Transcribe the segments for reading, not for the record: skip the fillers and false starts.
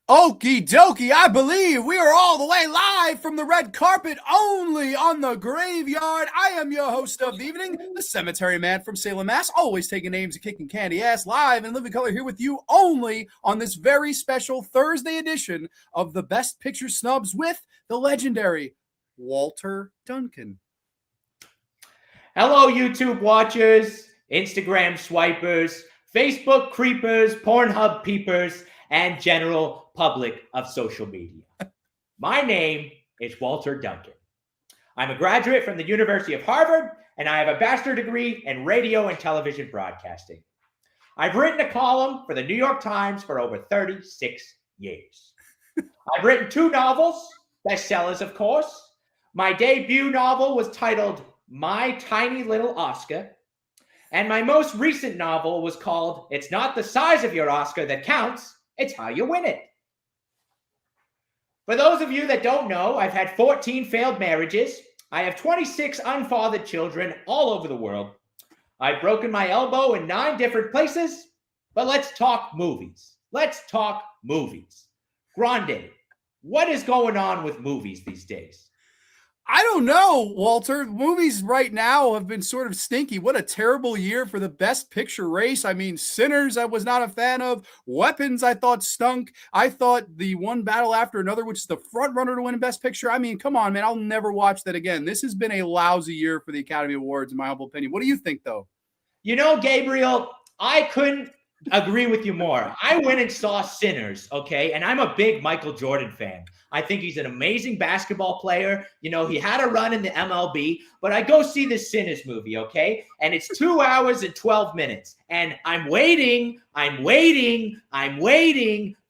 Okie dokie, I believe we are all the way live from the red carpet only on the graveyard. I am your host of the evening, the cemetery man from Salem, Mass, always taking names and kicking candy ass, live in living color here with you only on this very special Thursday edition of the Best Picture Snubs with the legendary Walter Duncan. Hello, YouTube watchers, Instagram swipers, Facebook creepers, Pornhub peepers, and general public of social media. My name is Walter Duncan. I'm a graduate from the University of Harvard, and I have a bachelor's degree in radio and television broadcasting. I've written a column for the New York Times for over 36 years. I've written 2 novels, bestsellers, of course. My debut novel was titled My Tiny Little Oscar, and my most recent novel was called It's Not the Size of Your Oscar That Counts, It's How You Win It. For those of you that don't know, I've had 14 failed marriages. I have 26 unfathered children all over the world. I've broken my elbow in 9 different places, but let's talk movies. Let's talk movies. Grande, what is going on with movies these days? I don't know, Walter. Movies right now have been sort of stinky. What a terrible year for the Best Picture race. I mean, Sinners I was not a fan of. Weapons I thought stunk. I thought the One Battle After Another, which is the front runner to win Best Picture. I mean, come on, man. I'll never watch that again. This has been a lousy year for the Academy Awards, in my humble opinion. What do you think, though? You know, Gabriel, I couldn't agree with you more. I went and saw Sinners, okay? And I'm a big Michael Jordan fan. I think he's an amazing basketball player. You know, he had a run in the MLB, but I go see this Sinners movie, okay? And it's 2 hours and 12 minutes. And I'm waiting. The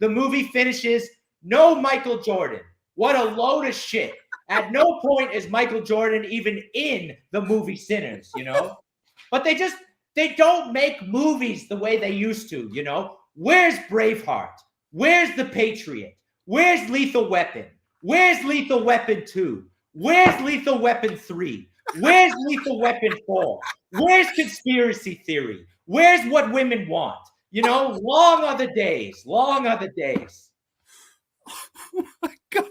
movie finishes. No Michael Jordan. What a load of shit. At no point is Michael Jordan even in the movie Sinners, you know? But they don't make movies the way they used to, you know? Where's Braveheart? Where's The Patriot? Where's Lethal Weapon? Where's Lethal Weapon 2? Where's Lethal Weapon 3? Where's Lethal Weapon 4? Where's Conspiracy Theory? Where's What Women Want? You know, long are the days. Long are the days. Oh my God.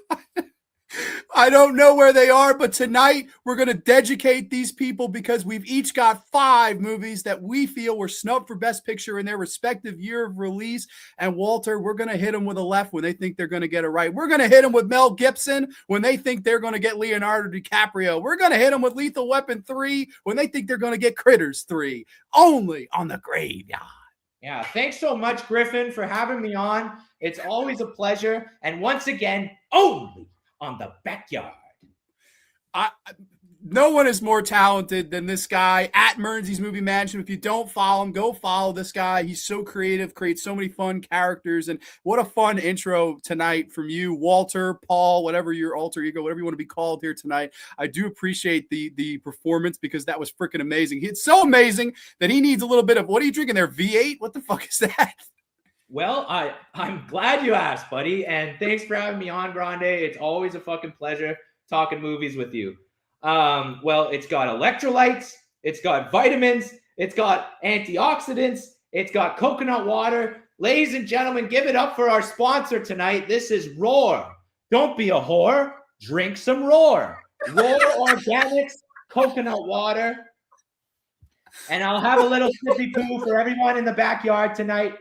I don't know where they are, but tonight we're going to dedicate these people because we've each got 5 movies that we feel were snubbed for Best Picture in their respective year of release. And Walter, we're going to hit them with a left when they think they're going to get it right. We're going to hit them with Mel Gibson when they think they're going to get Leonardo DiCaprio. We're going to hit them with Lethal Weapon 3 when they think they're going to get Critters 3. Only on the graveyard. Yeah, thanks so much, Griffin, for having me on. It's always a pleasure. And once again, only on the backyard. No one is more talented than this guy at Mearnzy's Movie Mansion. If you don't follow him, go follow this guy. He's so creative, creates so many fun characters, and what a fun intro tonight from you, Walter, Paul, whatever your alter ego, whatever you want to be called here tonight. I do appreciate the performance because that was freaking amazing. It's so amazing that he needs a little bit of, what are you drinking there, V8? What the fuck is that? Well, I'm glad you asked, buddy, and thanks for having me on, Grande. It's always a fucking pleasure talking movies with you. Well, it's got electrolytes, it's got vitamins, it's got antioxidants, it's got coconut water. Ladies and gentlemen, give it up for our sponsor tonight. This is Roar. Don't be a whore, drink some Roar. Roar Organics Coconut Water. And I'll have a little sippy poo for everyone in the backyard tonight.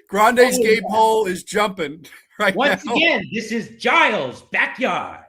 Grande's game hole is jumping right Once now. again, this is Giles' backyard.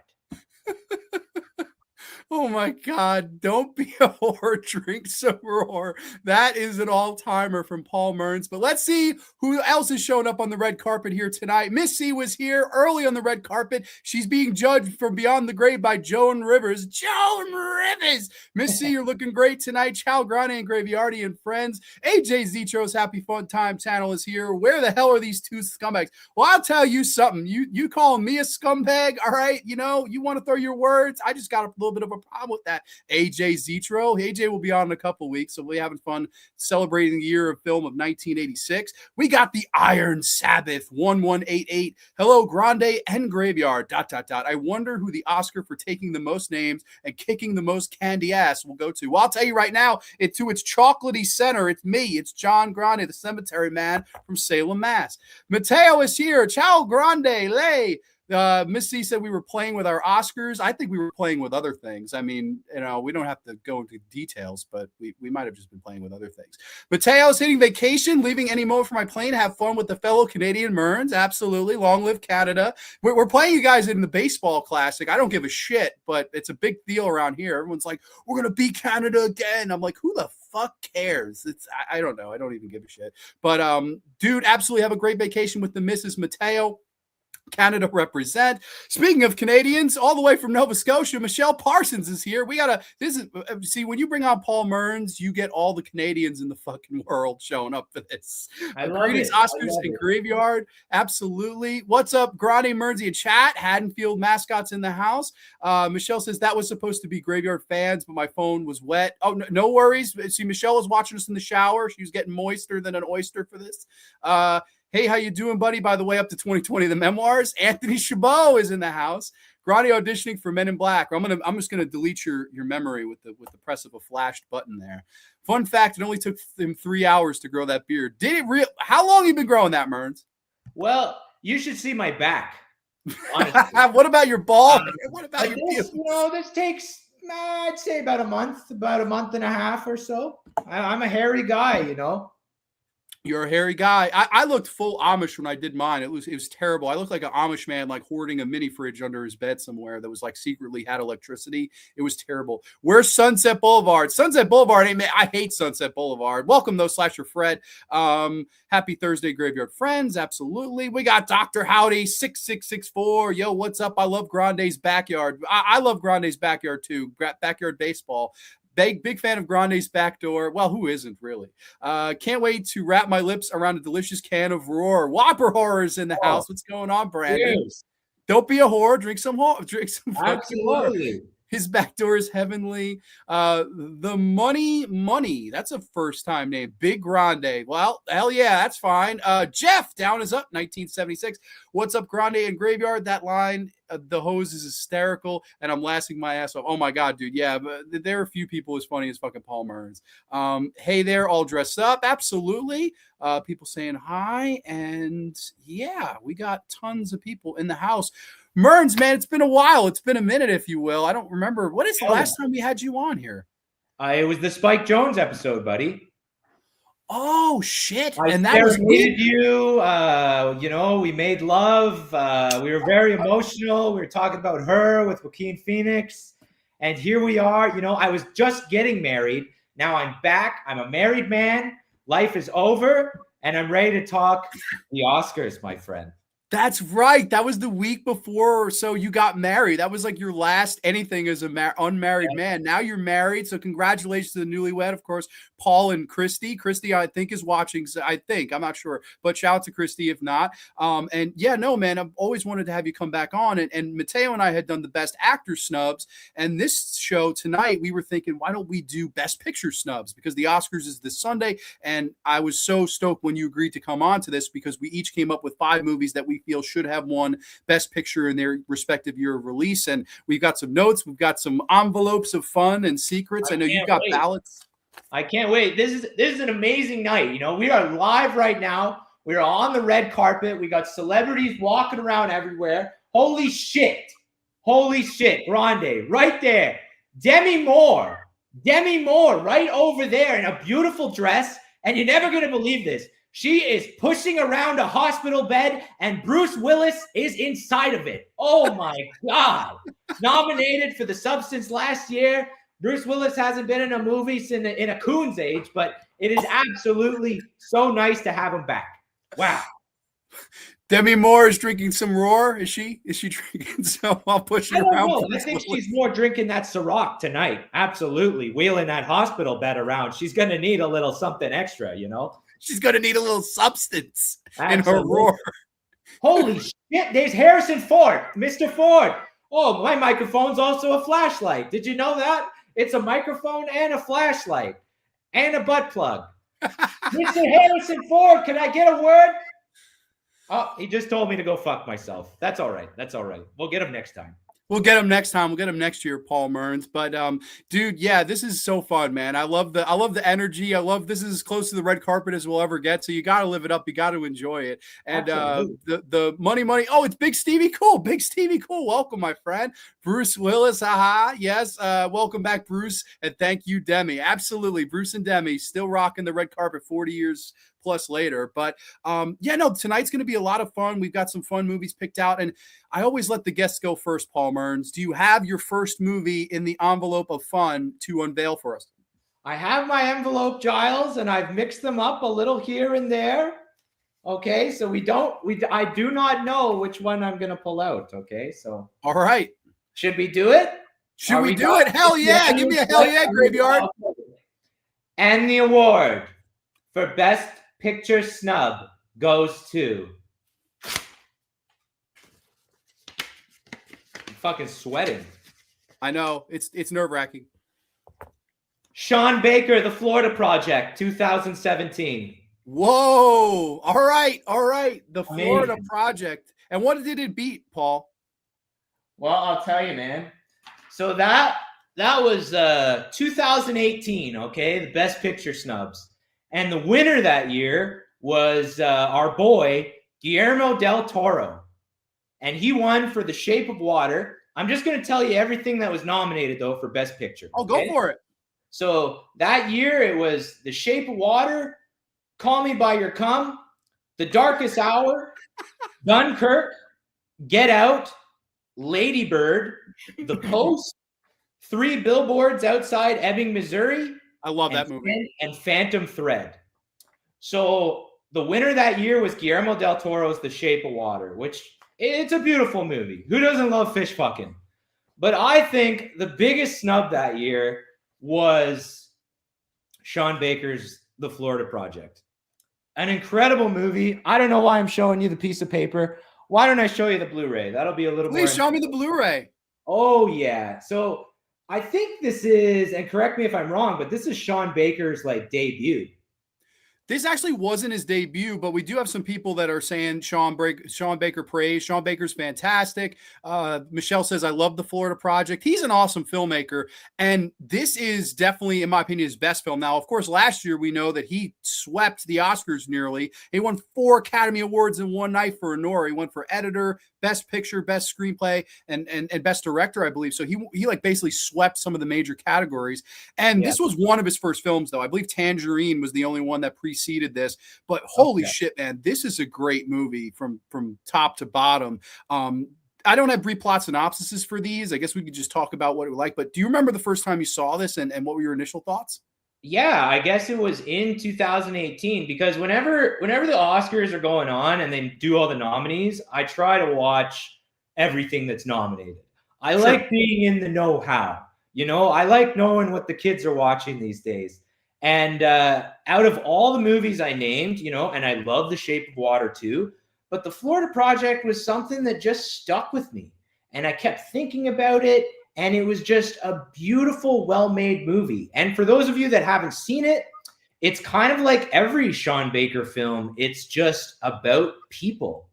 Oh my God, don't be a whore, drink some Roar. That is an all-timer from Paul Mearnz. But let's see who else is showing up on the red carpet here tonight. Miss C was here early on the red carpet. She's being judged from Beyond the Grave by Joan Rivers. Joan Rivers! Miss C, you're looking great tonight. Chow Grande and Graveyardi and friends. AJ Zitro's Happy Fun Time channel is here. Where the hell are these 2 scumbags? Well, I'll tell you something. You calling me a scumbag, all right? You know, you want to throw your words? I just got a little bit of a problem with that. AJ Zetro. AJ will be on in a couple weeks, so we'll be having fun celebrating the year of film of 1986. We got the Iron Sabbath 1188. Hello, Grande and Graveyard. ... I wonder who the Oscar for taking the most names and kicking the most candy ass will go to. Well, I'll tell you right now, to its chocolatey center, it's me. It's John Grande, the cemetery man from Salem, Mass. Mateo is here. Ciao, Grande. Lay. Miss C said we were playing with our Oscars. I think we were playing with other things. I mean, we don't have to go into details, but we might have just been playing with other things. Mateo's hitting vacation, leaving any moment for my plane. Have fun with the fellow Canadian Mearnz. Absolutely. Long live Canada. We're playing you guys in the baseball classic. I don't give a shit, but it's a big deal around here. Everyone's like, we're going to beat Canada again. I'm like, who the fuck cares? I don't know. I don't even give a shit. But dude, absolutely have a great vacation with the Mrs. Mateo. Canada represent. Speaking of Canadians, all the way from Nova Scotia, Michelle Parsons is here. See, when you bring on Paul Mearnz, you get all the Canadians in the fucking world showing up for this. Greetings, Oscars and Graveyard. Absolutely. What's up, Grande, Mearnzy, and chat? Haddonfield mascots in the house. Michelle says that was supposed to be Graveyard fans, but my phone was wet. Oh, no worries. See, Michelle was watching us in the shower. She was getting moister than an oyster for this. Hey, how you doing, buddy? By the way, up to 2020, the memoirs. Anthony Chabot is in the house. Grande auditioning for Men in Black. I'm just gonna delete your memory with the press of a flashed button there. Fun fact: it only took him 3 hours to grow that beard. How long have you been growing that, Mearnz? Well, you should see my back. What about your ball? What about your this? This takes I'd say about a month and a half or so. I'm a hairy guy, You're a hairy guy. I looked full Amish when I did mine. It was terrible. I looked like an Amish man, like hoarding a mini fridge under his bed somewhere that was like secretly had electricity. It was terrible. Where's Sunset Boulevard? Sunset Boulevard ain't. I hate Sunset Boulevard. Welcome though, Slasher Fred. Happy Thursday, Graveyard friends. Absolutely. We got Dr. Howdy 6664. Yo, what's up? I love Grande's backyard. I love Grande's backyard too. Backyard baseball. Big fan of Grande's backdoor. Well, who isn't really? Can't wait to wrap my lips around a delicious can of Roar. Whopper Horrors in the house. What's going on, Brandon? Cheers. Don't be a whore. Drink some Absolutely. His backdoor is heavenly. The money. That's a first time name. Big Grande. Well, hell yeah, that's fine. Jeff, down is up. 1976. What's up, Grande and Graveyard? That line, the hose is hysterical, and I'm laughing my ass off. Oh my god, dude. Yeah, but there are a few people as funny as fucking Paul Mearnz. Hey there, all dressed up. Absolutely. People saying hi, and yeah, we got tons of people in the house. Mearnz, man, it's been a while. It's been a minute, if you will. I don't remember. What is the last time we had you on here? It was the Spike Jones episode, buddy. Oh, shit. And that was you. We made love. We were very emotional. We were talking about her with Joaquin Phoenix. And here we are. I was just getting married. Now I'm back. I'm a married man. Life is over. And I'm ready to talk the Oscars, my friend. That's right. That was the week before or so you got married. That was like your last anything as a unmarried man. Now you're married. So congratulations to the newlywed, of course, Paul and Christy. Christy, I think, is watching. So I'm not sure, but shout out to Christy if not. And yeah, no, man, I've always wanted to have you come back on. And Mateo and I had done the Best Actor snubs. And this show tonight, we were thinking, why don't we do Best Picture snubs? Because the Oscars is this Sunday. And I was so stoked when you agreed to come on to this because we each came up with 5 movies that we feel should have won Best Picture in their respective year of release. And we've got some notes. We've got some envelopes of fun and secrets. I know you've got ballots. I can't wait. This is an amazing night. We are live right now. We are on the red carpet. We got celebrities walking around everywhere. Holy shit. Grande, right there. Demi Moore right over there in a beautiful dress. And you're never going to believe this. She is pushing around a hospital bed, and Bruce Willis is inside of it. Oh, my God. Nominated for The Substance last year. Bruce Willis hasn't been in a movie in a coon's age, but it is absolutely so nice to have him back. Wow. Demi Moore is drinking some Roar. Is she drinking some while pushing around? I think she's more drinking that Ciroc tonight. Absolutely. Wheeling that hospital bed around. She's going to need a little something extra, She's going to need a little substance in her Roar. Holy shit. There's Harrison Ford. Mr. Ford. Oh, my microphone's also a flashlight. Did you know that? It's a microphone and a flashlight and a butt plug. Mr. Harrison Ford, can I get a word? Oh, he just told me to go fuck myself. That's all right. That's all right. We'll get him next time. We'll get him next time. We'll get him next year, Paul Mearnz. But dude, yeah, this is so fun, man. I love the energy. I love this is as close to the red carpet as we'll ever get. So you got to live it up. You got to enjoy it. And the money. Oh, it's Big Stevie Cool. Big Stevie Cool. Welcome, my friend. Bruce Willis. Haha. Yes. Welcome back, Bruce. And thank you, Demi. Absolutely. Bruce and Demi still rocking the red carpet 40 years plus later. But yeah, no, tonight's going to be a lot of fun. We've got some fun movies picked out, and I always let the guests go first. Paul Mearnz, do you have your first movie in the envelope of fun to unveil for us? I have my envelope, Giles, and I've mixed them up a little here and there. Okay, so I do not know which one I'm going to pull out. Okay, so all right, should we do it? Should we do it? Hell yeah! Give me a hell yeah, Graveyard. And the award for Best Picture Snub goes to. I'm fucking sweating. I know it's nerve-wracking. Sean Baker, The Florida Project, 2017. Whoa! All right, The Florida Project. And what did it beat, Paul? Well, I'll tell you, man. So that was 2018. Okay, the Best Picture Snubs. And the winner that year was our boy, Guillermo del Toro. And he won for The Shape of Water. I'm just going to tell you everything that was nominated, though, for Best Picture. Oh, okay? Go for it. So that year, it was The Shape of Water, Call Me By Your Cum, The Darkest Hour, Dunkirk, Get Out, Lady Bird, The Post, 3 Billboards Outside Ebbing, Missouri, I love that movie. And Phantom Thread. So the winner that year was Guillermo del Toro's The Shape of Water, which it's a beautiful movie. Who doesn't love fish fucking? But I think the biggest snub that year was Sean Baker's The Florida Project. An incredible movie. I don't know why I'm showing you the piece of paper. Why don't I show you the Blu-ray? That'll be a little more. Please show me the Blu-ray. Oh, yeah. So I think this is, and correct me if I'm wrong, but this is Sean Baker's debut. This actually wasn't his debut, but we do have some people that are saying Sean Baker praise. Sean Baker's fantastic. Michelle says, I love The Florida Project. He's an awesome filmmaker. And this is definitely, in my opinion, his best film. Now, of course, last year we know that he swept the Oscars nearly. He won 4 Academy Awards in one night for Anora. He won for editor, best picture, best screenplay, and best director, I believe. So he basically swept some of the major categories. And This was one of his first films, though. I believe Tangerine was the only one that preceded this. But holy shit, man, this is a great movie from top to bottom. I don't have brief plot synopsises for these. I guess we could just talk about what it was like. But do you remember the first time you saw this and what were your initial thoughts? Yeah, I guess it was in 2018 because whenever the Oscars are going on and they do all the nominees, I try to watch everything that's nominated. I like being in the know-how. I like knowing what the kids are watching these days. And out of all the movies I named, and I love The Shape of Water too, but The Florida Project was something that just stuck with me. And I kept thinking about it. And it was just a beautiful, well-made movie. And for those of you that haven't seen it, it's kind of like every Sean Baker film. It's just about people.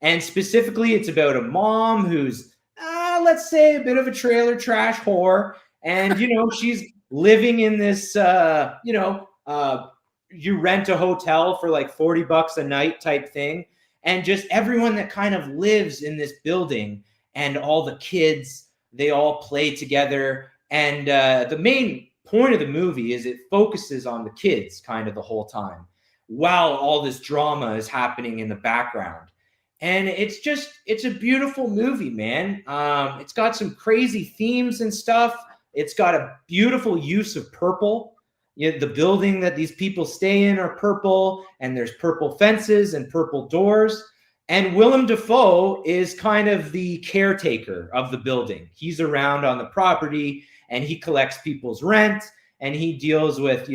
And specifically, it's about a mom who's, let's say, a bit of a trailer trash whore. And, she's living in this, you rent a hotel for like $40 a night type thing. And just everyone that kind of lives in this building and all the kids, they all play together. And the main point of the movie is it focuses on the kids kind of the whole time while all this drama is happening in the background. And it's a beautiful movie, man. It's got some crazy themes and stuff. It's got a beautiful use of purple. The building that these people stay in are purple, and there's purple fences and purple doors. And Willem Dafoe is kind of the caretaker of the building. He's around on the property and he collects people's rent and he deals with,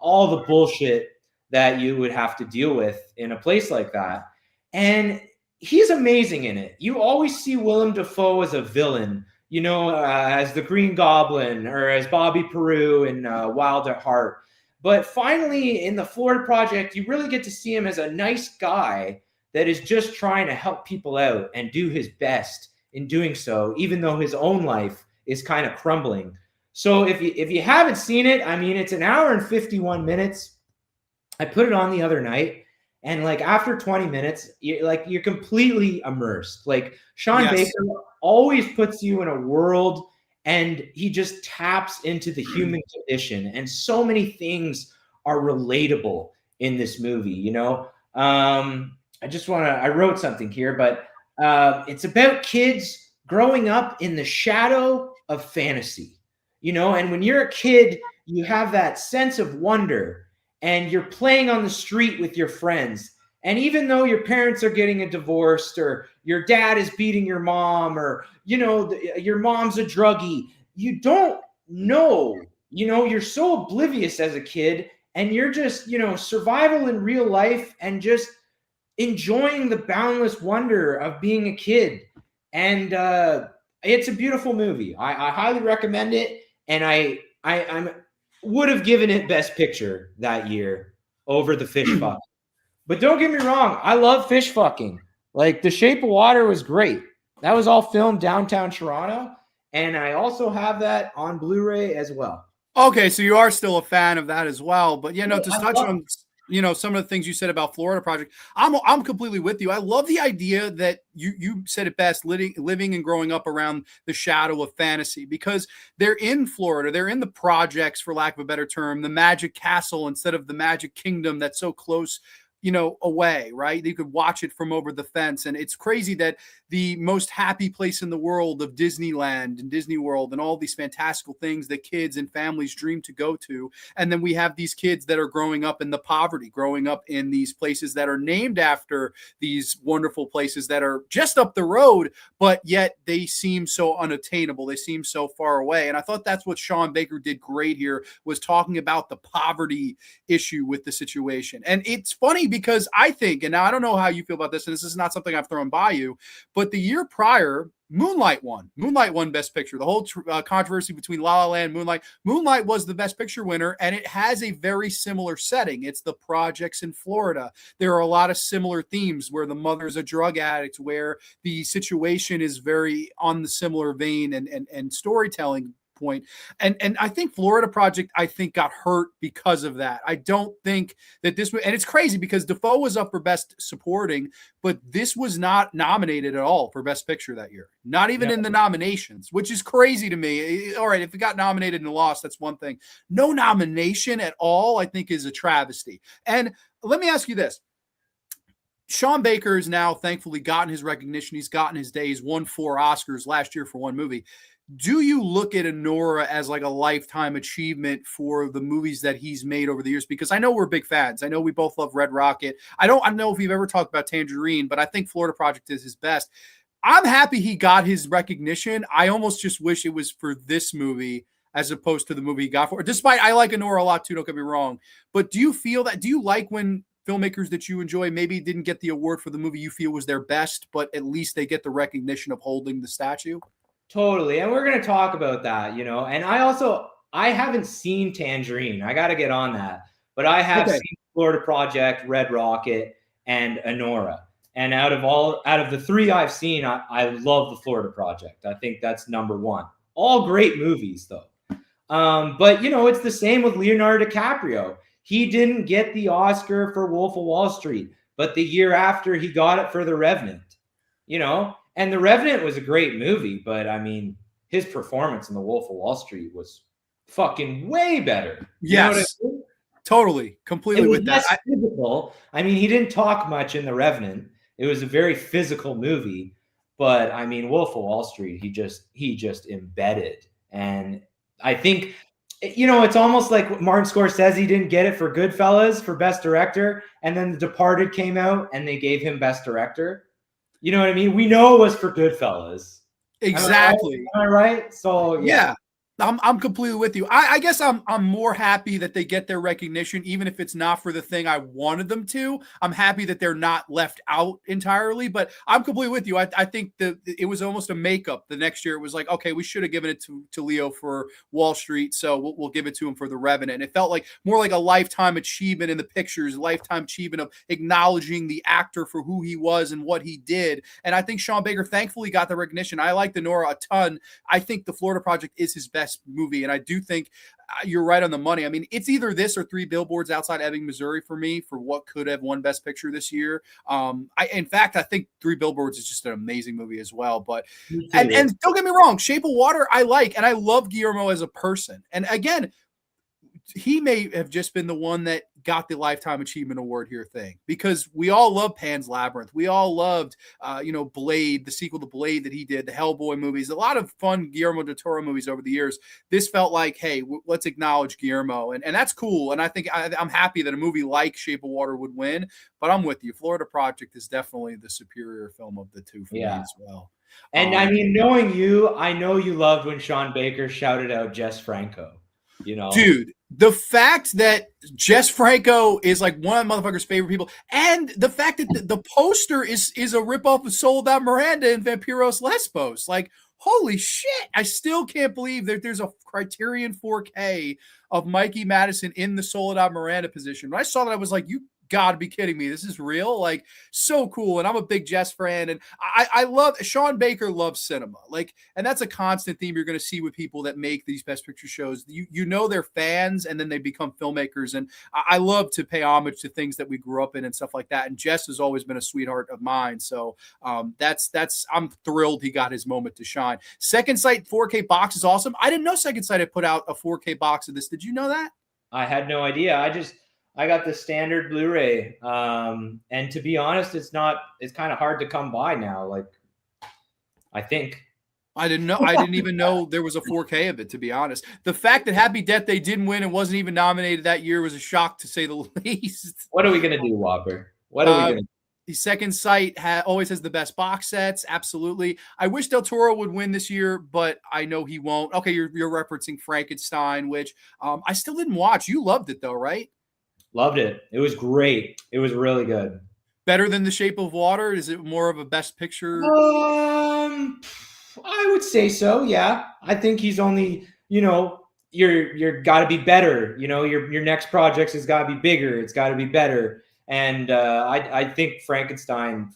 all the bullshit that you would have to deal with in a place like that. And he's amazing in it. You always see Willem Dafoe as a villain, you know, as the Green Goblin or as Bobby Peru in Wild at Heart. But finally, in the Florida Project, you really get to see him as a nice guy that is just trying to help people out and do his best in doing so, even though his own life is kind of crumbling. So if you haven't seen it, I mean, it's an hour and 51 minutes. I put it on the other night, and like after 20 minutes, you're completely immersed. Like Sean Baker always puts you in a world, and he just taps into the human condition. And so many things are relatable in this movie, you know? I wrote something here, but it's about kids growing up in the shadow of fantasy, you know? And when you're a kid, you have that sense of wonder, and you're playing on the street with your friends. And even though your parents are getting a divorce, or your dad is beating your mom, or, you know, your mom's a druggie, you don't know, you know, you're so oblivious as a kid, and you're just, you know, survival in real life and just enjoying the boundless wonder of being a kid. And it's a beautiful movie. I highly recommend it. And I'm would have given it Best Picture that year over The Fish Fuck. But don't get me wrong, I love fish fucking. Like The Shape of Water was great. That was all filmed downtown Toronto, and I also have that on Blu-ray as well. Okay, so you are still a fan of that as well. But yeah, no, to touch on, you know, some of the things you said about Florida Project, I'm completely with you. I love the idea that you said it best, living and growing up around the shadow of fantasy, because they're in Florida, they're in the projects, for lack of a better term, the Magic Castle instead of the Magic Kingdom that's so close, you know, away, right? You could watch it from over the fence. And it's crazy that the most happy place in the world of Disneyland and Disney World and all these fantastical things that kids and families dream to go to. And then we have these kids that are growing up in the poverty, growing up in these places that are named after these wonderful places that are just up the road, but yet they seem so unattainable. They seem so far away. And I thought that's what Sean Baker did great here, was talking about the poverty issue with the situation. And it's funny because I think, and now I don't know how you feel about this, and this is not something I've thrown by you, but the year prior, Moonlight won. Moonlight won Best Picture. The whole controversy between La La Land and Moonlight was the Best Picture winner, and it has a very similar setting. It's the projects in Florida. There are a lot of similar themes where the mother's a drug addict, where the situation is very on the similar vein and storytelling point. And I think Florida Project, I think, got hurt because of that. I don't think that this was, and it's crazy because Dafoe was up for Best Supporting, but this was not nominated at all for Best Picture that year. Not even in the nominations, which is crazy to me. All right, if it got nominated and lost, that's one thing. No nomination at all, I think, is a travesty. And let me ask you this. Sean Baker has now thankfully gotten his recognition. He's gotten his day. He's won 4 Oscars last year for one movie. Do you look at Anora as like a lifetime achievement for the movies that he's made over the years? Because I know we're big fans. I know we both love Red Rocket. I don't know if we've ever talked about Tangerine, but I think Florida Project is his best. I'm happy he got his recognition. I almost just wish it was for this movie as opposed to the movie he got for it. Despite I like Anora a lot too, don't get me wrong. But do you feel that? Do you like when filmmakers that you enjoy maybe didn't get the award for the movie you feel was their best, but at least they get the recognition of holding the statue? Totally. And we're going to talk about that, you know. And I haven't seen Tangerine. I got to get on that. But I have seen Florida Project, Red Rocket, and Anora. And out of the 3 I've seen, I love the Florida Project. I think that's number 1. All great movies, though. But, you know, it's the same with Leonardo DiCaprio. He didn't get the Oscar for Wolf of Wall Street, but the year after he got it for The Revenant, you know. And The Revenant was a great movie, but I mean, his performance in The Wolf of Wall Street was fucking way better. Yes, you know what I mean? Totally, completely with that. Physical. I mean, he didn't talk much in The Revenant. It was a very physical movie, but I mean, Wolf of Wall Street, he just embedded. And I think, you know, it's almost like Martin Scorsese didn't get it for Goodfellas for Best Director, and then The Departed came out and they gave him Best Director. You know what I mean? We know it was for Goodfellas. Exactly. Am I right? So, yeah. I'm completely with you. I guess I'm more happy that they get their recognition, even if it's not for the thing I wanted them to. I'm happy that they're not left out entirely, but I'm completely with you. I think that it was almost a makeup. The next year it was like, okay, we should have given it to Leo for Wall Street, so we'll give it to him for The Revenant. It felt like more like a lifetime achievement in the pictures, lifetime achievement of acknowledging the actor for who he was and what he did. And I think Sean Baker thankfully got the recognition. I like the Nora a ton. I think The Florida Project is his best movie, and I do think you're right on the money. I mean, it's either this or Three Billboards Outside Ebbing, Missouri for me for what could have won Best Picture this year. In fact, I think Three Billboards is just an amazing movie as well. But and don't get me wrong, Shape of Water I like, and I love Guillermo as a person. And again, he may have just been the one that got the Lifetime Achievement Award here thing, because we all love Pan's Labyrinth. We all loved, Blade, the sequel to Blade that he did, the Hellboy movies, a lot of fun Guillermo del Toro movies over the years. This felt like, hey, let's acknowledge Guillermo. And that's cool. And I think I'm happy that a movie like Shape of Water would win, but I'm with you. Florida Project is definitely the superior film of the two for me as well. And I mean, knowing you, I know you loved when Sean Baker shouted out Jess Franco. Dude, the fact that Jess Franco is like one of the motherfucker's favorite people, and the fact that the poster is a ripoff of Soledad Miranda and Vampiros Lesbos. Like, holy shit. I still can't believe that there's a Criterion 4K of Mikey Madison in the Soledad Miranda position. When I saw that, I was like, you gotta be kidding me. This is real. Like, so cool. And I'm a big Jess fan. And I love Sean Baker loves cinema. Like, and that's a constant theme you're going to see with people that make these Best Picture shows. You know, they're fans and then they become filmmakers. And I love to pay homage to things that we grew up in and stuff like that. And Jess has always been a sweetheart of mine. So I'm thrilled he got his moment to shine. Second Sight 4K box is awesome. I didn't know Second Sight had put out a 4K box of this. Did you know that? I had no idea. I got the standard Blu-ray. And to be honest, it's kind of hard to come by now. Like, I think. I didn't even know there was a 4K of it, to be honest. The fact that Happy Death Day didn't win and wasn't even nominated that year was a shock, to say the least. What are we going to do, Whopper? What are we going to do? The Second Sight always has the best box sets. Absolutely. I wish Del Toro would win this year, but I know he won't. Okay, you're referencing Frankenstein, which I still didn't watch. You loved it, though, right? Loved it. It was great. It was really good. Better than The Shape of Water? Is it more of a Best Picture? I would say so. Yeah. I think he's only, you're got to be better. Your next project has got to be bigger. It's got to be better. And I think Frankenstein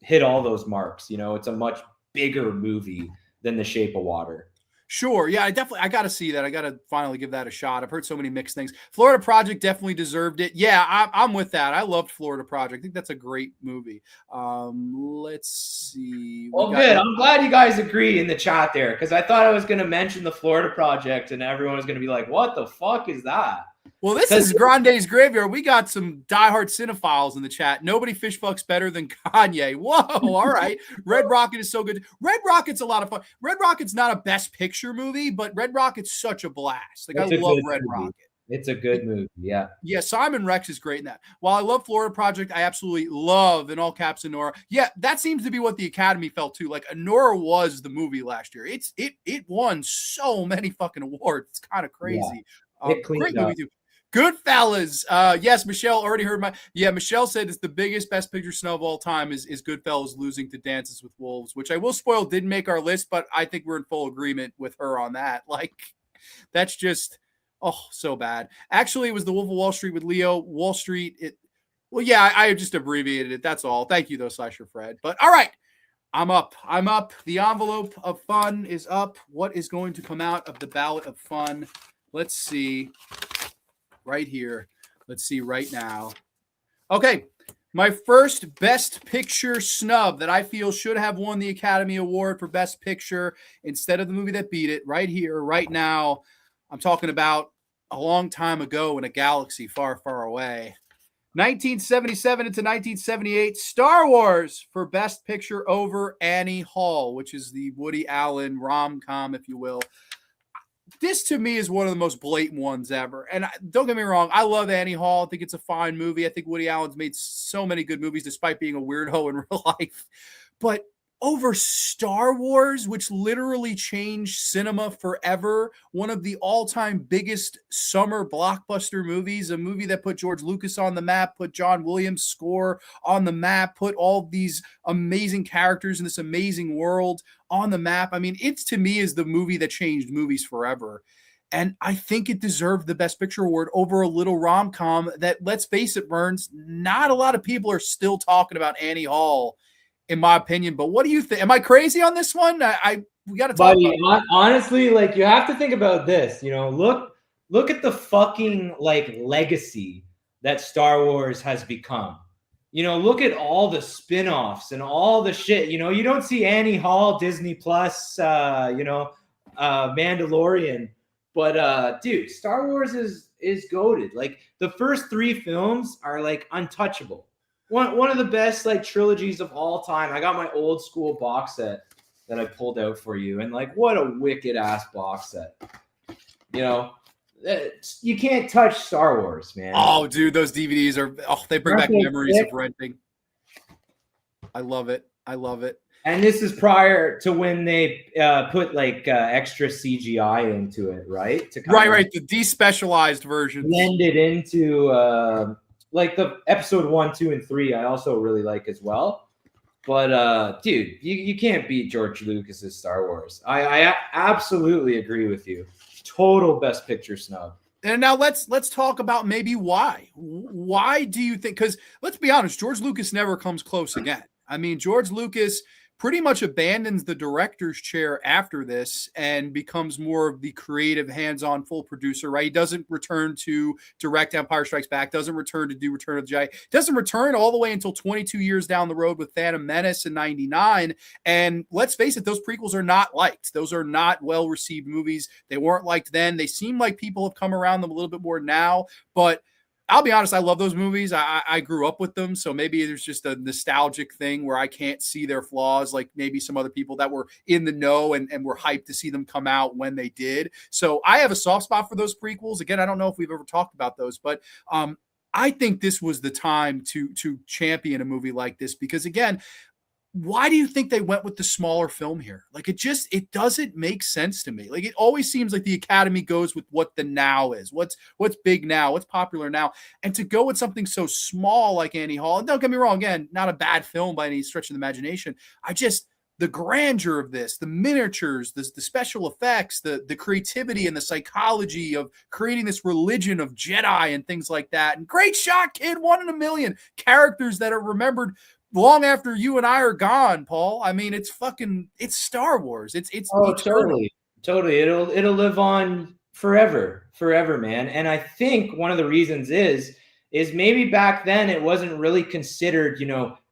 hit all those marks. It's a much bigger movie than The Shape of Water. Sure. Yeah, I got to see that. I got to finally give that a shot. I've heard so many mixed things. Florida Project definitely deserved it. Yeah, I'm with that. I loved Florida Project. I think that's a great movie. Let's see. Well, good. I'm glad you guys agree in the chat there, because I thought I was going to mention the Florida Project and everyone was going to be like, what the fuck is that? Well, this is Grande's Graveyard. We got some diehard cinephiles in the chat. Nobody fish fucks better than Kanye. Whoa, all right. Red Rocket is so good. Red Rocket's a lot of fun. Red Rocket's not a Best Picture movie, but Red Rocket's such a blast. Like, I love Red Rocket. It's a good movie, yeah. Yeah, Simon Rex is great in that. While I love Florida Project, I absolutely love, in all caps, Anora. Yeah, that seems to be what the Academy felt too. Like, Anora was the movie last year. It won so many fucking awards. It's kind of crazy. Yeah, great movie too. Goodfellas. Yes, Michelle already heard Michelle said it's the biggest Best Picture snub of all time is Goodfellas losing to Dances with Wolves, which I will spoil didn't make our list, but I think we're in full agreement with her on that. Like, that's just, so bad. Actually, it was The Wolf of Wall Street with Leo. Wall Street, I just abbreviated it. That's all. Thank you, though, Slasher Fred. But all right, I'm up. The envelope of fun is up. What is going to come out of the ballot of fun? Let's see. Right here. Let's see right now. Okay. My first Best Picture snub that I feel should have won the Academy Award for Best Picture instead of the movie that beat it, right here, right now. I'm talking about a long time ago in a galaxy far, far away. 1977 into 1978, Star Wars for Best Picture over Annie Hall, which is the Woody Allen rom-com, if you will. This, to me, is one of the most blatant ones ever. And don't get me wrong, I love Annie Hall. I think it's a fine movie. I think Woody Allen's made so many good movies despite being a weirdo in real life. But over Star Wars, which literally changed cinema forever. One of the all-time biggest summer blockbuster movies, a movie that put George Lucas on the map, put John Williams' score on the map, put all these amazing characters in this amazing world on the map. I mean, it's to me is the movie that changed movies forever. And I think it deserved the Best Picture award over a little rom-com that, let's face it, Mearnz, not a lot of people are still talking about Annie Hall, in my opinion. But what do you think? Am I crazy on this one? We got to talk Buddy, about it. honestly, like you have to think about this. You know, look at the fucking like legacy that Star Wars has become. You know, look at all the spin-offs and all the shit. You know, you don't see Annie Hall, Disney Plus, Mandalorian. But dude, Star Wars is goated. Like the first 3 films are like untouchable. One of the best like trilogies of all time. I got my old school box set that I pulled out for you, and like what a wicked ass box set. You know, you can't touch Star Wars, man. Oh, dude, those DVDs they bring back memories of renting. I love it. I love it. And this is prior to when they put like extra CGI into it, right? To right. The despecialized version. Blend it into like the episode 1, 2, and 3. I also really like as well. But dude, you can't beat George Lucas's Star Wars. I absolutely agree with you. Total Best Picture snub. And now let's talk about maybe why. Why do you think? Because let's be honest, George Lucas never comes close again. I mean, George Lucas pretty much abandons the director's chair after this and becomes more of the creative, hands-on, full producer, right? He doesn't return to direct Empire Strikes Back, doesn't return to do Return of the Jedi, doesn't return all the way until 22 years down the road with Phantom Menace in 99. And let's face it, those prequels are not liked. Those are not well-received movies. They weren't liked then. They seem like people have come around them a little bit more now, but I'll be honest, I love those movies. I grew up with them, so maybe there's just a nostalgic thing where I can't see their flaws like maybe some other people that were in the know and were hyped to see them come out when they did. So I have a soft spot for those prequels. Again, I don't know if we've ever talked about those, but I think this was the time to champion a movie like this because, again, why do you think they went with the smaller film here? Like it doesn't make sense to me. Like it always seems like the Academy goes with what the now is, what's big now, what's popular now. And to go with something so small like Annie Hall, and don't get me wrong, again, not a bad film by any stretch of the imagination. The grandeur of this, the miniatures, the special effects, the creativity and the psychology of creating this religion of Jedi and things like that. And great shot, kid, 1 in a million. Characters that are remembered long after you and I are gone, Paul. I mean, it's Star Wars. It's totally. It'll live on forever, man. And I think one of the reasons is maybe back then it wasn't really considered,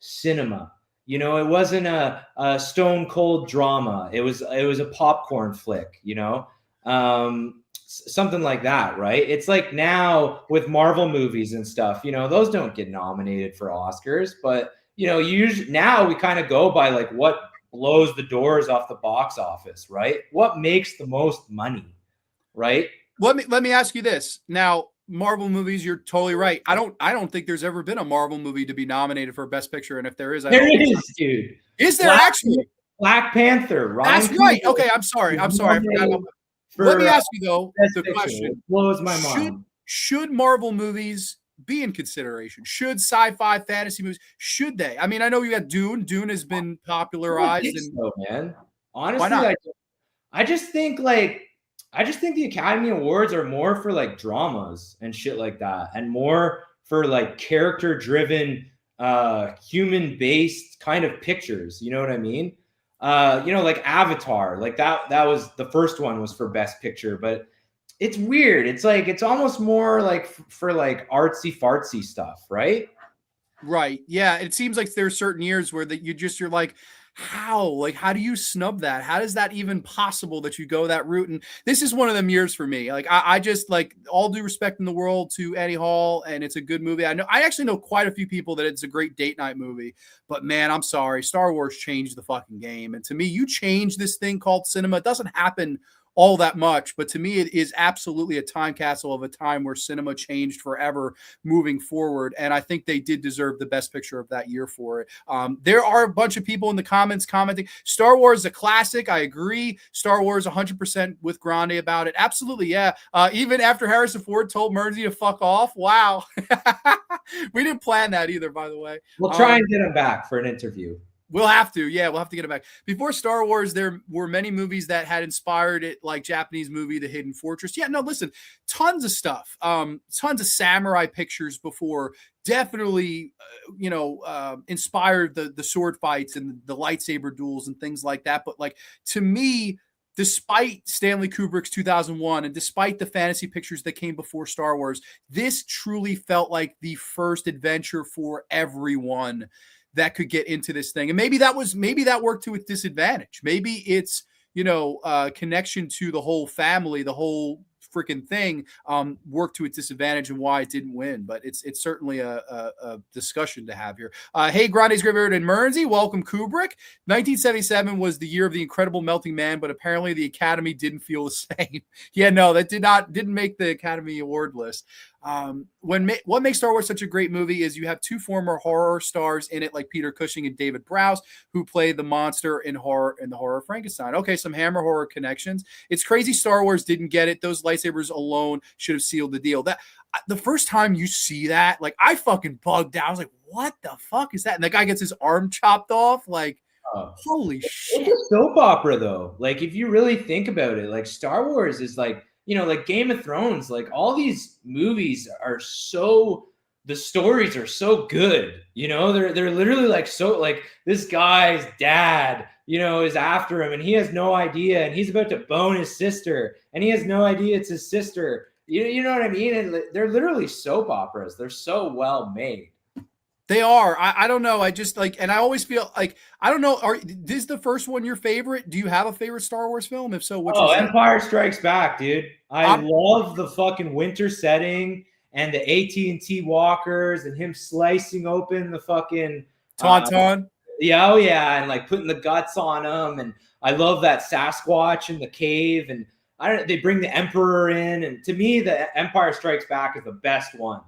cinema. It wasn't a stone cold drama. It was a popcorn flick, something like that, right? It's like now with Marvel movies and stuff, those don't get nominated for Oscars, but usually now we kind of go by like what blows the doors off the box office, right? What makes the most money, right? Let me ask you this. Now, Marvel movies, you're totally right. I don't think there's ever been a Marvel movie to be nominated for Best Picture, and if there is, there is, dude. Is there actually? Black Panther, Ryan That's right. Okay, I'm sorry. I forgot about that. Let me ask you though the question. It blows my mind. Should Marvel movies be in consideration? Should sci-fi fantasy movies, should they? I mean, I know you got Dune. Dune has been popularized. Man. Honestly, I just think the Academy Awards are more for like dramas and shit like that, and more for like character-driven, human-based kind of pictures. You know what I mean? Like Avatar, like that was the first one was for Best Picture, but it's weird. It's like, it's almost more like for like artsy fartsy stuff, right? Right. Yeah. It seems like there's certain years where you're like, how do you snub that? How is that even possible that you go that route? And this is one of them years for me. Like, I just, like, all due respect in the world to Annie Hall, and it's a good movie. I actually know quite a few people that it's a great date night movie, but man, I'm sorry. Star Wars changed the fucking game. And to me, you change this thing called cinema. It doesn't happen all that much, but to me, it is absolutely a time capsule of a time where cinema changed forever moving forward. And I think they did deserve the best picture of that year for it. There are a bunch of people in the comments commenting Star Wars is a classic. I agree. Star Wars 100% with Grande about it. Absolutely. Yeah. Even after Harrison Ford told Mearnzy to fuck off. Wow. We didn't plan that either, by the way. We'll try and get him back for an interview. We'll have to. Yeah, we'll have to get it back. Before Star Wars, there were many movies that had inspired it, like Japanese movie, The Hidden Fortress. Yeah, no, listen, tons of stuff. Tons of samurai pictures before definitely, inspired the sword fights and the lightsaber duels and things like that. But like, to me, despite Stanley Kubrick's 2001 and despite the fantasy pictures that came before Star Wars, this truly felt like the first adventure for everyone that could get into this thing. And maybe that worked to its disadvantage. Maybe it's, connection to the whole family, the whole freaking thing worked to its disadvantage and why it didn't win. But it's certainly a discussion to have here. Hey, Grande's Graveyard and Mearnzy, welcome Kubrick. 1977 was the year of the Incredible Melting Man, but apparently the Academy didn't feel the same. Yeah, no, that didn't make the Academy Award list. What makes Star Wars such a great movie is you have two former horror stars in it, like Peter Cushing and David Prowse, who played the monster in the horror of Frankenstein. Okay, some Hammer horror connections. It's crazy Star Wars didn't get it. Those lightsabers alone should have sealed the deal. That the first time you see that, like, I fucking bugged out. I was like, what the fuck is that? And the guy gets his arm chopped off. Like, holy shit. It's a soap opera, though. Like, if you really think about it, like, Star Wars is like, like Game of Thrones, like all these movies are the stories are so good, they're literally like, so like this guy's dad, is after him and he has no idea and he's about to bone his sister and he has no idea it's his sister. You know what I mean? And they're literally soap operas. They're so well made. They are. I don't know. I just like, and I always feel like, I don't know. Is the first one your favorite? Do you have a favorite Star Wars film? If so, which is Empire Strikes Back, dude. I love the fucking winter setting and the AT&T walkers and him slicing open the fucking Tauntaun. Yeah. And like putting the guts on them. And I love that Sasquatch in the cave. And they bring the Emperor in. And to me, the Empire Strikes Back is the best one.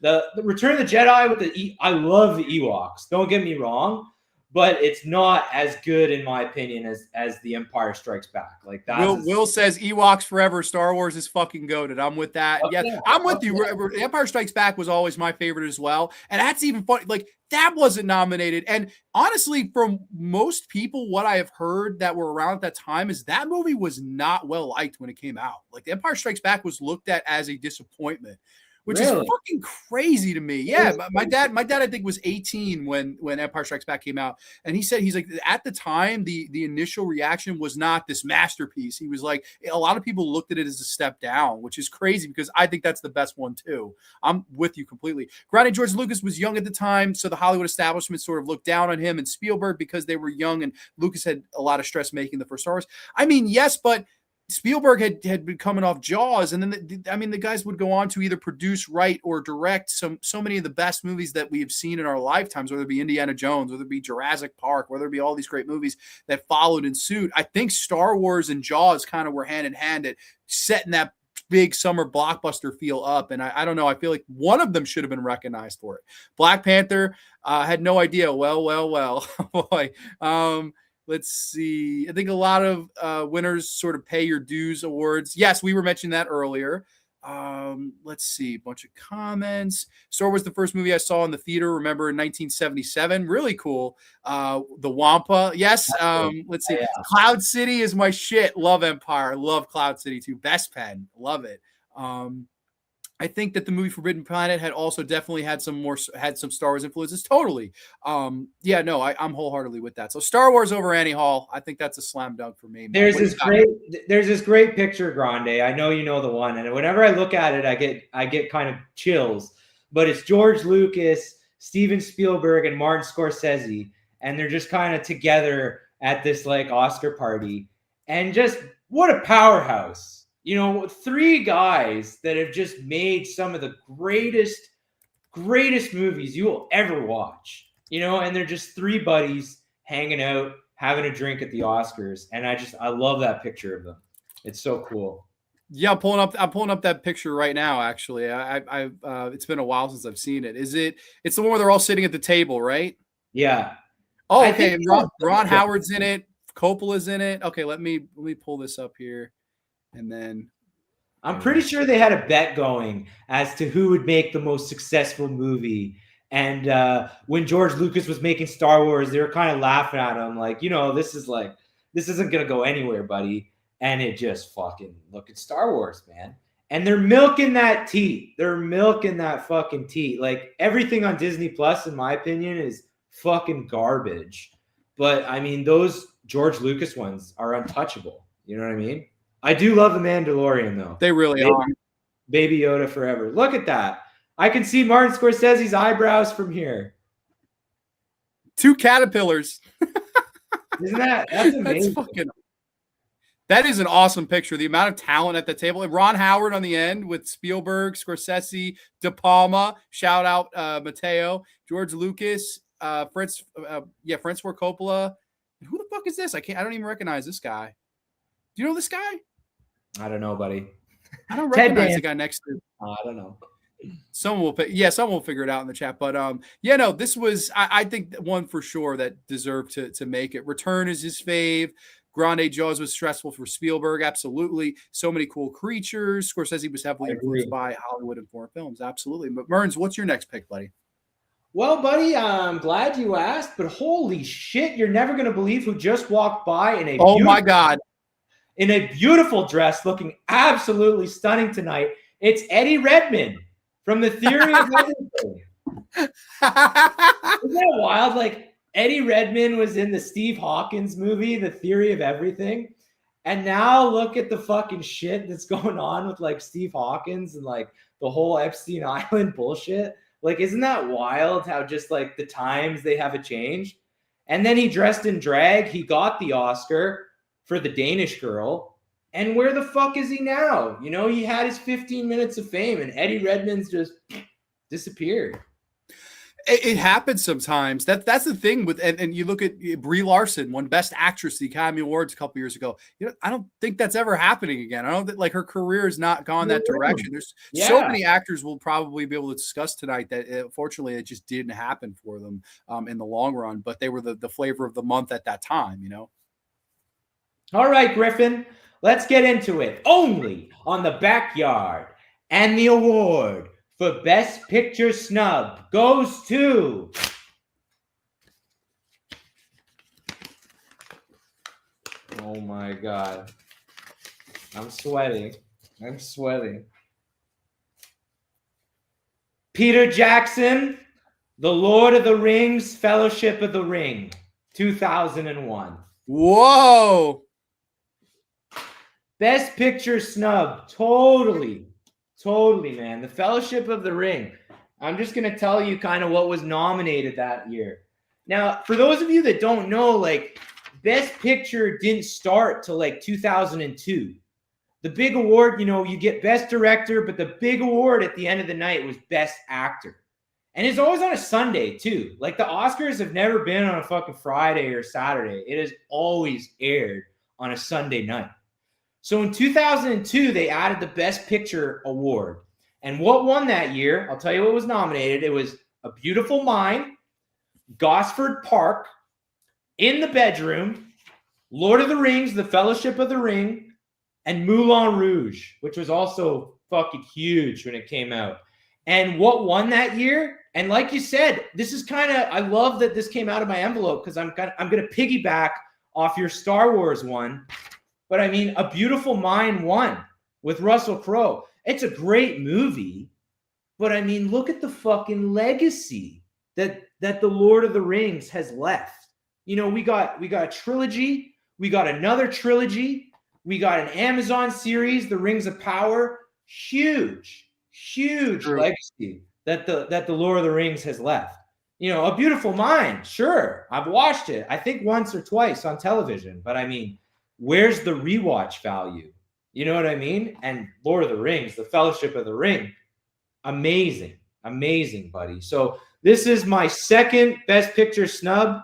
The Return of the Jedi with I love the Ewoks. Don't get me wrong, but it's not as good in my opinion as the Empire Strikes Back. Like that. Will says Ewoks forever. Star Wars is fucking goated. I'm with that. Okay. Yeah, I'm with you. Empire Strikes Back was always my favorite as well, and that's even funny. Like that wasn't nominated. And honestly, from most people, what I have heard that were around at that time is that movie was not well liked when it came out. Like the Empire Strikes Back was looked at as a disappointment. Which is fucking crazy to me. Yeah, my dad, I think, was 18 when Empire Strikes Back came out, and he's like, at the time, the initial reaction was not this masterpiece. He was like, a lot of people looked at it as a step down, which is crazy because I think that's the best one too. I'm with you completely. Granted, George Lucas was young at the time, so the Hollywood establishment sort of looked down on him and Spielberg because they were young, and Lucas had a lot of stress making the first Star Wars. I mean, yes, but Spielberg had been coming off Jaws, and then the guys would go on to either produce, write, or direct so many of the best movies that we have seen in our lifetimes, whether it be Indiana Jones, whether it be Jurassic Park, whether it be all these great movies that followed in suit. I think Star Wars and Jaws kind of were hand in hand at setting that big summer blockbuster feel up. And I don't know. I feel like one of them should have been recognized for it. Black Panther had no idea. Well, boy. Let's see. I think a lot of winners sort of pay your dues awards. Yes, we were mentioning that earlier. Let's see. A bunch of comments. Star Wars, the first movie I saw in the theater, remember in 1977. Really cool. The Wampa. Yes. Let's see. Yeah. Cloud City is my shit. Love Empire. Love Cloud City too. Best Pen. Love it. I think that the movie Forbidden Planet had also definitely had some Star Wars influences. Totally. I'm wholeheartedly with that. So Star Wars over Annie Hall. I think that's a slam dunk for me. There's this great picture, Grande. I know you know the one, and whenever I look at it, I get kind of chills. But it's George Lucas, Steven Spielberg, and Martin Scorsese, and they're just kind of together at this like Oscar party, and just what a powerhouse. Three guys that have just made some of the greatest movies you will ever watch, and they're just three buddies hanging out, having a drink at the Oscars. And I love that picture of them. It's so cool. Yeah, I'm pulling up that picture right now. Actually, it's been a while since I've seen it. It's the one where they're all sitting at the table, right? Yeah. Oh, I okay. think And Ron Howard's in it. Coppola's in it. Okay, let me pull this up here, and then I'm pretty sure they had a bet going as to who would make the most successful movie. And when George Lucas was making Star Wars, they were kind of laughing at him, like, this isn't gonna go anywhere, buddy. And it just fucking look at Star Wars, man. And they're milking that teat. They're milking that fucking teat. Like everything on Disney Plus, in my opinion, is fucking garbage. But I mean, those George Lucas ones are untouchable. You know what I mean? I do love the Mandalorian, though. They really are. Baby Yoda forever. Look at that. I can see Martin Scorsese's eyebrows from here. 2 caterpillars. Isn't that's amazing? That is an awesome picture. The amount of talent at the table. And Ron Howard on the end with Spielberg, Scorsese, De Palma. Shout out Mateo, George Lucas, Francis Ford Coppola. Who the fuck is this? I don't even recognize this guy. Do you know this guy? I don't know, buddy. I don't recognize the guy next to. I don't know. Someone will figure it out in the chat. But this was I think one for sure that deserved to make it. Return is his fave. Grande Jaws was stressful for Spielberg. Absolutely. So many cool creatures. Scorsese was heavily influenced by Hollywood and foreign films. Absolutely. But Mearnz, what's your next pick, buddy? Well, buddy, I'm glad you asked, but holy shit, you're never going to believe who just walked by in my God. In a beautiful dress, looking absolutely stunning tonight. It's Eddie Redmayne from The Theory of Everything. Isn't that wild? Like, Eddie Redmayne was in the Steve Hawkins movie, The Theory of Everything. And now look at the fucking shit that's going on with like Steve Hawkins and like the whole Epstein Island bullshit. Like, isn't that wild how just like the times they haven't changed? And then he dressed in drag. He got the Oscar for The Danish Girl. And where the fuck is he now? He had his 15 minutes of fame and Eddie Redmayne's just disappeared. It happens sometimes. That's the thing with, and you look at Brie Larson, won Best Actress at the Academy Awards a couple years ago. I don't think that's ever happening again. I don't think like her career has not gone that direction. There's so many actors we'll probably be able to discuss tonight that unfortunately it just didn't happen for them in the long run. But they were the flavor of the month at that time. All right, Griffin, let's get into it. Only on the Backyard, and the award for Best Picture snub goes to oh my God. I'm sweating. Peter Jackson, The Lord of the Rings, Fellowship of the Ring, 2001. Whoa. Best Picture snub. Totally, man. The Fellowship of the Ring. I'm just going to tell you kind of what was nominated that year. Now, for those of you that don't know, like, Best Picture didn't start till like 2002. The big award, you get Best Director, but the big award at the end of the night was Best Actor. And it's always on a Sunday, too. Like, the Oscars have never been on a fucking Friday or Saturday. It has always aired on a Sunday night. So in 2002, they added the Best Picture award. And what won that year? I'll tell you what was nominated. It was A Beautiful Mind, Gosford Park, In the Bedroom, Lord of the Rings, The Fellowship of the Ring, and Moulin Rouge, which was also fucking huge when it came out. And what won that year? And like you said, this is kind of, I love that this came out of my envelope because I'm going to piggyback off your Star Wars one. But I mean, A Beautiful Mind won with Russell Crowe. It's a great movie, but I mean, look at the fucking legacy that the Lord of the Rings has left. We got a trilogy, we got another trilogy, we got an Amazon series, The Rings of Power. Huge legacy that the Lord of the Rings has left. A Beautiful Mind, sure, I've watched it. I think once or twice on television, but I mean, where's the rewatch value? You know what I mean? And Lord of the Rings, The Fellowship of the Ring, amazing, buddy. So this is my second Best Picture snub.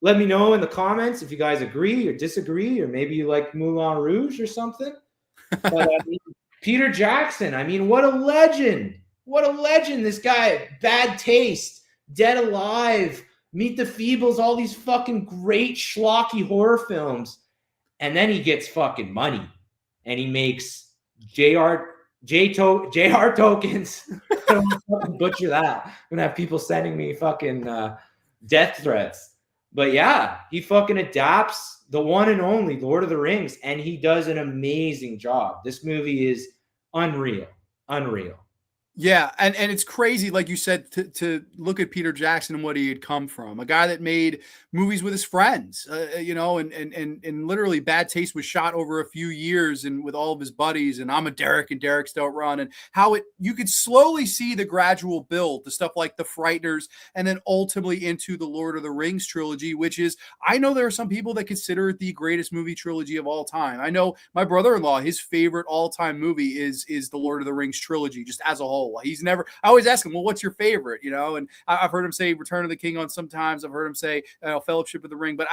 Let me know in the comments if you guys agree or disagree, or maybe you like Moulin Rouge or something. But I mean, Peter Jackson, I mean, what a legend. What a legend. This guy, Bad Taste, Dead Alive, Meet the Feebles, all these fucking great schlocky horror films. And then he gets fucking money and he makes JR tokens. I don't want to fucking butcher that. I'm gonna have people sending me fucking death threats. But yeah, he fucking adapts the one and only Lord of the Rings, and he does an amazing job. This movie is unreal. Unreal. Yeah, and it's crazy, like you said, to look at Peter Jackson and what he had come from. A guy that made movies with his friends, and literally Bad Taste was shot over a few years and with all of his buddies, and I'm a Derek and Derek's Don't Run, and how you could slowly see the gradual build, the stuff like The Frighteners, and then ultimately into the Lord of the Rings trilogy, which is, I know there are some people that consider it the greatest movie trilogy of all time. I know my brother-in-law, his favorite all-time movie is the Lord of the Rings trilogy, just as a whole. He's never, I always ask him, well, what's your favorite? And I've heard him say Return of the King on sometimes. I've heard him say Fellowship of the Ring. But,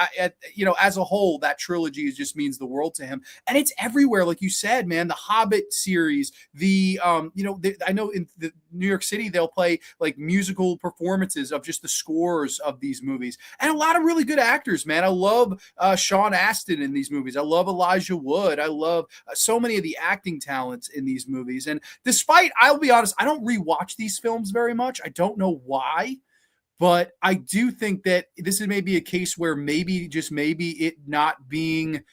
as a whole, that trilogy just means the world to him. And it's everywhere. Like you said, man, the Hobbit series, I know in the New York City, they'll play like musical performances of just the scores of these movies. And a lot of really good actors, man. I love Sean Astin in these movies. I love Elijah Wood. I love so many of the acting talents in these movies. And despite, I'll be honest, I don't rewatch these films very much. I don't know why, but I do think that this is maybe a case where maybe it not being,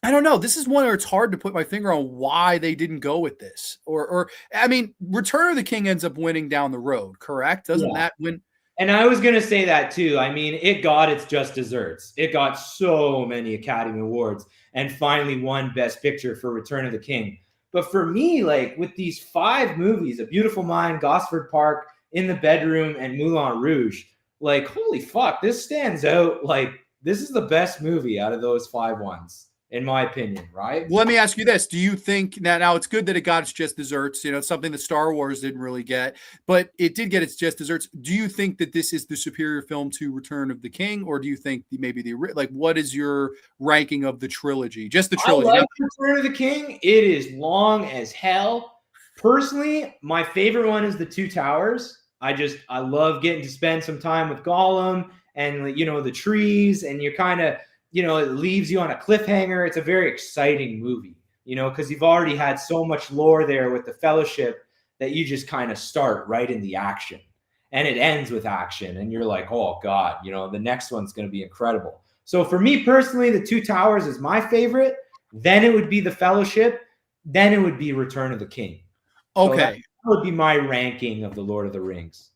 I don't know. This is one where it's hard to put my finger on why they didn't go with this. Or I mean, Return of the King ends up winning down the road, correct? Doesn't that win? And I was going to say that too. I mean, it got its just desserts. It got so many Academy Awards and finally won Best Picture for Return of the King. But for me, like with these 5 movies, A Beautiful Mind, Gosford Park, In the Bedroom, and Moulin Rouge, like, holy fuck, this stands out. Like, this is the best movie out of those 5 ones, in my opinion, right? Well, let me ask you this. Do you think now it's good that it got its just desserts, something that Star Wars didn't really get, but it did get its just desserts. Do you think that this is the superior film to Return of the King, or do you think maybe what is your ranking of the trilogy? Just the trilogy. I like Return of the King. It is long as hell. Personally, my favorite one is The Two Towers. I love getting to spend some time with Gollum and, the trees, and you're kind of, it leaves you on a cliffhanger. It's a very exciting movie, because you've already had so much lore there with the Fellowship that you just kind of start right in the action, and it ends with action, and you're like, oh God, the next one's going to be incredible. So for me personally, The Two Towers is my favorite. Then it would be The Fellowship. Then it would be Return of the King. Okay. So that would be my ranking of the Lord of the Rings.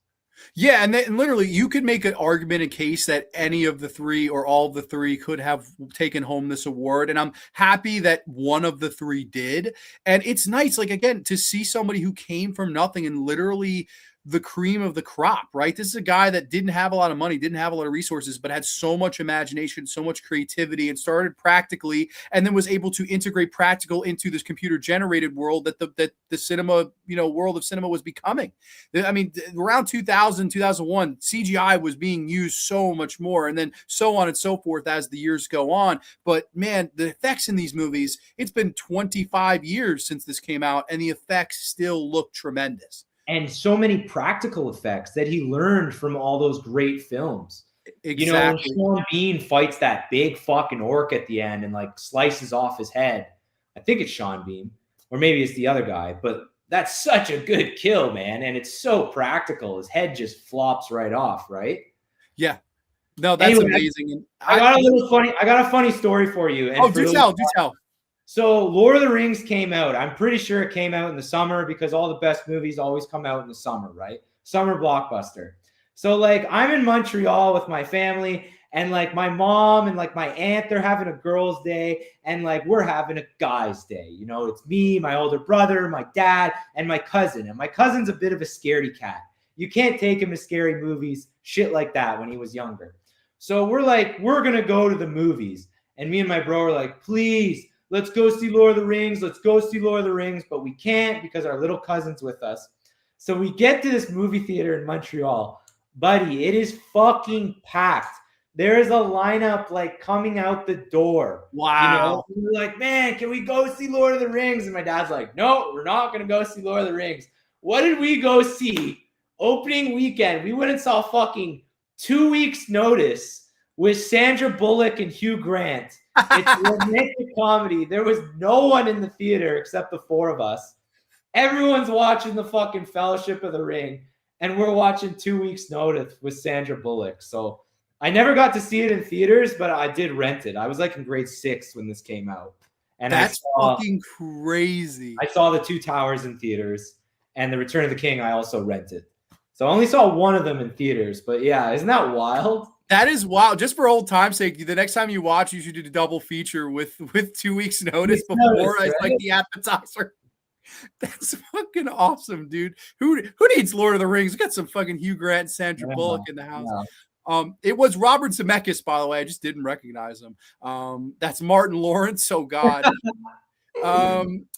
Yeah, and literally you could make an argument, a case that any of the 3 or all of the 3 could have taken home this award. And I'm happy that one of the 3 did. And it's nice, like, again, to see somebody who came from nothing and literally the cream of the crop, right? This is a guy that didn't have a lot of money, didn't have a lot of resources, but had so much imagination, so much creativity, and started practically, and then was able to integrate practical into this computer generated world that the cinema, world of cinema was becoming. I mean, around 2000, 2001, CGI was being used so much more, and then so on and so forth as the years go on. But man, the effects in these movies, it's been 25 years since this came out, and the effects still look tremendous. And so many practical effects that he learned from all those great films. Exactly. When Sean Bean fights that big fucking orc at the end and like slices off his head. I think it's Sean Bean, or maybe it's the other guy, but that's such a good kill, man. And it's so practical. His head just flops right off, right? Yeah. No, that's amazing. I got a funny story for you. And do tell. So Lord of the Rings came out. I'm pretty sure it came out in the summer because all the best movies always come out in the summer, right? Summer blockbuster. So like I'm in Montreal with my family, and like my mom and like my aunt, they're having a girls' day, and like we're having a guys' day. It's me, my older brother, my dad, and my cousin. And my cousin's a bit of a scaredy cat. You can't take him to scary movies, shit like that when he was younger. So we're like, we're going to go to the movies. And me and my bro are like, please, let's go see Lord of the Rings. Let's go see Lord of the Rings. But we can't because our little cousin's with us. So we get to this movie theater in Montreal. Buddy, it is fucking packed. there is a lineup like coming out the door. Wow. We were like, man, can we go see Lord of the Rings? And my dad's like, no, we're not gonna go see Lord of the Rings. What did we go see? Opening weekend, we went and saw fucking 2 weeks notice with Sandra Bullock and Hugh Grant. It's a romantic comedy. There was no one in the theater except the four of us. Everyone's watching the fucking Fellowship of the Ring, and we're watching 2 weeks notice with Sandra Bullock. So I never got to see it in theaters, but I did rent it. I was like in grade 6 when this came out. And that's fucking crazy. I saw The Two Towers in theaters, and The Return of the King I also rented. So I only saw one of them in theaters, but yeah, isn't that wild? That is wild. Just for old time's sake, the next time you watch, you should do a double feature with 2 weeks notice before it's like the appetizer. That's fucking awesome, dude. Who needs Lord of the Rings? We got some fucking Hugh Grant, Sandra Bullock in the house. Yeah. It was Robert Zemeckis, by the way. I just didn't recognize him. That's Martin Lawrence. Oh God.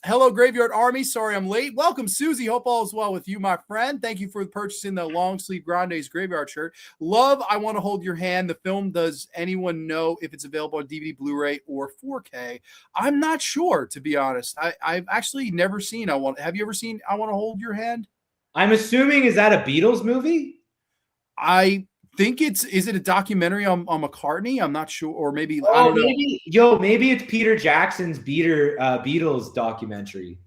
Hello, Graveyard Army. Sorry I'm late. Welcome, Susie. Hope all is well with you, my friend. Thank you for purchasing the long sleeve Grande's Graveyard shirt. Love, I Want to Hold Your Hand. The film, does anyone know if it's available on DVD, Blu-ray, or 4K? I'm not sure, to be honest. I've actually never seen Have you ever seen I Want to Hold Your Hand? I'm assuming, is that a Beatles movie? I think is it a documentary on McCartney? I'm not sure, or maybe I don't know. Maybe it's Peter Jackson's Beatles documentary.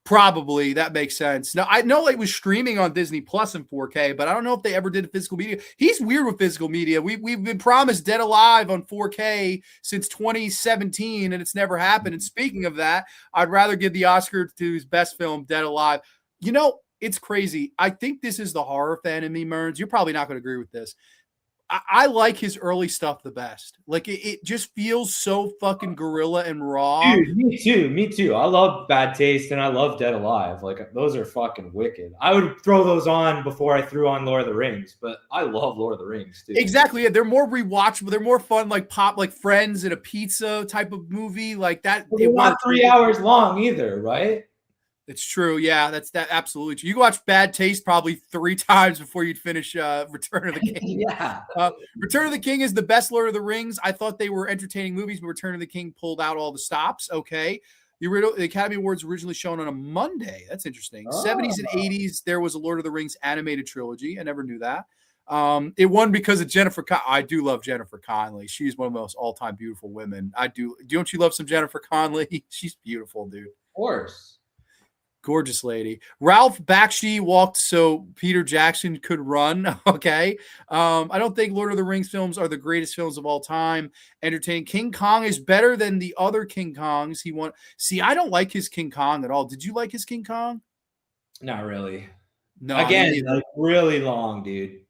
Probably, that makes sense. Now I know it was streaming on Disney Plus in 4K, but I don't know if they ever did physical media. He's weird with physical media. We've been promised Dead Alive on 4K since 2017, and it's never happened. And speaking of that, I'd rather give the Oscar to his best film, Dead Alive. It's crazy. I think this is the horror fan in me, Mearnz. You're probably not going to agree with this. I like his early stuff the best. Like it just feels so fucking guerrilla and raw. Dude, me too. I love Bad Taste and I love Dead Alive. Like those are fucking wicked. I would throw those on before I threw on Lord of the Rings, but I love Lord of the Rings too. Exactly. Yeah, they're more rewatchable. They're more fun, like pop, like Friends and a pizza type of movie, like that. They're not 3 hours long either, right? It's true. Yeah, that's absolutely true. You watch Bad Taste probably 3 times before you'd finish Return of the King. Yeah. Return of the King is the best Lord of the Rings. I thought they were entertaining movies, but Return of the King pulled out all the stops. Okay. The Academy Awards originally shown on a Monday. That's interesting. 70s and 80s, there was a Lord of the Rings animated trilogy. I never knew that. It won because of Jennifer. I do love Jennifer Connelly. She's one of the most all-time beautiful women. I do. Don't you love some Jennifer Connelly? She's beautiful, dude. Of course. Gorgeous lady. Ralph Bakshi walked so Peter Jackson could run. Okay. I don't think Lord of the Rings films are the greatest films of all time. Entertaining. King Kong is better than the other King Kongs. I don't like his King Kong at all. Did you like his King Kong? Not really. No. Again, like really long, dude.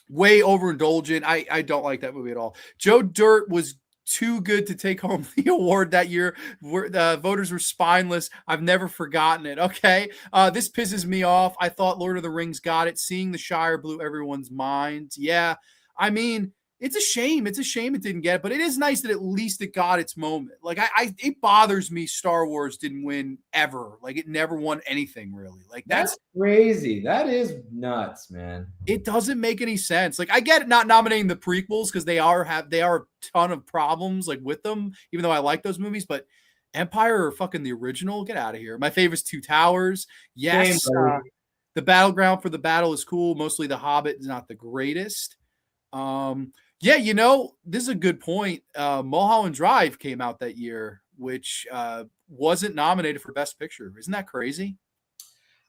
Way overindulgent. I don't like that movie at all. Joe Dirt was too good to take home the award that year. The voters were spineless. I've never forgotten it. Okay. This pisses me off. I thought Lord of the Rings got it. Seeing the Shire blew everyone's minds. Yeah. I mean, it's a shame. It's a shame it didn't get it, but it is nice that at least it got its moment. Like it bothers me Star Wars didn't win ever. Like it never won anything really. Like that's crazy. That is nuts, man. It doesn't make any sense. Like I get it not nominating the prequels because they are a ton of problems like with them, even though I like those movies, but Empire or fucking the original, get out of here. My favorite is Two Towers. Yes. The battleground for the battle is cool. Mostly The Hobbit is not the greatest. Yeah, this is a good point. Mulholland Drive came out that year, which wasn't nominated for Best Picture. Isn't that crazy?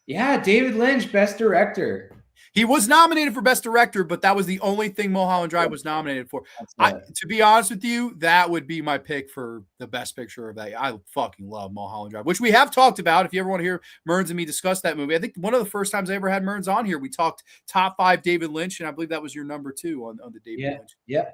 Yeah, David Lynch, Best Director. He was nominated for Best Director, but that was the only thing Mulholland Drive was nominated for. To be honest with you, that would be my pick for the Best Picture of that. I fucking love Mulholland Drive, which we have talked about. If you ever want to hear Mearnz and me discuss that movie, I think one of the first times I ever had Mearnz on here, we talked top 5 David Lynch, and I believe that was your number 2 on the David Lynch. Yeah.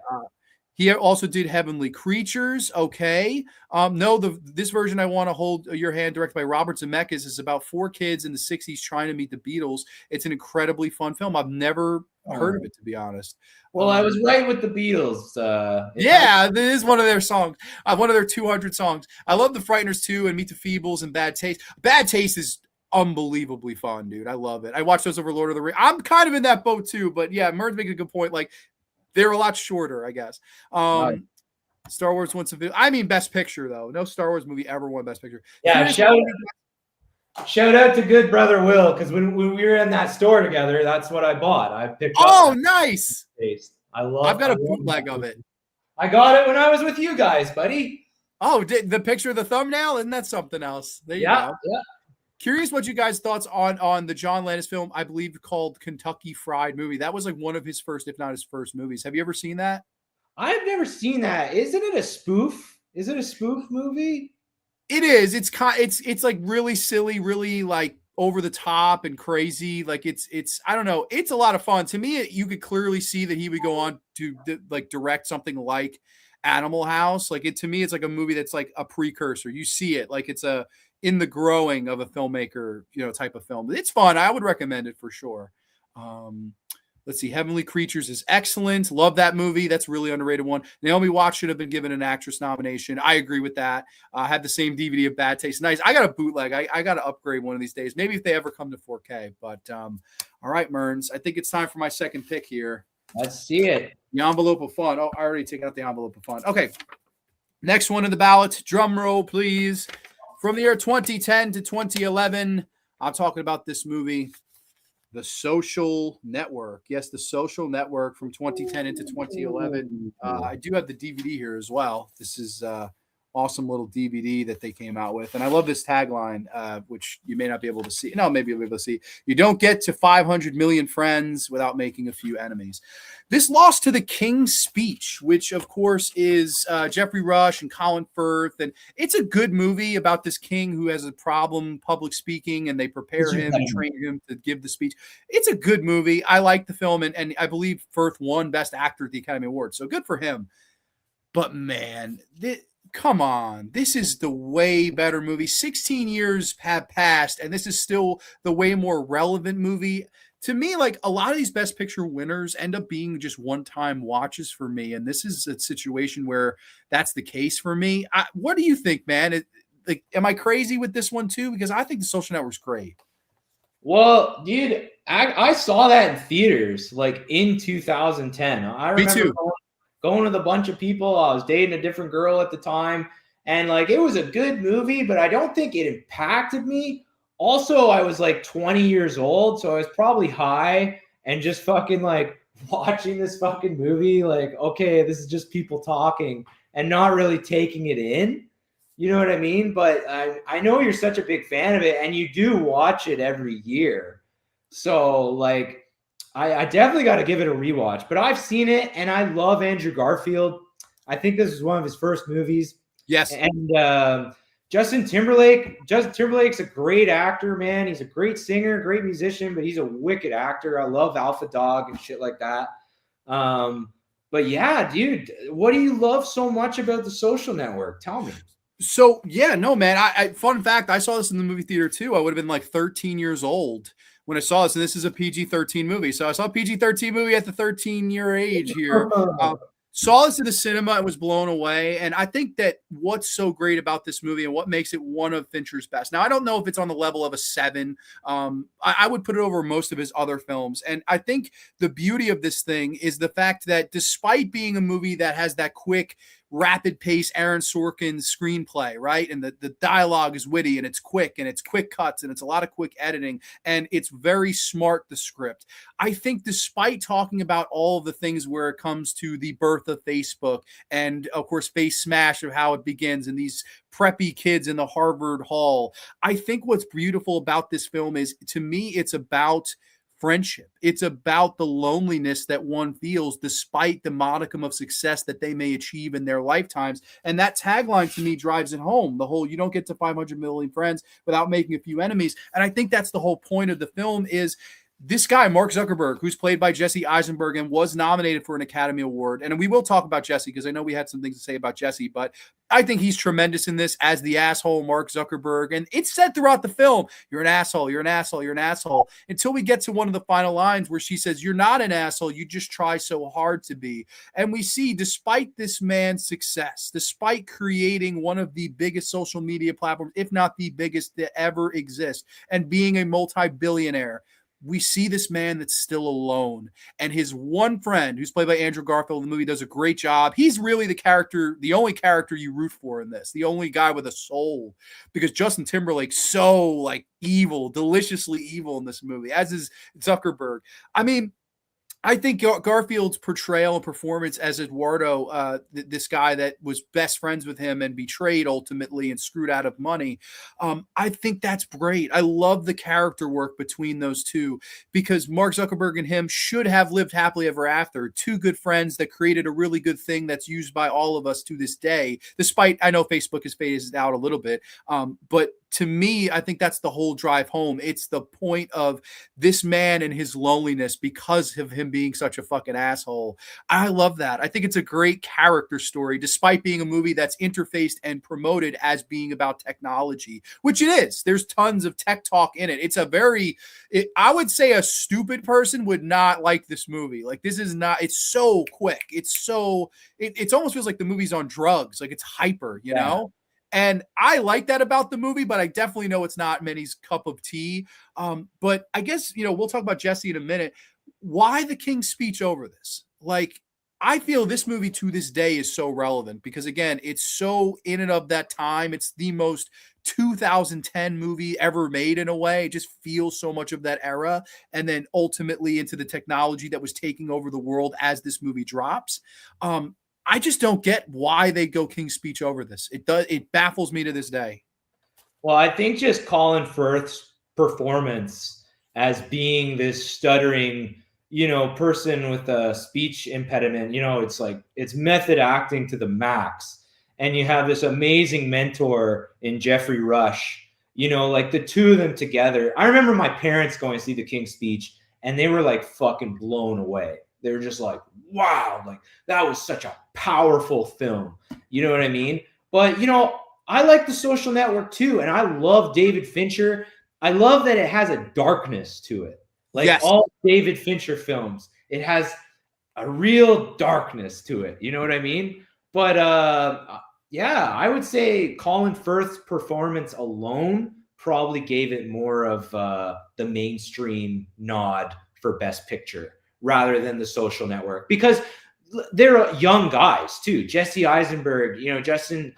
He also did Heavenly Creatures. Okay. This version, I Want to Hold Your Hand, directed by Robert Zemeckis, is about 4 kids in the 60s trying to meet the Beatles. It's an incredibly fun film. I've never heard of it, to be honest. Well, I was right with the Beatles. This is one of their songs. One of their 200 songs. I love The Frighteners too, and Meet the Feebles and Bad Taste. Bad Taste is unbelievably fun, dude. I love it. I watched those over Lord of the Rings. I'm kind of in that boat too, but yeah, Mearnz making a good point. Like, They're a lot shorter, I guess. Star Wars wants to. I mean, Best Picture though. No Star Wars movie ever won Best Picture. Yeah, shout out to good brother Will, because when we were in that store together, that's what I bought. I picked up. Oh, nice! I've got a bootleg of it. I got it when I was with you guys, buddy. Oh, the picture of the thumbnail? Isn't that something else? There you go. Yeah. Curious what you guys' thoughts on the John Landis film, I believe called Kentucky Fried Movie. That was like one of his first, if not his first movies. Have you ever seen that? I've never seen that. Isn't it a spoof? Is it a spoof movie? It is. It's like really silly, really like over the top and crazy. Like it's I don't know. It's a lot of fun. To me, you could clearly see that he would go on to like direct something like Animal House. Like to me, it's like a movie that's like a precursor. You see it like it's a in the growing of a filmmaker, type of film. It's fun. I would recommend it for sure. Let's see. Heavenly Creatures is excellent. Love that movie. That's a really underrated one. Naomi Watts should have been given an actress nomination. I agree with that. I had the same DVD of Bad Taste. Nice. I got a bootleg. I got to upgrade one of these days. Maybe if they ever come to 4K. But all right, Mearnz. I think it's time for my second pick here. Let's see it. The envelope of fun. Oh, I already took out the envelope of fun. Okay. Next one in the ballot. Drum roll, please. From the year 2010 to 2011, I'm talking about this movie, The Social Network. Yes, The Social Network from 2010 into 2011. I do have the DVD here as well. This is awesome little DVD that they came out with. And I love this tagline, which you may not be able to see. No, maybe you'll be able to see. You don't get to 500 million friends without making a few enemies. This lost to The King's Speech, which, of course, is Jeffrey Rush and Colin Firth. And it's a good movie about this king who has a problem public speaking, and they prepare him and train him to give the speech. It's a good movie. I like the film, and I believe Firth won Best Actor at the Academy Awards, so good for him. But, man, come on. This is the way better movie. 16 years have passed, and this is still the way more relevant movie. To me, like a lot of these Best Picture winners end up being just one-time watches for me, and this is a situation where that's the case for me. What do you think, man? Am I crazy with this one too? Because I think The Social Network's great. Well, dude, I saw that in theaters like in 2010. I remember me too. Going with a bunch of people. I was dating a different girl at the time, and like it was a good movie, but I don't think it impacted me. Also, I was like 20 years old, so I was probably high and just fucking like watching this fucking movie like, okay, this is just people talking and not really taking it in. You know what I mean? But I know you're such a big fan of it, and you do watch it every year. So like I definitely got to give it a rewatch. But I've seen it, and I love Andrew Garfield. I think this is one of his first movies. Yes. And Justin Timberlake's a great actor, man. He's a great singer, great musician, but he's a wicked actor. I love Alpha Dog and shit like that. But yeah, dude, what do you love so much about The Social Network? Tell me. So yeah, no, man. Fun fact, I saw this in the movie theater too. I would have been like 13 years old when I saw this, and this is a PG-13 movie. So I saw a PG-13 movie at the 13-year age here. Saw this in the cinema and was blown away. And I think that what's so great about this movie and what makes it one of Fincher's best. Now, I don't know if it's on the level of a 7. I would put it over most of his other films. And I think the beauty of this thing is the fact that despite being a movie that has that quick, rapid pace Aaron Sorkin screenplay, right? And the dialogue is witty and it's quick cuts and it's a lot of quick editing and it's very smart, the script. I think despite talking about all of the things where it comes to the birth of Facebook and of course Face Smash of how it begins and these preppy kids in the Harvard Hall, I think what's beautiful about this film is, to me, it's about friendship. It's about the loneliness that one feels despite the modicum of success that they may achieve in their lifetimes. And that tagline to me drives it home. The whole, you don't get to 500 million friends without making a few enemies. And I think that's the whole point of the film is this guy, Mark Zuckerberg, who's played by Jesse Eisenberg and was nominated for an Academy Award. And we will talk about Jesse because I know we had some things to say about Jesse, but I think he's tremendous in this as the asshole Mark Zuckerberg. And it's said throughout the film, you're an asshole, you're an asshole, you're an asshole, until we get to one of the final lines where she says, you're not an asshole, you just try so hard to be. And we see, despite this man's success, despite creating one of the biggest social media platforms, if not the biggest to ever exist, and being a multi-billionaire, we see this man that's still alone, and his one friend, who's played by Andrew Garfield in the movie, does a great job. He's really the character, the only character you root for in this, the only guy with a soul, because Justin Timberlake's so like evil, deliciously evil in this movie, as is Zuckerberg. I mean, I think Garfield's portrayal and performance as Eduardo, this guy that was best friends with him and betrayed ultimately and screwed out of money, I think that's great. I love the character work between those two, because Mark Zuckerberg and him should have lived happily ever after. Two good friends that created a really good thing that's used by all of us to this day, despite I know Facebook has phased out a little bit. But to me, I think that's the whole drive home. It's the point of this man and his loneliness because of him being such a fucking asshole. I love that. I think it's a great character story, despite being a movie that's interfaced and promoted as being about technology, which it is. There's tons of tech talk in it. It's a very, I would say a stupid person would not like this movie. Like, this is not, it's so quick. It's so, it almost feels like the movie's on drugs. Like, it's hyper, you know? And I like that about the movie, but I definitely know it's not many's cup of tea. But I guess, we'll talk about Jesse in a minute. Why the King's Speech over this? Like, I feel this movie to this day is so relevant because, again, it's so in and of that time. It's the most 2010 movie ever made in a way. It just feels so much of that era. And then ultimately into the technology that was taking over the world as this movie drops. I just don't get why they go King's Speech over this. It baffles me to this day. Well, I think just Colin Firth's performance as being this stuttering, person with a speech impediment, it's method acting to the max. And you have this amazing mentor in Jeffrey Rush, like the two of them together. I remember my parents going to see the King's Speech and they were like fucking blown away. They were just like, wow, like that was such a powerful film. You know what I mean? But, I like The Social Network too. And I love David Fincher. I love that it has a darkness to it. Like all David Fincher films, it has a real darkness to it. You know what I mean? But yeah, I would say Colin Firth's performance alone probably gave it more of the mainstream nod for Best Picture rather than The Social Network, because they're young guys too. Jesse Eisenberg, Justin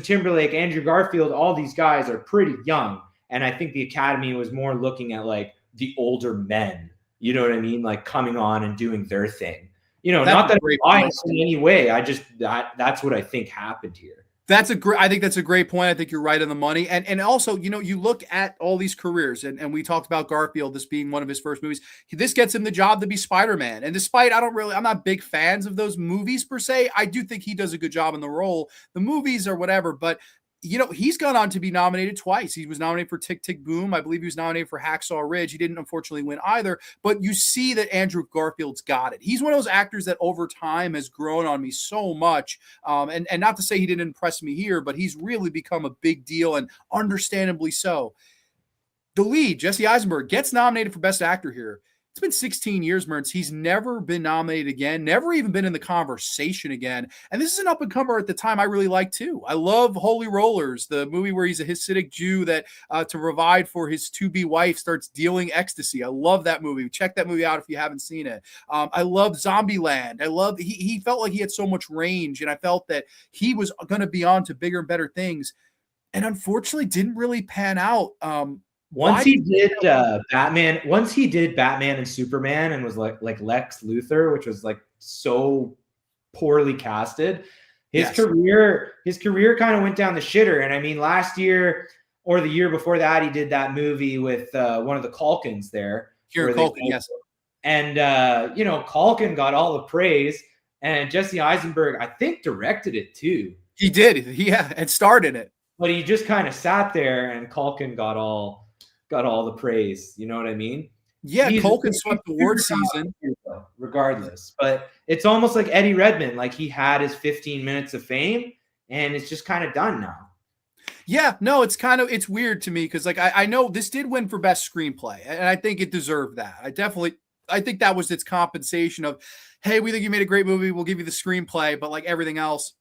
Timberlake, Andrew Garfield, all these guys are pretty young. And I think the Academy was more looking at like the older men, you know what I mean? Like coming on and doing their thing, not that I'm biased in any way. I just, that's what I think happened here. I think that's a great point. I think you're right on the money. And also, you look at all these careers and we talked about Garfield, this being one of his first movies. This gets him the job to be Spider-Man. And despite I'm not big fans of those movies per se, I do think he does a good job in the role. The movies or whatever, but he's gone on to be nominated twice. He was nominated for Tick, Tick, Boom. I believe he was nominated for Hacksaw Ridge. He didn't unfortunately win either, but you see that Andrew Garfield's got it. He's one of those actors that over time has grown on me so much. And not to say he didn't impress me here, but he's really become a big deal, and understandably so. The lead, Jesse Eisenberg, gets nominated for Best Actor here. It's been 16 years, Mearnz. He's never been nominated again, never even been in the conversation again. And this is an up-and-comer at the time I really like, too. I love Holy Rollers, the movie where he's a Hasidic Jew that, to provide for his to-be wife, starts dealing ecstasy. I love that movie. Check that movie out if you haven't seen it. I love Zombieland. He felt like he had so much range, and I felt that he was going to be on to bigger and better things. And unfortunately, didn't really pan out. Once he did Batman and Superman and was like Lex Luthor, which was like so poorly casted, his career kind of went down the shitter. And I mean, last year or the year before that, he did that movie with one of the Culkins there. Kieran Culkin, yes. And Culkin got all the praise, and Jesse Eisenberg, I think, directed it too. He did, and starred in it. But he just kind of sat there, and Culkin got all the praise. You know what I mean? Yeah, Culkin swept the award season. Regardless. But it's almost like Eddie Redmayne. Like, he had his 15 minutes of fame, and it's just kind of done now. Yeah, no, it's weird to me because, like, I know this did win for Best Screenplay, and I think it deserved that. I think that was its compensation of, hey, we think you made a great movie, we'll give you the screenplay, but like everything else,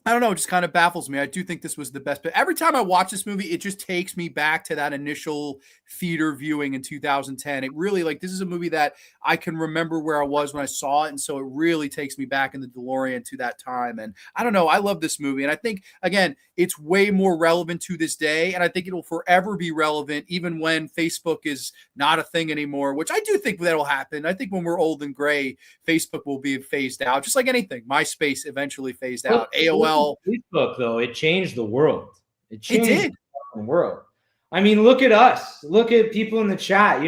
I don't know. It just kind of baffles me. I do think this was the best. But every time I watch this movie, it just takes me back to that initial theater viewing in 2010. It really, like, this is a movie that I can remember where I was when I saw it. And so it really takes me back in the DeLorean to that time. And I don't know. I love this movie. And I think, again, it's way more relevant to this day. And I think it'll forever be relevant, even when Facebook is not a thing anymore, which I do think that'll happen. I think when we're old and gray, Facebook will be phased out, just like anything. MySpace eventually phased out. AOL. Facebook, though, it changed the world. It changed did. the world. I mean, look at us. Look at people in the chat.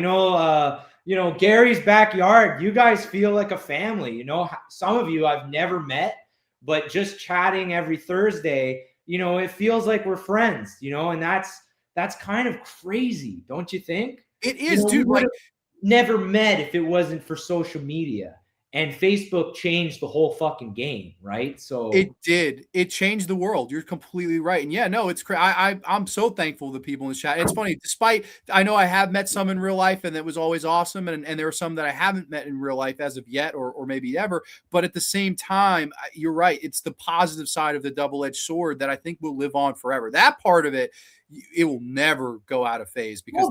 Gary's backyard. You guys feel like a family. Some of you I've never met, but just chatting every Thursday, it feels like we're friends. And that's kind of crazy, don't you think? It is, dude. We would have never met if it wasn't for social media. And Facebook changed the whole fucking game, right? So it did. It changed the world. You're completely right. And yeah, no, it's crazy. I'm so thankful to people in the chat. It's funny, despite I know I have met some in real life, and it was always awesome. And there are some that I haven't met in real life as of yet, or maybe ever. But at the same time, you're right. It's the positive side of the double-edged sword that I think will live on forever. That part of it, it will never go out of phase. Because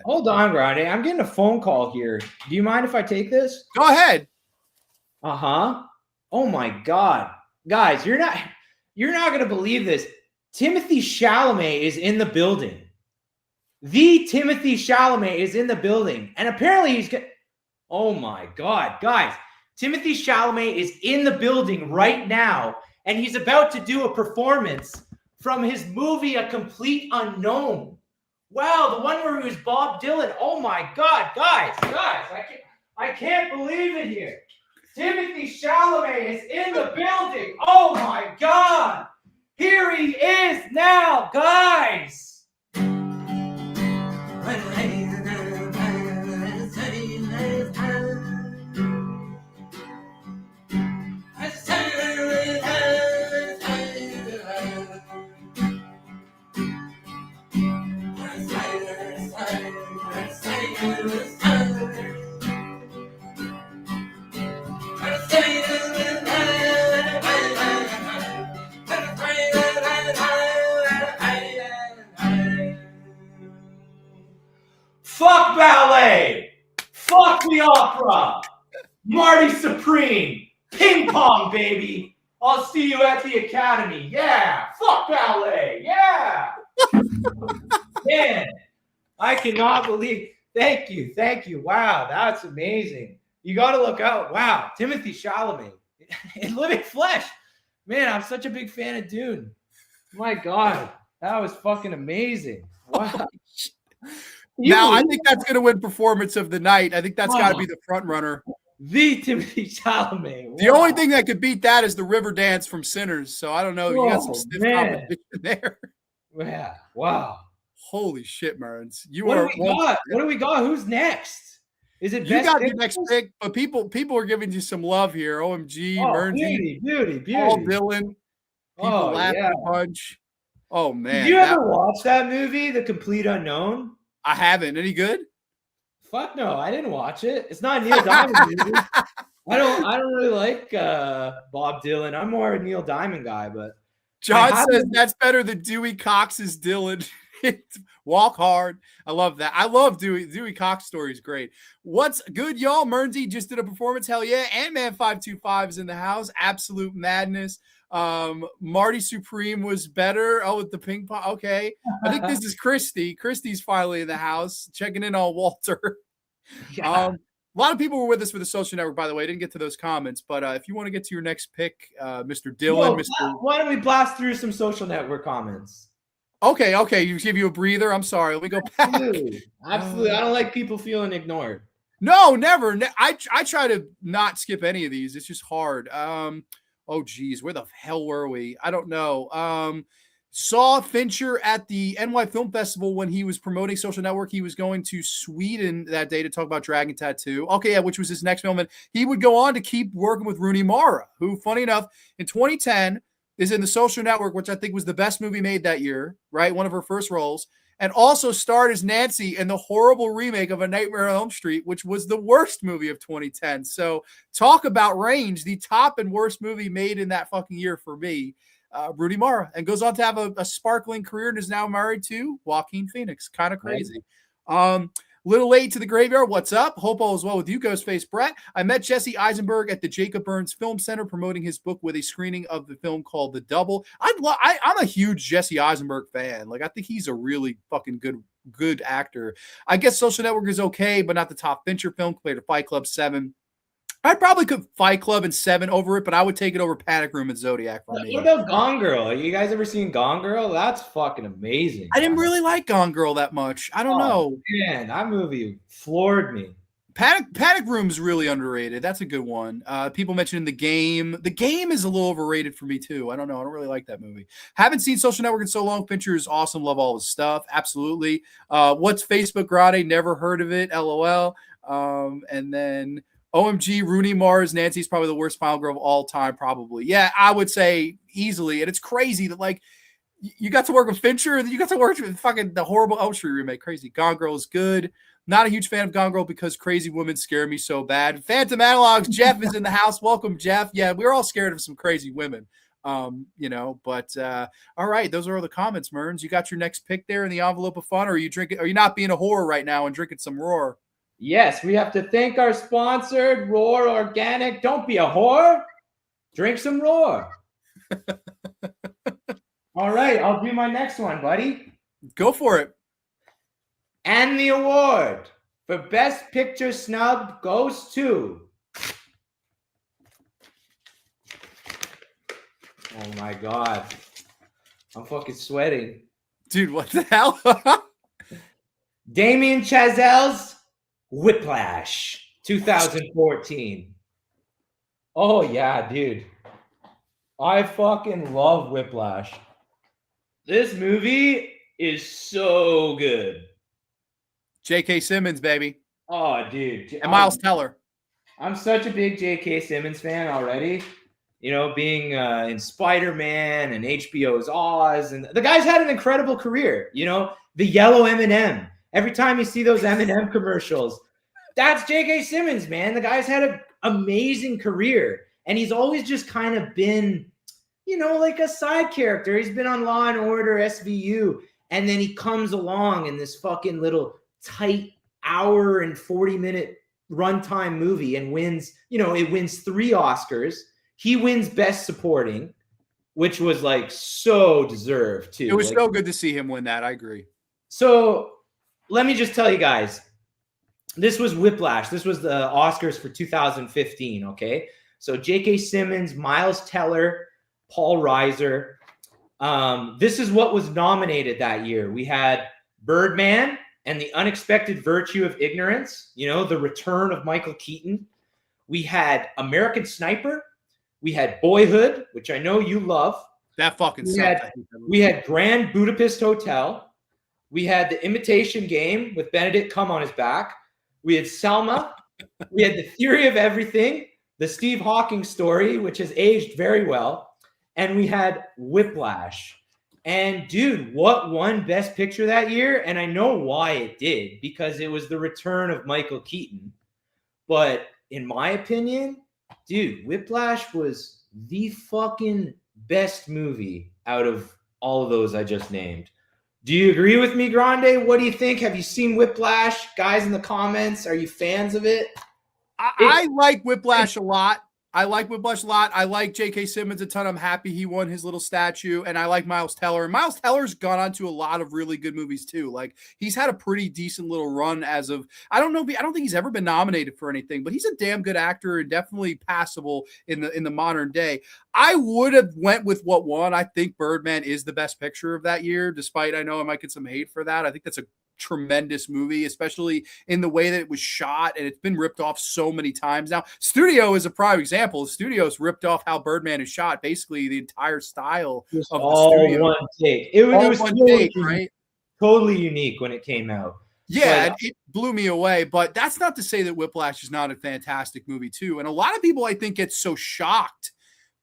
hold on, Grande. I'm getting a phone call here. Do you mind if I take this? Go ahead. Oh my God. Guys, you're not going to believe this. Timothy Chalamet is in the building. The Timothy Chalamet is in the building. And apparently oh my God, guys. Timothy Chalamet is in the building right now, and he's about to do a performance from his movie, A Complete Unknown. Wow, the one where he was Bob Dylan. Oh my God, guys, I can't believe it here. Timothy Chalamet is in the building. Oh my God. Here he is now, guys. Fuck ballet. Fuck the opera. Marty Supreme. Ping pong, baby. I'll see you at the academy. Yeah. Fuck ballet. Yeah. Man, I cannot believe. Thank you. Wow, that's amazing. You got to look out. Wow, Timothy Chalamet in living flesh. Man, I'm such a big fan of Dune. My God, that was fucking amazing. Wow. Now, I think that's going to win performance of the night. I think that's got to be the front runner. The Timothy Chalamet. Wow. The only thing that could beat that is the river dance from Sinners. So I don't know. You got some stiff competition there. Yeah. Wow. Holy shit, Mearnz. What do we got? Who's next? Is it you got the next pick? But people are giving you some love here. OMG, Mearnzy, beauty. Paul Dylan. People laughing a bunch. Oh man. Did you ever watch that movie, The Complete Unknown? I haven't. Any good? Fuck no, I didn't watch it. It's not a Neil Diamond movie. I don't really like Bob Dylan. I'm more a Neil Diamond guy, but John says that's better than Dewey Cox's Dylan. Walk hard. I love that. I love Dewey Cox story is great. What's good, y'all? Mearnzy just did a performance. Hell yeah. Ant-Man 525 is in the house. Absolute madness. Marty Supreme was better. Oh, with the ping pong. Okay. I think this is Christy. Christy's finally in the house, checking in on Walter. Yeah. A lot of people were with us for the social network, by the way. I didn't get to those comments, but if you want to get to your next pick, Mr. Dylan, why don't we blast through some social network comments? Okay. You give you a breather. I'm sorry. Let me go back. Absolutely. I don't like people feeling ignored. No, never. I try to not skip any of these. It's just hard. Oh geez, where the hell were we? I don't know. Saw Fincher at the NY Film Festival when he was promoting Social Network. He was going to Sweden that day to talk about Dragon Tattoo. Okay, yeah, which was his next film. And he would go on to keep working with Rooney Mara, who, funny enough, in 2010 is in The Social Network, which I think was the best movie made that year, right? One of her first roles. And also starred as Nancy in the horrible remake of A Nightmare on Elm Street, which was the worst movie of 2010. So talk about range, the top and worst movie made in that fucking year for me. Rooney Mara, and goes on to have a sparkling career and is now married to Joaquin Phoenix. Kind of crazy. Little late to the graveyard. What's up? Hope all is well with you, Ghostface Brett. I met Jesse Eisenberg at the Jacob Burns Film Center promoting his book with a screening of the film called The Double. I'm a huge Jesse Eisenberg fan. Like, I think he's a really fucking good actor. I guess Social Network is okay, but not the top Fincher film compared to Fight Club 7. I'd probably put Fight Club and 7 over it, but I would take it over Panic Room and Zodiac for me. What about Gone Girl? You guys ever seen Gone Girl? That's fucking amazing. I didn't really like Gone Girl that much. I don't know. Man, that movie floored me. Panic Room's really underrated. That's a good one. People mentioning The Game. The Game is a little overrated for me too. I don't know. I don't really like that movie. Haven't seen Social Network in so long. Fincher is awesome. Love all his stuff. Absolutely. What's Facebook Grande? Never heard of it. LOL. And then OMG, Rooney Mara's Nancy's probably the worst final girl of all time, probably. Yeah, I would say easily. And it's crazy that, like, you got to work with Fincher, and then you got to work with fucking the horrible Elm Street remake. Crazy. Gone Girl is good. Not a huge fan of Gone Girl because crazy women scare me so bad. Phantom Analogs, Jeff is in the house. Welcome, Jeff. Yeah, we're all scared of some crazy women. But all right, those are all the comments, Mearnz. You got your next pick there in the envelope of fun, or are you drinking? Are you not being a whore right now and drinking some Roar? Yes, we have to thank our sponsor, Roar Organic. Don't be a whore. Drink some Roar. All right, I'll do my next one, buddy. Go for it. And the award for Best Picture snub goes to... Oh, my God. I'm fucking sweating. Dude, what the hell? Damien Chazelle's Whiplash, 2014. Oh, yeah, dude. I fucking love Whiplash. This movie is so good. J.K. Simmons, baby. Oh, dude. And Miles Teller. I'm such a big J.K. Simmons fan already. You know, being in Spider-Man and HBO's Oz. And the guy's had an incredible career. You know, the yellow M&M. Every time you see those M&M commercials, that's J.K. Simmons, man. The guy's had an amazing career. And he's always just kind of been, you know, like a side character. He's been on Law & Order, SVU. And then he comes along in this fucking little tight hour and 40-minute runtime movie and wins, you know, it wins 3 Oscars. He wins Best Supporting, which was like so deserved too. It was so good to see him win that. I agree. So let me just tell you guys, this was Whiplash. This was the Oscars for 2015. Okay. So J.K. Simmons, Miles Teller, Paul Reiser. This is what was nominated that year. We had Birdman and the Unexpected Virtue of Ignorance, you know, the return of Michael Keaton. We had American Sniper. We had Boyhood, which I know you love. That fucking sucked. We had Grand Budapest Hotel. We had The Imitation Game with Benedict Cumberbatch. We had Selma. We had The Theory of Everything, the Steve Hawking story, which has aged very well. And we had Whiplash. And dude, what won Best Picture that year? And I know why it did, because it was the return of Michael Keaton. But in my opinion, dude, Whiplash was the fucking best movie out of all of those I just named. Do you agree with me, Grande? What do you think? Have you seen Whiplash? Guys in the comments, are you fans of it? I like Whiplash a lot. I like J.K. Simmons a ton. I'm happy he won his little statue. And I like Miles Teller. And Miles Teller's gone on to a lot of really good movies too. Like, he's had a pretty decent little run as of, I don't think he's ever been nominated for anything, but he's a damn good actor and definitely passable in the modern day. I would have went with what won. I think Birdman is the best picture of that year, despite I know I might get some hate for that. I think that's a tremendous movie, especially in the way that it was shot, and it's been ripped off so many times now. Studio is a prime example. Studio's ripped off how Birdman is shot, basically the entire style of the studio. One take. It was one totally, take, right? Totally unique when it came out. Yeah, and it blew me away, but that's not to say that Whiplash is not a fantastic movie too. And a lot of people, I think, get so shocked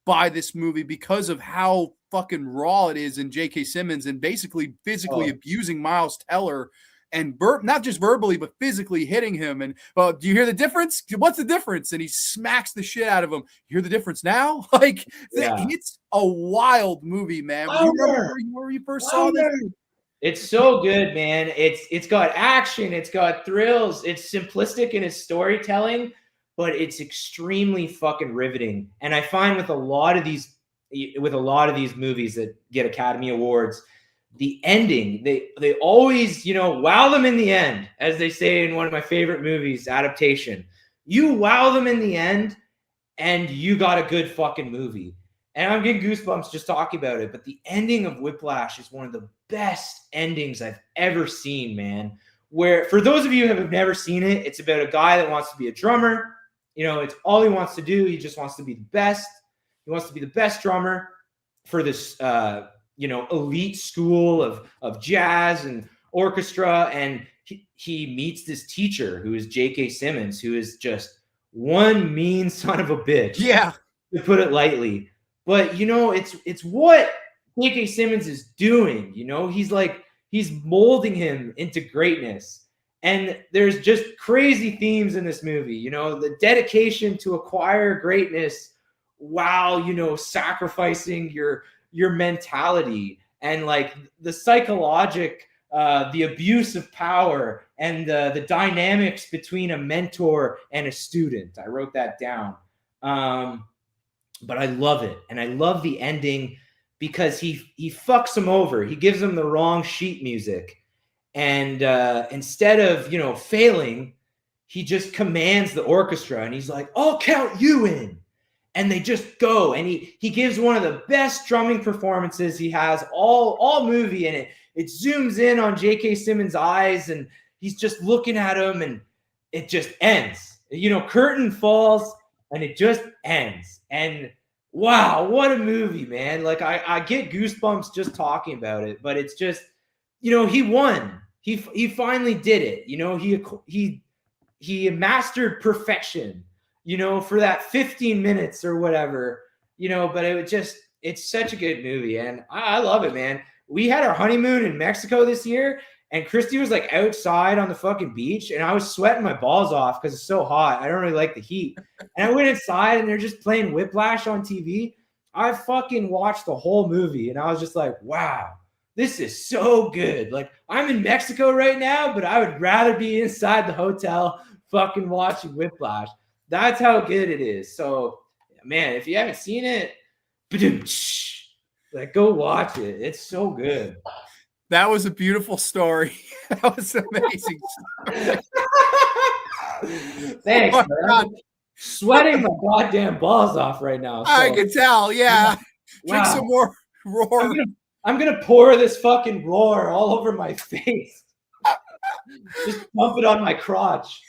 by this movie because of how fucking raw it is in J.K. Simmons and basically physically abusing Miles Teller and not just verbally, but physically hitting him. And do you hear the difference? What's the difference? And he smacks the shit out of him. You hear the difference now? Like, a wild movie, man. You remember where you first saw this? It's so good, man. It's got action, it's got thrills, it's simplistic in its storytelling, but it's extremely fucking riveting. And I find with a lot of these movies that get Academy Awards, the ending, they always, wow them in the end, as they say in one of my favorite movies, adaptation. You wow them in the end, and you got a good fucking movie. And I'm getting goosebumps just talking about it. But the ending of Whiplash is one of the best endings I've ever seen, man. Where, for those of you who have never seen it, it's about a guy that wants to be a drummer. It's all he wants to do. He just wants to be the best. He wants to be the best drummer for this, elite school of jazz and orchestra. And he meets this teacher who is J.K. Simmons, who is just one mean son of a bitch. Yeah. To put it lightly. But, it's what J.K. Simmons is doing. He's molding him into greatness. And there's just crazy themes in this movie. The dedication to acquire greatness while, sacrificing your mentality, and like the psychologic, the abuse of power, and the dynamics between a mentor and a student. I wrote that down. But I love it. And I love the ending because he fucks him over. He gives him the wrong sheet music. And instead of, failing, he just commands the orchestra, and he's like, I'll count you in. And they just go. And he gives one of the best drumming performances he has all movie. And it zooms in on J.K. Simmons' eyes, and he's just looking at him, and it just ends. Curtain falls, and it just ends. And wow, what a movie, man. Like, I get goosebumps just talking about it, but it's just, he won. He finally did it. He mastered perfection, for that 15 minutes or whatever, but it's such a good movie. And I love it, man. We had our honeymoon in Mexico this year, and Christy was like outside on the fucking beach, and I was sweating my balls off because it's so hot. I don't really like the heat. And I went inside, and they're just playing Whiplash on TV. I fucking watched the whole movie, and I was just like, wow, this is so good. Like, I'm in Mexico right now, but I would rather be inside the hotel fucking watching Whiplash. That's how good it is. So, man, if you haven't seen it, like, go watch it. It's so good. That was a beautiful story. That was amazing. Thanks, man. I'm sweating my goddamn balls off right now. So. I can tell, yeah. Drink some more roar. I'm gonna pour this fucking roar all over my face. Just pump it on my crotch.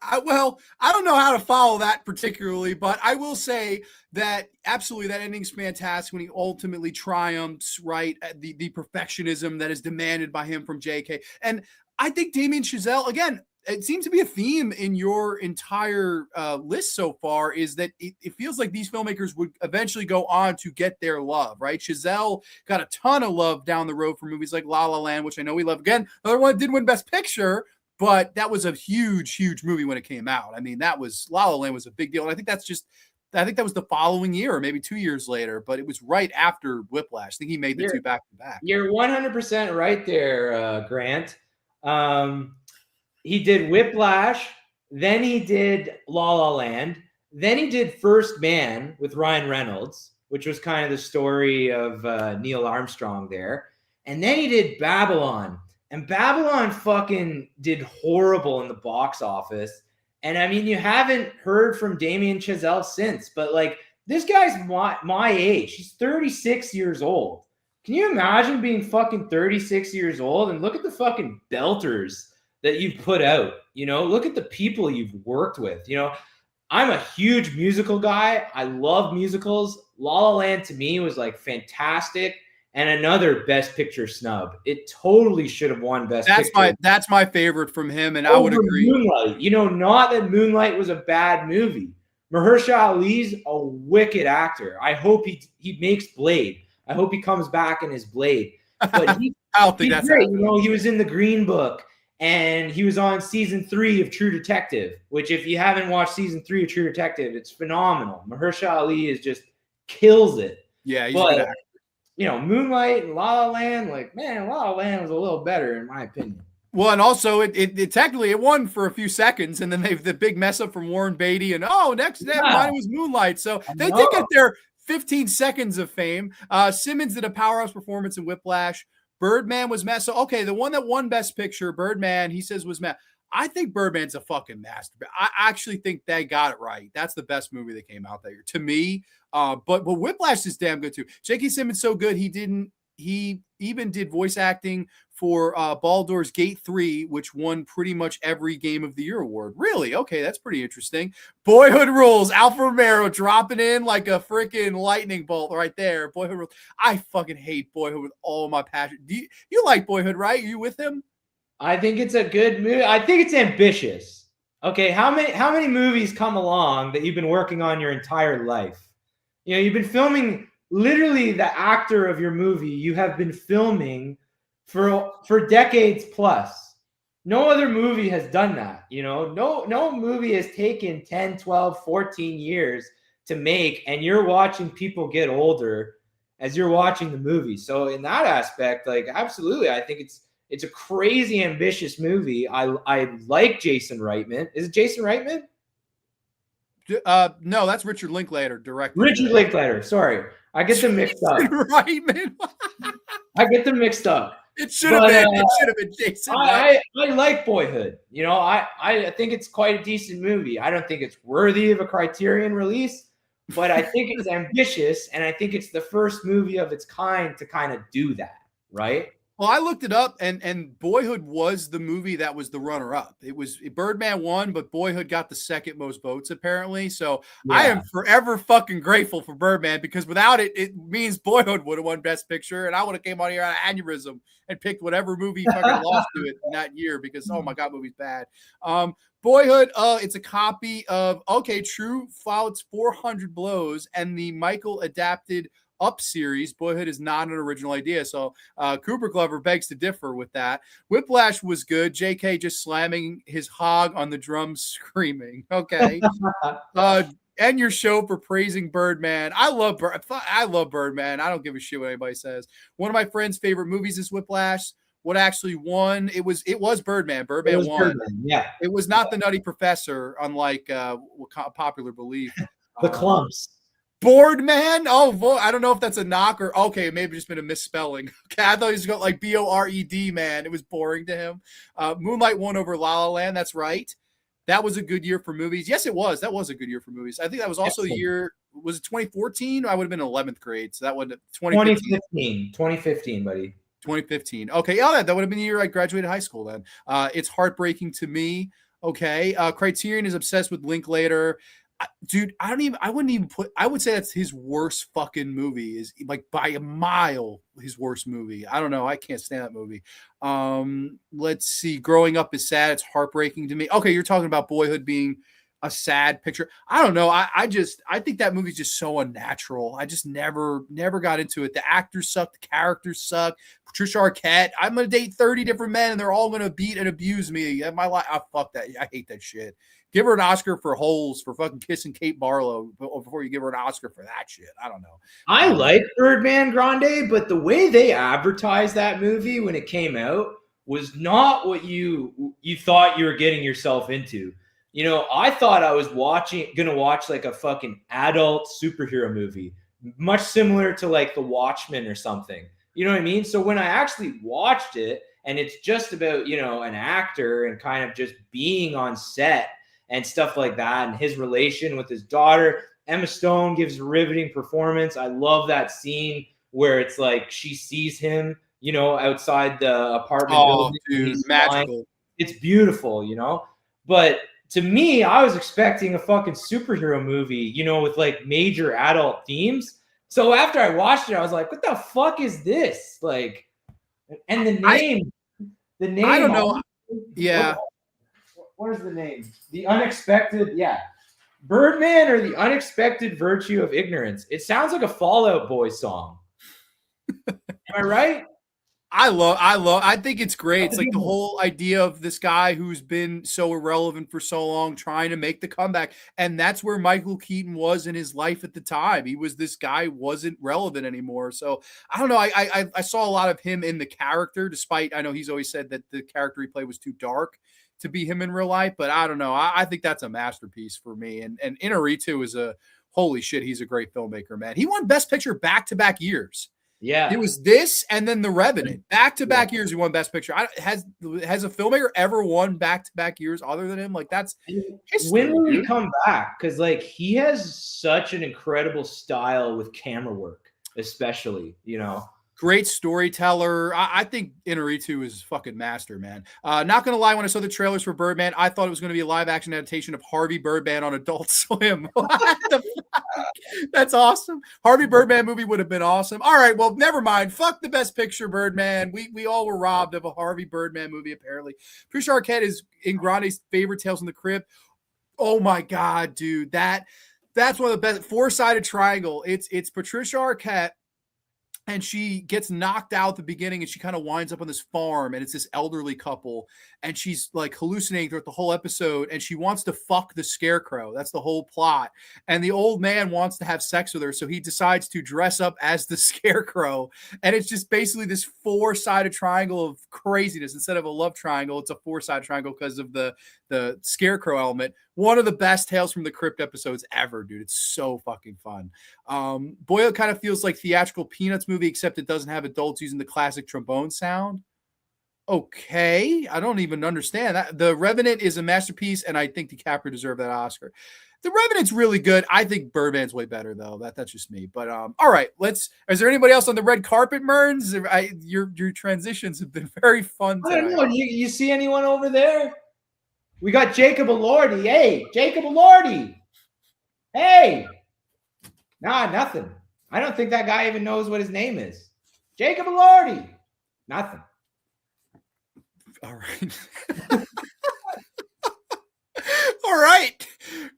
I don't know how to follow that particularly, but I will say that absolutely that ending's fantastic when he ultimately triumphs, right? The perfectionism that is demanded by him from JK. And I think Damien Chazelle, again, it seems to be a theme in your entire list so far, is that it feels like these filmmakers would eventually go on to get their love, right? Chazelle got a ton of love down the road for movies like La La Land, which I know we love. Again, another one didn't win Best Picture, but that was a huge, huge movie when it came out. I mean, La La Land was a big deal. And I think that was the following year, or maybe 2 years later, but it was right after Whiplash. I think he made the two back to back. You're 100% right there, Grant. He did Whiplash, then he did La La Land, then he did First Man with Ryan Reynolds, which was kind of the story of Neil Armstrong there. And then he did Babylon. And Babylon fucking did horrible in the box office. And I mean, you haven't heard from Damien Chazelle since, but like, this guy's my age. He's 36 years old. Can you imagine being fucking 36 years old? And look at the fucking belters that you've put out. Look at the people you've worked with. I'm a huge musical guy. I love musicals. La La Land to me was like fantastic. And another Best Picture snub. It totally should have won Best Picture. That's my favorite from him, and I would agree. Moonlight. Not that Moonlight was a bad movie. Mahershala Ali's a wicked actor. I hope he makes Blade. I hope he comes back in his Blade. But I don't think that's great. He was in the Green Book, and he was on season 3 of True Detective, which if you haven't watched season 3 of True Detective, it's phenomenal. Mahershala Ali is just kills it. Yeah, he's a good actor. Moonlight and La La Land, like, man, La La Land was a little better in my opinion. Well, and also it technically it won for a few seconds, and then they've the big mess up from Warren Beatty, and never mind, it was Moonlight. So they did get their 15 seconds of fame. Simmons did a powerhouse performance in Whiplash. Birdman was mess. So okay, the one that won Best Picture, Birdman, he says was mess. I think Birdman's a fucking masterpiece. I actually think they got it right. That's the best movie that came out that year to me. But Whiplash is damn good too. J.K. Simmons so good he even did voice acting for Baldur's Gate 3, which won pretty much every Game of the Year award. Really? Okay, that's pretty interesting. Boyhood rules. Alfa Romero dropping in like a freaking lightning bolt right there. Boyhood rules. I fucking hate Boyhood with all my passion. You like Boyhood, right? Are you with him? I think it's a good movie. I think it's ambitious. Okay, how many movies come along that you've been working on your entire life? You've been filming. Literally, the actor of your movie you have been filming for decades plus. No other movie has done that. No movie has taken 10, 12, 14 years to make, and you're watching people get older as you're watching the movie. So in that aspect, like, absolutely, I think it's a crazy ambitious movie. I like Jason Reitman. Is it Jason Reitman? No, that's Richard Linklater directed. Richard Linklater. Sorry, I get them mixed up. Reitman. I get them mixed up. It should have been. It should have been Jason. I like Boyhood. I think it's quite a decent movie. I don't think it's worthy of a Criterion release, but I think it's ambitious, and I think it's the first movie of its kind to kind of do that, right? Well, I looked it up, and Boyhood was the movie that was the runner-up. Birdman won, but Boyhood got the second most votes, apparently. So yeah. I am forever fucking grateful for Birdman, because without it, it means Boyhood would have won Best Picture, and I would have came on here on an aneurysm and picked whatever movie fucking lost to it in that year, because, oh my God, movie's bad. Boyhood, it's a copy of, True Fouts 400 Blows, and the Michael adapted Up series. Boyhood is not an original idea, so Cooper Glover begs to differ with that. Whiplash was good. JK just slamming his hog on the drums, screaming. Okay. End your show for praising Birdman. I love Birdman. I don't give a shit what anybody says. One of my friend's favorite movies is Whiplash. What actually won? It was Birdman. Birdman won. Birdman, yeah. It was not the Nutty Professor, unlike popular belief. The Clumps. Boardman? Oh, I don't know if that's a knock or maybe just been a misspelling. Okay, I thought he was going like Bored, man. It was boring to him. Moonlight won over La La Land. That's right. That was a good year for movies. Yes, it was. That was a good year for movies. I think that was also the year. Was it 2014? I would have been in 11th grade, so that would 2015. 2015, buddy. 2015. Okay, that would have been the year I graduated high school. Then it's heartbreaking to me. Okay, Criterion is obsessed with Linklater. Dude, I would say that's his worst fucking movie, is like by a mile his worst movie. I don't know. I can't stand that movie. Let's see. Growing Up is sad. It's heartbreaking to me. Okay, you're talking about Boyhood being a sad picture. I don't know. I think that movie's just so unnatural. I just never got into it. The actors suck. The characters suck. Patricia Arquette. I'm going to date 30 different men and they're all going to beat and abuse me. My life. Fuck that. I hate that shit. Give her an Oscar for Holes, for fucking kissing Kate Barlow before you give her an Oscar for that shit. I don't know. I like Birdman Grande, but the way they advertised that movie when it came out was not what you thought you were getting yourself into. I thought I was gonna watch like a fucking adult superhero movie, much similar to like The Watchmen or something. You know what I mean? So when I actually watched it, and it's just about, an actor and kind of just being on set and stuff like that, and his relation with his daughter. Emma Stone gives a riveting performance. I love that scene where it's like she sees him, outside the apartment building. Dude, magical. It's beautiful, But to me, I was expecting a fucking superhero movie, with like major adult themes. So after I watched it, I was like, what the fuck is this? Like, and the name. I don't know. Yeah. What is the name? The Unexpected, Birdman, or The Unexpected Virtue of Ignorance. It sounds like a Fall Out Boy song. Am I right? I think it's great. That's It's a like good the movie. whole idea of this guy who's been so irrelevant for so long, trying to make the comeback. And that's where Michael Keaton was in his life at the time. He was this guy who wasn't relevant anymore. So I don't know. I saw a lot of him in the character, despite I know he's always said that the character he played was too dark to be him in real life. But I don't know. I think that's a masterpiece for me. And Inarritu is a holy shit. He's a great filmmaker, man. He won Best Picture back-to-back years. It Yeah. was this and then The Revenant. Back-to-back Yeah. years he won Best Picture. Has a filmmaker ever won back-to-back years other than him? Like, that's When history, will he dude. come back? Because like he has such an incredible style with camera work, especially, you know. Great storyteller. I think Inarritu is fucking master, man. Not gonna lie, when I saw the trailers for Birdman, I thought it was gonna be a live action adaptation of Harvey Birdman on Adult Swim. What the fuck? That's awesome. Harvey Birdman movie would have been awesome. All right, well, never mind. Fuck the Best Picture Birdman. We all were robbed of a Harvey Birdman movie, apparently. Patricia Arquette is in Grande's favorite Tales from the Crypt. Oh my god, dude. That's one of the best. Four-sided triangle. It's Patricia Arquette, and she gets knocked out at the beginning, and she kind of winds up on this farm, and it's this elderly couple, and she's like hallucinating throughout the whole episode, and she wants to fuck the scarecrow. That's the whole plot. And the old man wants to have sex with her, so he decides to dress up as the scarecrow. And it's just basically this four-sided triangle of craziness. Instead of a love triangle, it's a four-sided triangle because of the scarecrow element. One of the best Tales from the Crypt episodes ever, dude. It's so fucking fun. Boyle kind of feels like theatrical Peanuts movie, except it doesn't have adults using the classic trombone sound. Okay, I don't even understand that. The Revenant is a masterpiece, and I think DiCaprio deserved that Oscar. The Revenant's really good. I think Birdman's way better, though. That's just me. But all right, let's. Is there anybody else on the red carpet, Mearns? Your transitions have been very fun I don't today. know. You see anyone over there? We got Jacob Elordi. Hey, Jacob Elordi. Hey. Nah, nothing. I don't think that guy even knows what his name is. Jacob Elordi. Nothing. All right. All right.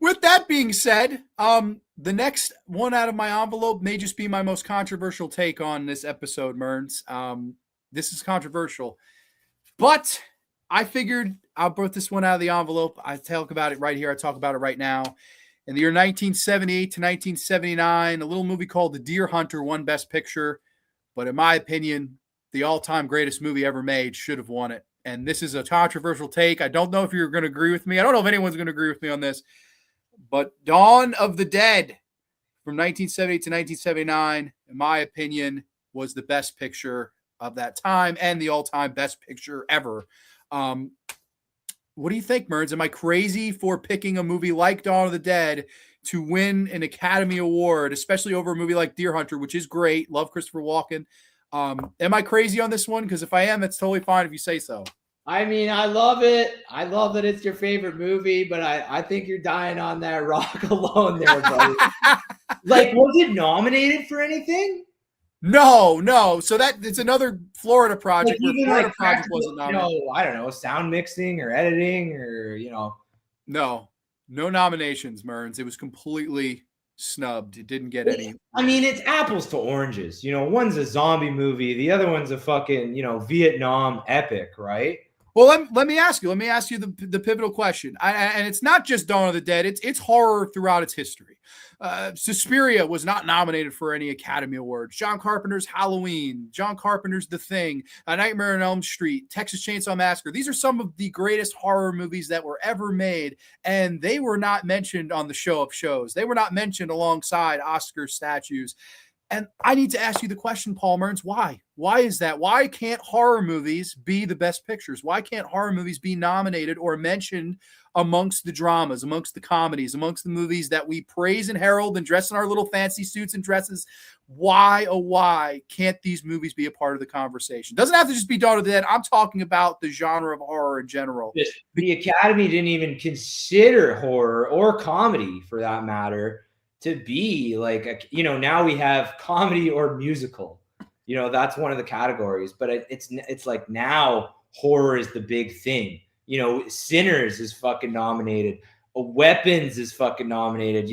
With that being said, the next one out of my envelope may just be my most controversial take on this episode, Mearns. This is controversial, but I figured I'll put this one out of the envelope. I talk about it right here. I talk about it right now. In the year 1978 to 1979, a little movie called The Deer Hunter won Best Picture, but in my opinion, the all-time greatest movie ever made should have won it. And this is a controversial take. I don't know if you're going to agree with me. I don't know if anyone's going to agree with me on this. But Dawn of the Dead from 1978 to 1979, in my opinion, was the best picture of that time and the all-time best picture ever. What do you think, Mearns? Am I crazy for picking a movie like Dawn of the Dead to win an Academy Award, especially over a movie like Deer Hunter, which is great? Love Christopher Walken. Am I crazy on this one? Because if I am, that's totally fine if you say so. I mean, I love it. I love that it's your favorite movie, but I think you're dying on that rock alone there, buddy. Like, was it nominated for anything? No. So it's another Florida project. Like, Where Florida project wasn't nominated. I don't know, sound mixing or editing or No nominations, Mearns. It was completely snubbed. It didn't get any. I mean, it's apples to oranges. One's a zombie movie, the other one's a fucking Vietnam epic, right? Well, let me ask you. Let me ask you the pivotal question. And it's not just Dawn of the Dead. It's horror throughout its history. Suspiria was not nominated for any Academy Awards. John Carpenter's Halloween, John Carpenter's The Thing, A Nightmare on Elm Street, Texas Chainsaw Massacre. These are some of the greatest horror movies that were ever made, and they were not mentioned on the show of shows. They were not mentioned alongside Oscar statues. And I need to ask you the question, Paul Mearnz, why? Why is that? Why can't horror movies be the best pictures? Why can't horror movies be nominated or mentioned amongst the dramas, amongst the comedies, amongst the movies that we praise and herald and dress in our little fancy suits and dresses? Why, oh, why can't these movies be a part of the conversation? Doesn't have to just be Dawn of the Dead. I'm talking about the genre of horror in general. The Academy didn't even consider horror or comedy, for that matter, to be like now we have comedy or musical. That's one of the categories, but it's like now horror is the big thing. Sinners is fucking nominated. Weapons is fucking nominated.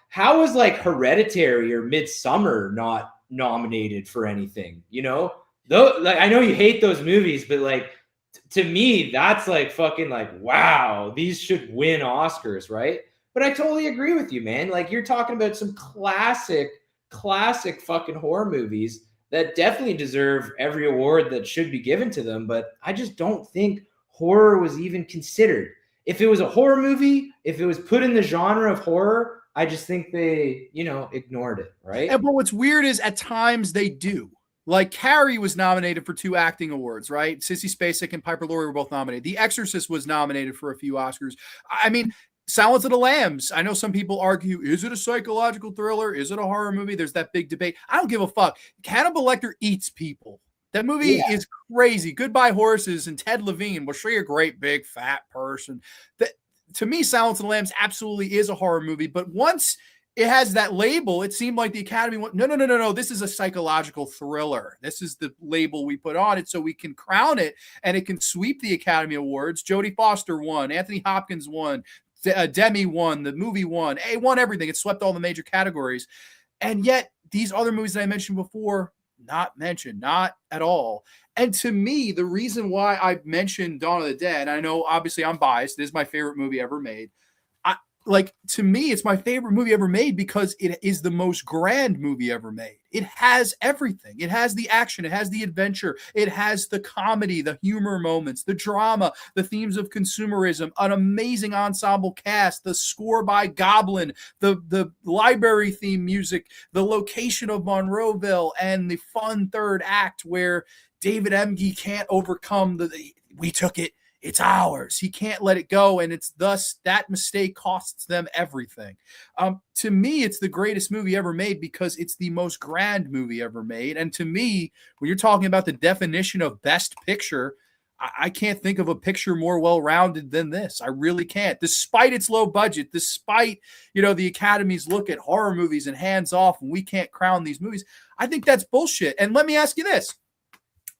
How is like Hereditary or Midsummer not nominated for anything? Though, like, I know you hate those movies, but like to me, that's like fucking like, wow, these should win Oscars, right? But I totally agree with you, man. Like, you're talking about some classic fucking horror movies that definitely deserve every award that should be given to them. But I just don't think horror was even considered. If it was a horror movie, if it was put in the genre of horror, I just think they, ignored it, right? But what's weird is at times they do. Like Carrie was nominated for 2 acting awards, right? Sissy Spacek and Piper Laurie were both nominated. The Exorcist was nominated for a few Oscars. I mean, Silence of the Lambs. I know some people argue, is it a psychological thriller? Is it a horror movie? There's that big debate. I don't give a fuck. Hannibal Lecter eats people. That movie is crazy. Goodbye Horses and Ted Levine. Was she a great big fat person? That, to me, Silence of the Lambs absolutely is a horror movie. But once it has that label, it seemed like the Academy went, no. This is a psychological thriller. This is the label we put on it so we can crown it and it can sweep the Academy Awards. Jodie Foster won. Anthony Hopkins won. Demi won. The movie won. It won everything. It swept all the major categories. And yet these other movies that I mentioned before, not mentioned, not at all. And to me, the reason why I mentioned Dawn of the Dead, I know obviously I'm biased. It is my favorite movie ever made. To me, it's my favorite movie ever made because it is the most grand movie ever made. It has everything. It has the action. It has the adventure. It has the comedy, the humor moments, the drama, the themes of consumerism, an amazing ensemble cast, the score by Goblin, the library theme music, the location of Monroeville, and the fun third act where David Emge can't overcome we took it. It's ours. He can't let it go. And it's thus that mistake costs them everything. To me, it's the greatest movie ever made because it's the most grand movie ever made. And to me, when you're talking about the definition of best picture, I can't think of a picture more well-rounded than this. I really can't. Despite its low budget, despite, the Academy's look at horror movies and hands off and we can't crown these movies, I think that's bullshit. And let me ask you this.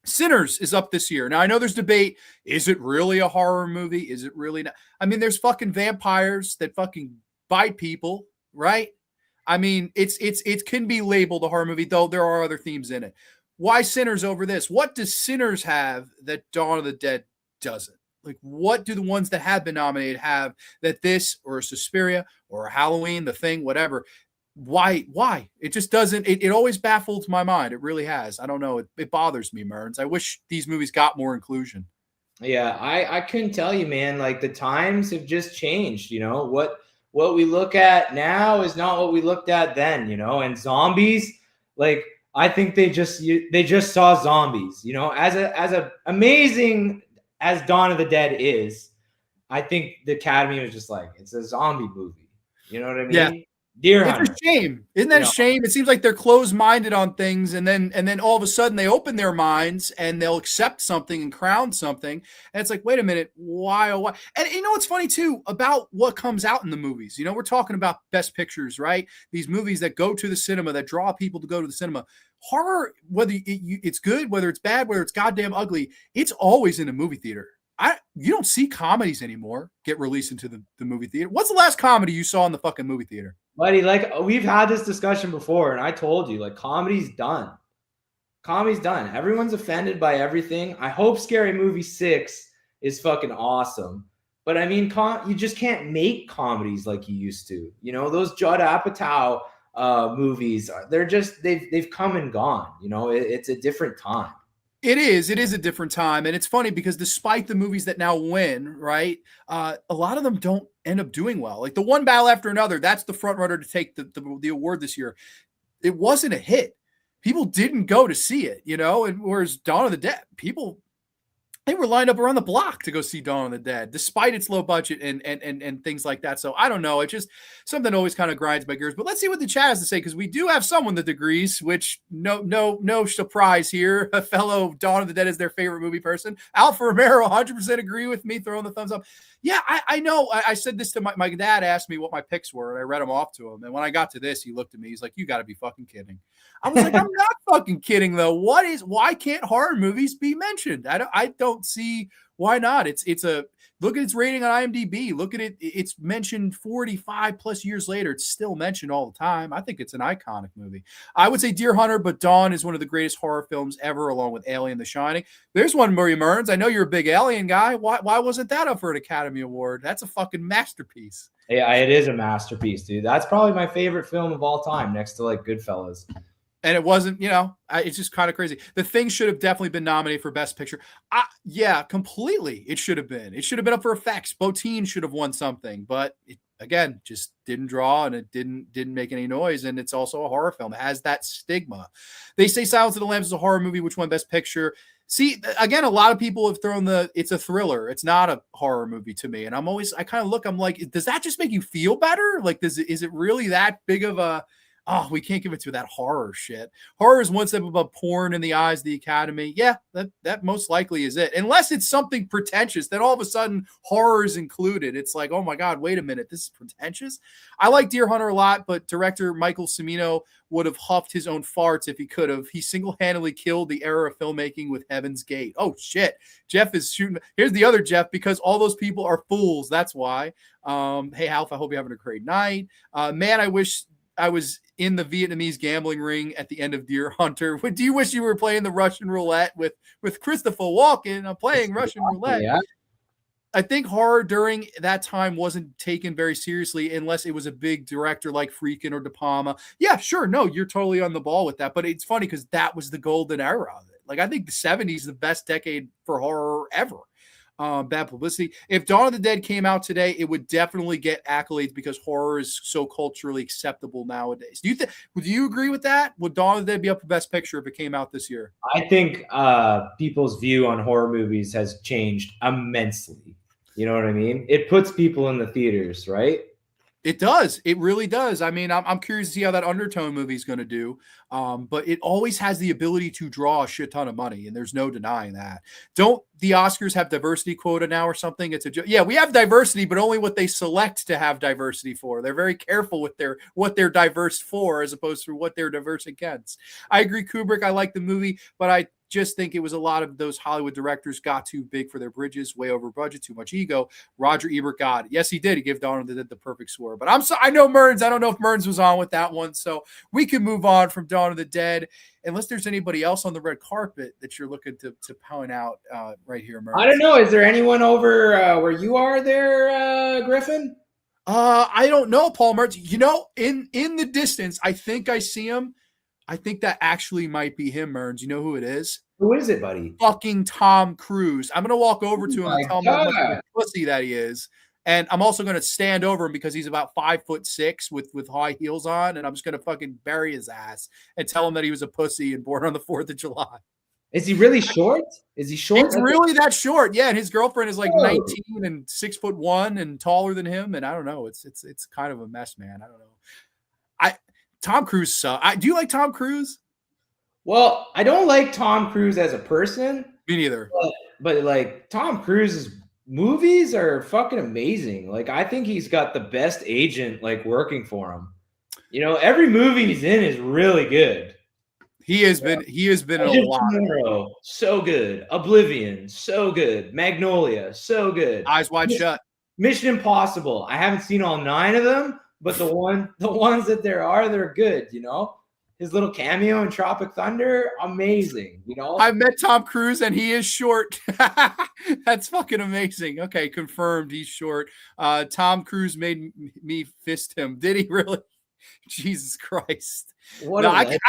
Sinners is up this year. Now, I know there's debate. Is it really a horror movie? Is it really not? I mean, there's fucking vampires that fucking bite people, right? I mean, it can be labeled a horror movie, though there are other themes in it. Why Sinners over this? What does Sinners have that Dawn of the Dead doesn't? Like, what do the ones that have been nominated have that this or a Suspiria or a Halloween, The Thing, whatever? Why? It just doesn't, it always baffles my mind. It really has. I don't know. It bothers me, Mearnz. I wish these movies got more inclusion. Yeah, I couldn't tell you, man. Like, the times have just changed, what we look at now is not what we looked at then, and zombies, like, I think they just saw zombies, as a amazing as Dawn of the Dead is. I think the Academy was just like, it's a zombie movie. You know what I mean? Yeah. Deer Hunter. It's a shame. Isn't that a shame? It seems like they're closed-minded on things, and then all of a sudden they open their minds and they'll accept something and crown something. And it's like, wait a minute, why? Oh, why? And what's funny too about what comes out in the movies. We're talking about best pictures, right? These movies that go to the cinema, that draw people to go to the cinema. Horror, whether it's good, whether it's bad, whether it's goddamn ugly, it's always in a movie theater. You don't see comedies anymore get released into the movie theater. What's the last comedy you saw in the fucking movie theater? Buddy, like, we've had this discussion before, and I told you, like, comedy's done. Comedy's done. Everyone's offended by everything. I hope Scary Movie 6 is fucking awesome. But I mean, you just can't make comedies like you used to. Those Judd Apatow movies, they've come and gone. It's a different time. It is a different time. And it's funny because despite the movies that now win, right, a lot of them don't end up doing well. Like the One Battle After Another, that's the front runner to take the award this year. It wasn't a hit. People didn't go to see it, and whereas Dawn of the Dead, they were lined up around the block to go see Dawn of the Dead, despite its low budget and things like that. So I don't know. It's just something that always kind of grinds my gears. But let's see what the chat has to say, because we do have someone that agrees, which no surprise here. A fellow Dawn of the Dead is their favorite movie person. Alpha Romero 100% agree with me, throwing the thumbs up. Yeah, I know. I said this to my dad, asked me what my picks were, and I read them off to him. And when I got to this, he looked at me. He's like, "You got to be fucking kidding." I was like, "I'm not fucking kidding, though. Why can't horror movies be mentioned? I don't don't see why not. It's a look at its rating on IMDb. Look at it. It's mentioned 45 plus years later. It's still mentioned all the time. I think it's an iconic movie. I would say Deer Hunter, but Dawn is one of the greatest horror films ever, along with Alien, The Shining. There's one, Murray Mearns. I know you're a big Alien guy. Why wasn't that up for an Academy Award? That's a fucking masterpiece. Yeah, it is a masterpiece, dude. That's probably my favorite film of all time, next to like Goodfellas. And it wasn't, it's just kind of crazy. The Thing should have definitely been nominated for Best Picture. Yeah, completely. It should have been. It should have been up for effects. Botine should have won something, but it, again, just didn't draw, and it didn't make any noise. And it's also a horror film. It has that stigma. They say Silence of the Lambs is a horror movie, which won Best Picture. See, again, a lot of people have thrown it's a thriller. It's not a horror movie to me. And I kind of look, I'm like, does that just make you feel better? Like, is it really that big of a, oh, we can't give it to that horror shit. Horror is one step above porn in the eyes of the Academy. Yeah, that most likely is it. Unless it's something pretentious, then all of a sudden horror is included. It's like, oh my God, wait a minute, this is pretentious. I like Deer Hunter a lot, but director Michael Cimino would have huffed his own farts if he could have. He single-handedly killed the era of filmmaking with Heaven's Gate. Oh shit, Jeff is shooting. Here's the other Jeff, because all those people are fools. That's why. Hey, Alf, I hope you're having a great night. Man, I wish I was in the Vietnamese gambling ring at the end of Deer Hunter. Do you wish you were playing the Russian roulette with Christopher Walken? I'm playing Russian roulette. Yeah. I think horror during that time wasn't taken very seriously unless it was a big director like Friedkin or De Palma. Yeah, sure. No, you're totally on the ball with that. But it's funny because that was the golden era of it. Like, I think the 70s is the best decade for horror ever. Bad publicity. If Dawn of the Dead came out today, it would definitely get accolades because horror is so culturally acceptable nowadays. Do you agree with that? Would Dawn of the Dead be up for Best Picture if it came out this year? I think people's view on horror movies has changed immensely. You know what I mean? It puts people in the theaters, right? It does. It really does. I mean, I'm curious to see how that Undertone movie is going to do. But it always has the ability to draw a shit ton of money, and there's no denying that. Don't the Oscars have diversity quota now or something? It's yeah, we have diversity, but only what they select to have diversity for. They're very careful with what they're diverse for, as opposed to what they're diverse against. I agree, Kubrick. I like the movie, but I just think it was a lot of those Hollywood directors got too big for their bridges, way over budget, too much ego. Roger Ebert got it. Yes, he did. He gave Dawn of the Dead the perfect score. But I know Mearns. I don't know if Mearns was on with that one. So we can move on from Dawn of the Dead, unless there's anybody else on the red carpet that you're looking to point out right here, Mearns. I don't know. Is there anyone over where you are there, Griffin? I don't know, Paul Mearns. In the distance, I think I see him. I think that actually might be him, Mearns. You know who it is? Who is it, buddy? Fucking Tom Cruise. I'm going to walk over to him and tell him how much of a pussy that he is. And I'm also going to stand over him because he's about 5'6" with high heels on. And I'm just going to fucking bury his ass and tell him that he was a pussy and born on the 4th of July. Is he really short? Is he short? He's really that short. Yeah. And his girlfriend is like 19 and 6'1" and taller than him. And I don't know. It's kind of a mess, man. I don't know. Tom Cruise sucks. Do you like Tom Cruise? Well, I don't like Tom Cruise as a person. Me neither. But like Tom Cruise's movies are fucking amazing. Like, I think he's got the best agent like working for him. Every movie he's in is really good. He has been in a lot. So good. Oblivion, so good. Magnolia, so good. Eyes Wide Shut. Mission Impossible. I haven't seen all 9 of them. But the ones that they're good, His little cameo in Tropic Thunder, amazing, I met Tom Cruise and he is short. That's fucking amazing. Okay, confirmed he's short. Tom Cruise made me fist him. Did he really? Jesus Christ. I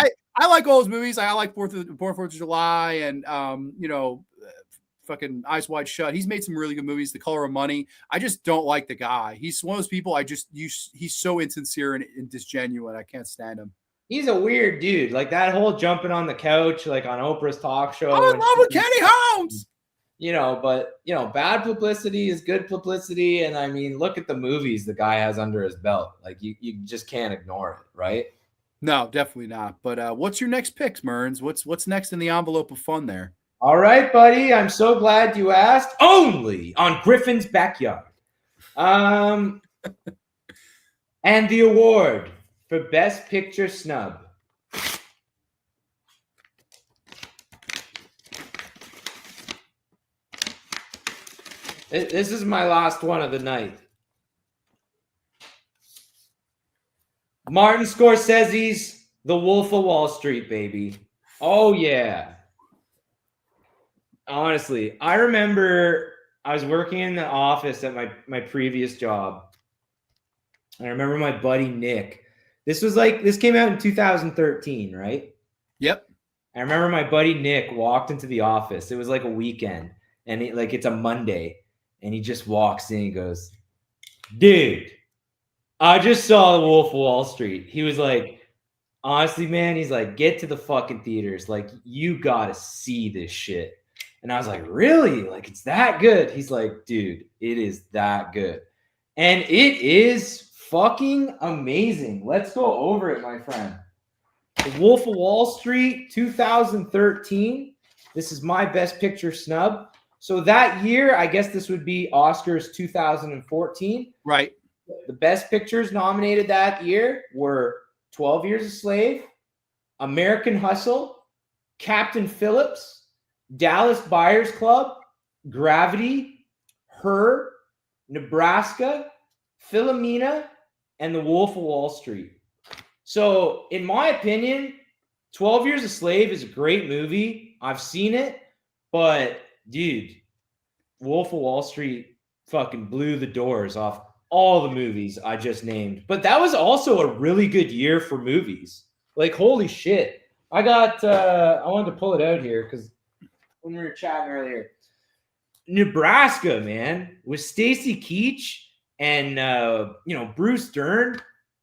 like all those movies. I like Born 4th of July and fucking Eyes Wide Shut. He's made some really good movies. The Color of Money. I just don't like the guy. He's one of those people he's so insincere and disgenuine. I can't stand him. He's a weird dude. Like that whole jumping on the couch, like on Oprah's talk show. I'm in love with Kenny Holmes. But bad publicity is good publicity. And I mean, look at the movies the guy has under his belt. Like you just can't ignore it, right? No, definitely not. But what's your next picks, Mearns? What's next in the envelope of fun there? All right, buddy. I'm so glad you asked. Only on Griffin's Backyard. And the award for Best Picture Snub. This is my last one of the night. Martin Scorsese's The Wolf of Wall Street, baby. Oh, yeah. Honestly, I remember I was working in the office at my previous job. I remember my buddy Nick. This came out in 2013, right? Yep. I remember my buddy Nick walked into the office. It was like a weekend, and it's a Monday, and he just walks in. He goes, "Dude, I just saw The Wolf of Wall Street." He was like, "Honestly, man," he's like, "get to the fucking theaters. Like, you gotta see this shit." And I was like, "Really? Like, it's that good?" He's like, "Dude, it is that good." And it is fucking amazing. Let's go over it, my friend. The Wolf of Wall Street, 2013. This is my Best Picture snub. So that year, I guess this would be Oscars 2014. Right. The Best Pictures nominated that year were 12 Years a Slave, American Hustle, Captain Phillips, Dallas Buyers Club, Gravity, Her, Nebraska, Philomena, and The Wolf of Wall Street. So, in my opinion, 12 Years a Slave is a great movie. I've seen it, but dude, Wolf of Wall Street fucking blew the doors off all the movies I just named. But that was also a really good year for movies. Like, holy shit. I wanted to pull it out here because when we were chatting earlier, Nebraska, man, with Stacy Keach and Bruce Dern.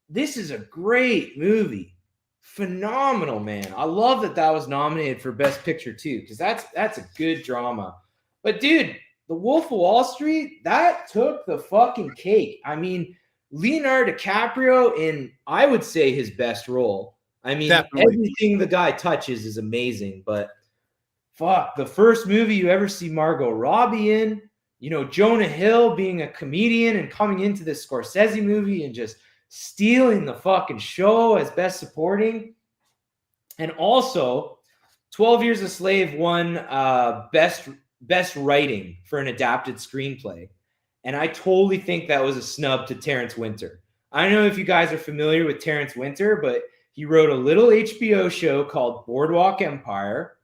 This is a great movie. Phenomenal, man. I love that was nominated for Best Picture too, because that's a good drama. But dude, The Wolf of Wall Street, that took the fucking cake. I mean, Leonardo DiCaprio in, I would say, his best role. I mean, definitely. Everything the guy touches is amazing, but fuck, the first movie you ever see Margot Robbie in, Jonah Hill being a comedian and coming into this Scorsese movie and just stealing the fucking show as Best Supporting. And also, 12 Years a Slave won best writing for an adapted screenplay. And I totally think that was a snub to Terrence Winter. I don't know if you guys are familiar with Terrence Winter, but he wrote a little HBO show called Boardwalk Empire.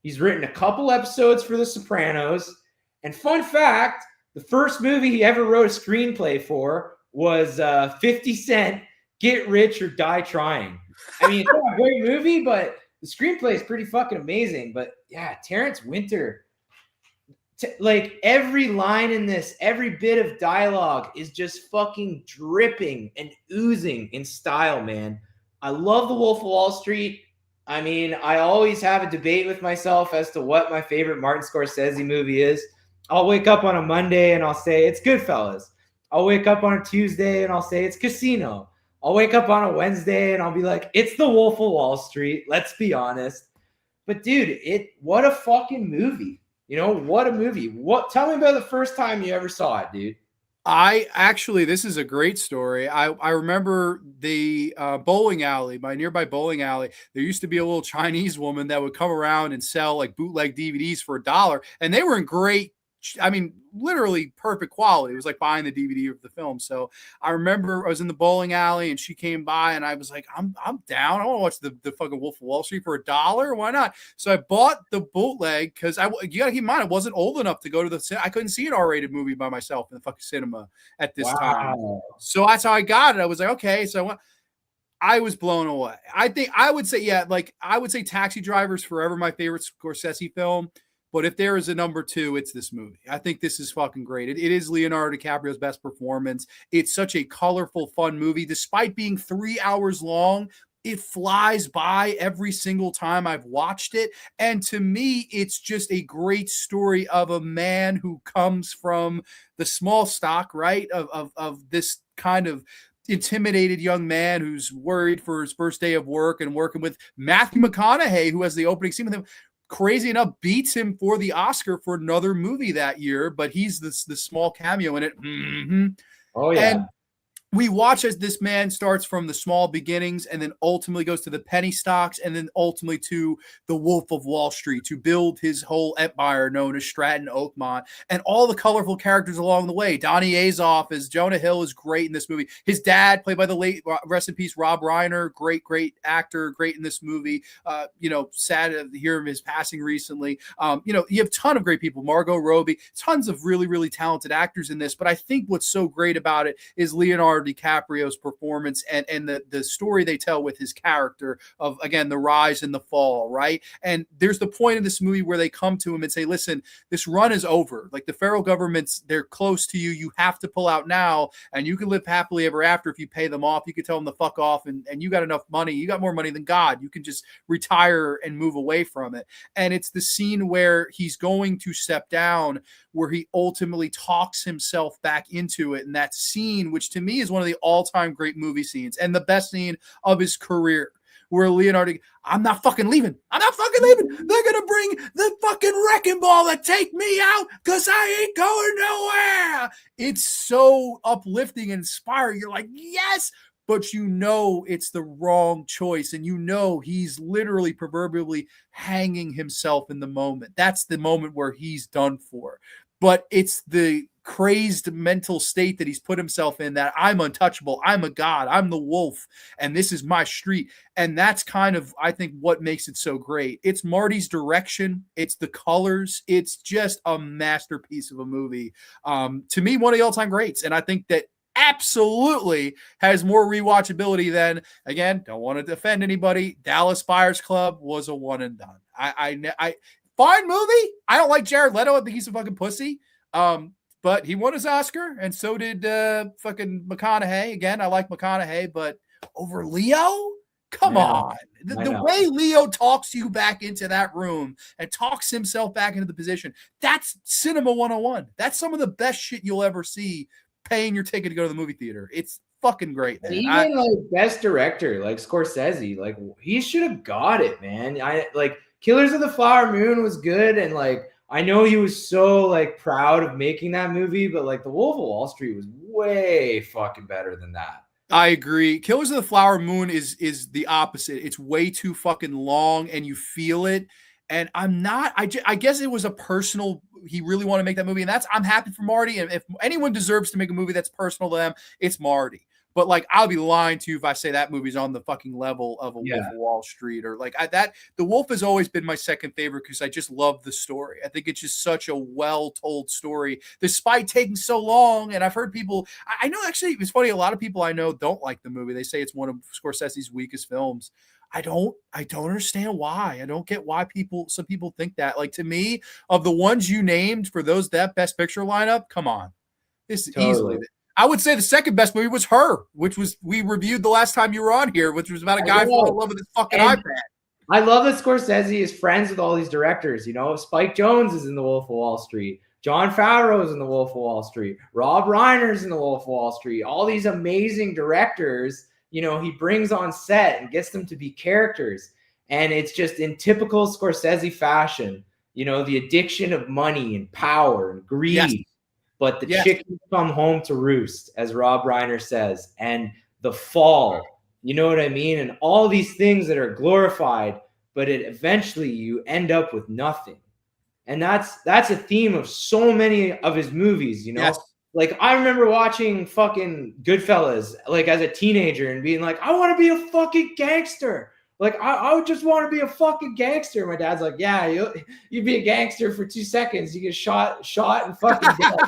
He's written a couple episodes for The Sopranos. And fun fact, the first movie he ever wrote a screenplay for was 50 Cent, Get Rich or Die Trying. I mean, it's not a great movie, but the screenplay is pretty fucking amazing. But yeah, Terrence Winter, like every line in this, every bit of dialogue is just fucking dripping and oozing in style, man. I love The Wolf of Wall Street. I mean, I always have a debate with myself as to what my favorite Martin Scorsese movie is. I'll wake up on a Monday and I'll say it's Goodfellas. I'll wake up on a Tuesday and I'll say it's Casino. I'll wake up on a Wednesday and I'll be like, it's The Wolf of Wall Street. Let's be honest. But dude, what a fucking movie. What a movie. Tell me about the first time you ever saw it, dude. This is a great story. I remember the bowling alley, my nearby bowling alley. There used to be a little Chinese woman that would come around and sell like bootleg DVDs for $1. And they were in great, literally perfect quality. It was like buying the DVD of the film. So I remember I was in the bowling alley and she came by and I was like, I'm down. I want to watch the fucking Wolf of Wall Street for $1. Why not? So I bought the bootleg because you got to keep in mind, I wasn't old enough to go to I couldn't see an R-rated movie by myself in the fucking cinema at this time. So that's how I got it. I was like, okay. So I was blown away. I would say Taxi Driver's forever my favorite Scorsese film. But if there is a number 2, it's this movie. I think this is fucking great. It is Leonardo DiCaprio's best performance. It's such a colorful, fun movie. Despite being 3 hours long, it flies by every single time I've watched it. And to me, it's just a great story of a man who comes from the small stock, right, of this kind of intimidated young man who's worried for his first day of work and working with Matthew McConaughey, who has the opening scene with him. Crazy enough, beats him for the Oscar for another movie that year, but he's the small cameo in it. Mm-hmm. Oh, yeah. And we watch as this man starts from the small beginnings and then ultimately goes to the penny stocks and then ultimately to the Wolf of Wall Street to build his whole empire known as Stratton Oakmont and all the colorful characters along the way. Donnie Azoff as Jonah Hill is great in this movie. His dad, played by the late, rest in peace, Rob Reiner, great actor, great in this movie. Sad to hear of his passing recently. You have a ton of great people. Margot Robbie, tons of really, really talented actors in this. But I think what's so great about it is Leonardo DiCaprio's performance and the story they tell with his character of, again, the rise and the fall, right? And there's the point in this movie where they come to him and say, listen, this run is over. Like, the federal government's, they're close to you. You have to pull out now, and you can live happily ever after if you pay them off. You can tell them to fuck off, and you got enough money. You got more money than God. You can just retire and move away from it. And it's the scene where he's going to step down, where he ultimately talks himself back into it. And that scene, which to me is one of the all-time great movie scenes and the best scene of his career, where Leonardo, I'm not fucking leaving. I'm not fucking leaving. They're going to bring the fucking wrecking ball to take me out because I ain't going nowhere. It's so uplifting and inspiring. You're like, yes, but you know it's the wrong choice. And you know he's literally proverbially hanging himself in the moment. That's the moment where he's done for. But it's the crazed mental state that he's put himself in, that I'm untouchable, I'm a god, I'm the wolf, and this is my street. And that's kind of, I think, what makes it so great. It's Marty's direction, it's the colors, it's just a masterpiece of a movie. To me, one of the all-time greats. And I think that absolutely has more rewatchability than, again, don't want to defend anybody, Dallas Buyers Club was a one and done. I fine movie. I don't like Jared Leto. I think he's a fucking pussy. But he won his Oscar, and so did fucking McConaughey. Again, I like McConaughey, but over Leo? Come on. The way Leo talks you back into that room and talks himself back into the position, that's cinema 101. That's some of the best shit you'll ever see, paying your ticket to go to the movie theater. It's fucking great, man. Even like best director, like Scorsese, like he should have got it, man. I like Killers of the Flower Moon was good, and like I know he was so like proud of making that movie, but like The Wolf of Wall Street was way fucking better than that. I agree. Killers of the Flower Moon is the opposite. It's way too fucking long, and you feel it. And I guess it was a personal, he really wanted to make that movie, and I'm happy for Marty. And if anyone deserves to make a movie that's personal to them, it's Marty. But like, I'll be lying to you if I say that movie's on the fucking level of a Wolf of Wall Street, or like The Wolf has always been my second favorite because I just love the story. I think it's just such a well-told story, despite taking so long. And I've heard people, I know, actually, it's funny, a lot of people I know don't like the movie. They say it's one of Scorsese's weakest films. I don't understand why. I don't get why some people think that. Like, to me, of the ones you named for that best picture lineup, come on. This is easily. I would say the second best movie was Her, which was, we reviewed the last time you were on here, which was about a guy falling in love with his fucking iPad. I love that Scorsese is friends with all these directors. You know, Spike Jonze is in The Wolf of Wall Street. Jon Favreau is in The Wolf of Wall Street. Rob Reiner's in The Wolf of Wall Street. All these amazing directors, you know, he brings on set and gets them to be characters. And it's just in typical Scorsese fashion, you know, the addiction of money and power and greed. Yes. But the chickens come home to roost, as Rob Reiner says, and the fall, you know what I mean? And all these things that are glorified, but eventually you end up with nothing. And that's a theme of so many of his movies, you know? Yes. Like, I remember watching fucking Goodfellas, like, as a teenager and being like, I want to be a fucking gangster. Like, I would just want to be a fucking gangster. My dad's like, yeah, you'd be a gangster for 2 seconds. You get shot and fucking dead.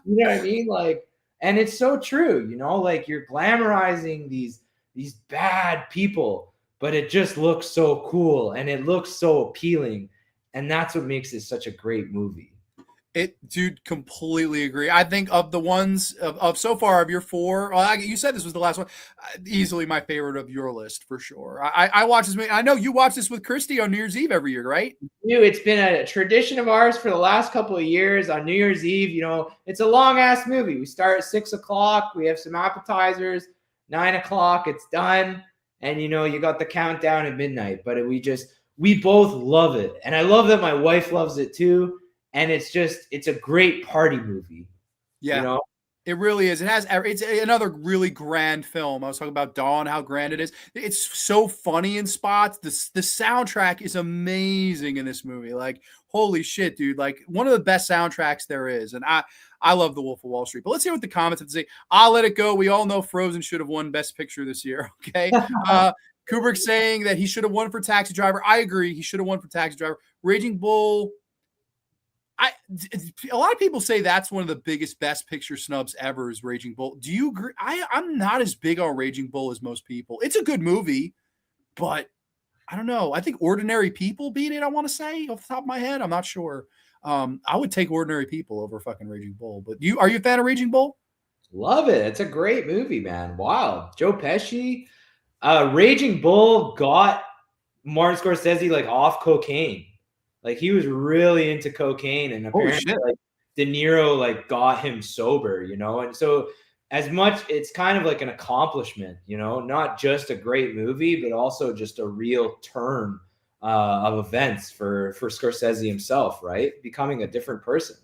You know what I mean? Like, and it's so true, you know? Like, you're glamorizing these bad people, but it just looks so cool and it looks so appealing. And that's what makes it such a great movie. Dude, completely agree. I think of the ones of so far of your four, you said this was the last one, easily my favorite of your list for sure. I watch this movie. I know you watch this with Christy on New Year's Eve every year, right? Dude, it's been a tradition of ours for the last couple of years on New Year's Eve. You know, it's a long ass movie. We start at 6 o'clock. We have some appetizers. 9 o'clock, it's done. And you know, you got the countdown at midnight. But we both love it, and I love that my wife loves it too. And it's a great party movie. Yeah. You know? It really is. It's another really grand film. I was talking about Dawn, how grand it is. It's so funny in spots. The soundtrack is amazing in this movie. Like, holy shit, dude. Like, one of the best soundtracks there is. And I love The Wolf of Wall Street. But let's hear what the comments have to say. I'll let it go. We all know Frozen should have won Best Picture this year. Okay. Kubrick saying that he should have won for Taxi Driver. I agree. He should have won for Taxi Driver. Raging Bull. A lot of people say that's one of the biggest Best Picture snubs ever is Raging Bull. Do you agree? I'm not as big on Raging Bull as most people. It's a good movie, but I don't know. I think Ordinary People beat it, I want to say, off the top of my head. I'm not sure. I would take Ordinary People over fucking Raging Bull. But are you a fan of Raging Bull? Love it. It's a great movie, man. Wow. Joe Pesci. Raging Bull got Martin Scorsese like off cocaine. Like he was really into cocaine, and apparently like De Niro like got him sober, you know? And so as much, it's kind of like an accomplishment, you know, not just a great movie, but also just a real turn of events for Scorsese himself, right? Becoming a different person.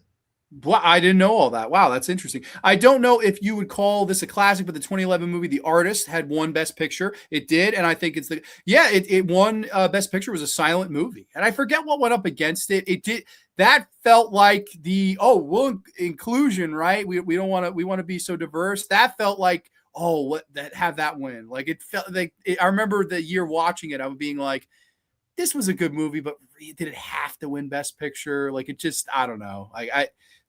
Well, I didn't know all that. Wow, that's interesting. I don't know if you would call this a classic, but the 2011 movie The Artist had won Best Picture. It did, and I think it won Best Picture. It was a silent movie, and I forget what went up against it. It did. That felt like inclusion, right? We want to be so diverse. That felt like have that win. Like it felt like I remember the year watching it. I was being like, this was a good movie, but did it have to win Best Picture? Like it just, I don't know.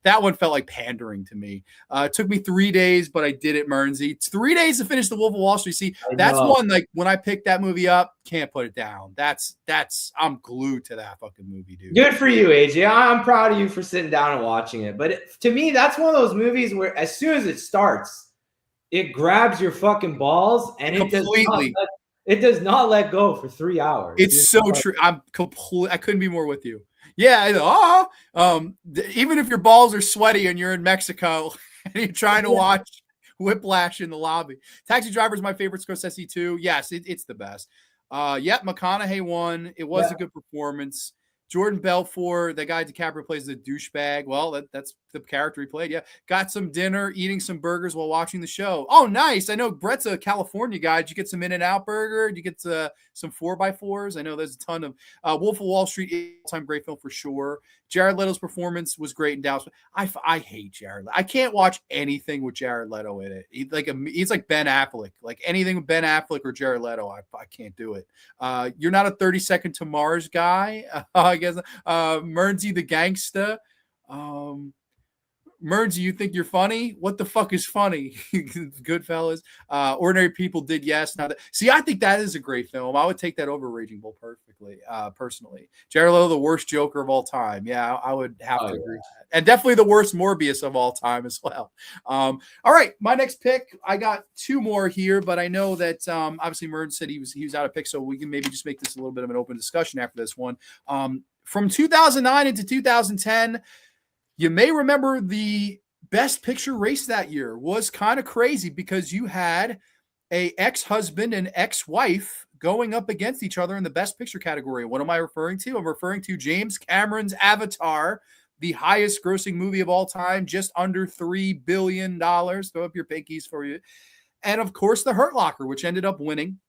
That one felt like pandering to me. It took me 3 days, but I did it, Mearnzy. It's 3 days to finish The Wolf of Wall Street. See, that's one, like, when I picked that movie up, can't put it down. I'm glued to that fucking movie, dude. Good for you, AJ. I'm proud of you for sitting down and watching it. But to me, that's one of those movies where as soon as it starts, it grabs your fucking balls and it does not let go for 3 hours. It's so true. I couldn't be more with you. Yeah, even if your balls are sweaty and you're in Mexico and you're trying to watch Whiplash in the lobby. Taxi Driver is my favorite Scorsese too. Yes, it's the best. McConaughey won. It was a good performance. Jordan Belfort, the guy DiCaprio plays the douchebag. Well, that's the character he played. Yeah. Got some dinner, eating some burgers while watching the show. Oh, nice. I know Brett's a California guy. Did you get some In-N-Out burger? Did you get some 4x4s? I know there's a ton of Wolf of Wall Street, all-time great film for sure. Jared Leto's performance was great in Dallas. I hate Jared Leto. I can't watch anything with Jared Leto in it. He's like Ben Affleck. Like anything with Ben Affleck or Jared Leto, I can't do it. You're not a 30 Second to Mars guy, I guess. Mearnzy the gangsta. Mearnzy, you think you're funny? What the fuck is funny? Goodfellas. Ordinary People did yes. See, I think that is a great film. I would take that over Raging Bull perfectly, personally. Jared Leto, the worst Joker of all time. Yeah, I would have to agree with that. And definitely the worst Morbius of all time as well. All right, my next pick, I got two more here, but I know that obviously Mearnz said he was out of pick, so we can maybe just make this a little bit of an open discussion after this one. From 2009 into 2010, you may remember the Best Picture race that year was kind of crazy because you had a ex-husband and ex-wife going up against each other in the Best Picture category. What am I referring to? I'm referring to James Cameron's Avatar, the highest grossing movie of all time, just under $3 billion. Throw up your pinkies for you. And of course, The Hurt Locker, which ended up winning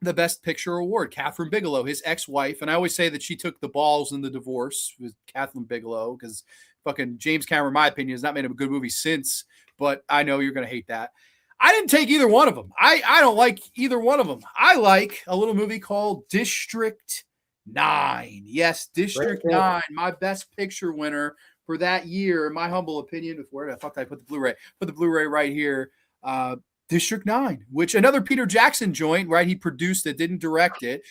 the Best Picture award. Catherine Bigelow, his ex-wife. And I always say that she took the balls in the divorce with Catherine Bigelow because fucking James Cameron, in my opinion, has not made a good movie since, but I know you're going to hate that. I didn't take either one of them. I don't like either one of them. I like a little movie called District 9. Yes, District 9, my Best Picture winner for that year, in my humble opinion. Where the fuck did I put the Blu-ray? Put the Blu-ray right here. District 9, which another Peter Jackson joint, right? He produced it, didn't direct it.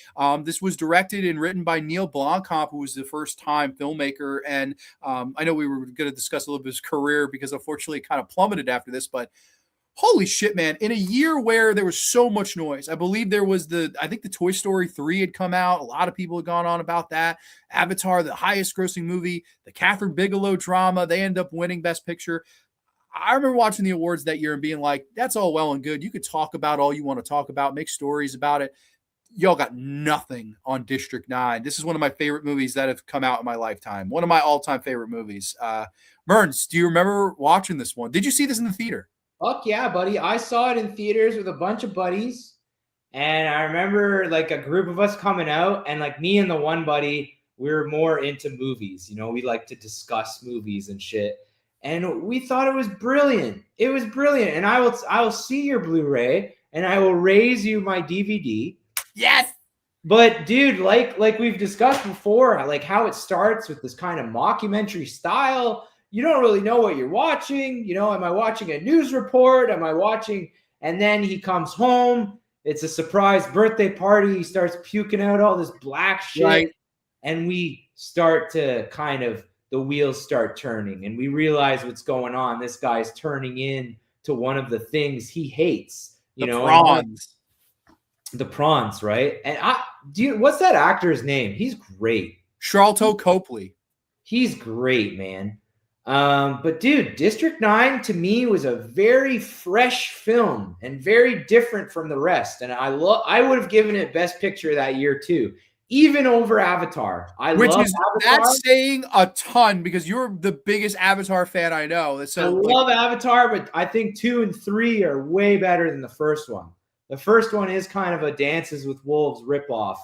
This was directed and written by Neil Blomkamp, who was the first-time filmmaker. And I know we were going to discuss a little bit of his career because unfortunately it kind of plummeted after this, but holy shit, man. In a year where there was so much noise, I believe there was I think the Toy Story 3 had come out. A lot of people had gone on about that. Avatar, the highest grossing movie, the Catherine Bigelow drama, they end up winning Best Picture. I remember watching the awards that year and being like, that's all well and good. You could talk about all you want to talk about, make stories about it. y'all got nothing on District 9. This is one of my favorite movies that have come out in my lifetime. One of my all-time favorite movies. Mearnz, do you remember watching this one? Did you see this in the theater? Fuck yeah, buddy. I saw it in theaters with a bunch of buddies. And I remember like a group of us coming out, and like me and the one buddy, we were more into movies. You know, we like to discuss movies and shit. And we thought it was brilliant. It was brilliant. And I will see your Blu-ray and I will raise you my DVD. Yes. But dude, like we've discussed before, like how it starts with this kind of mockumentary style. You don't really know what you're watching. You know, am I watching a news report? Am I watching? And then he comes home. It's a surprise birthday party. He starts puking out all this black shit. Right. And we start to kind of, the wheels start turning and we realize what's going on. This guy's turning in to one of the things he hates. You know, prawns. The prawns, right? And what's that actor's name? He's great. Sharlto Copley. He's great, man. But dude, District 9 to me was a very fresh film and very different from the rest. And I would have given it Best Picture that year too, even over Avatar. That's saying a ton because you're the biggest Avatar fan I know. So I love Avatar, but I think 2 and 3 are way better than the first one. The first one is kind of a Dances with Wolves ripoff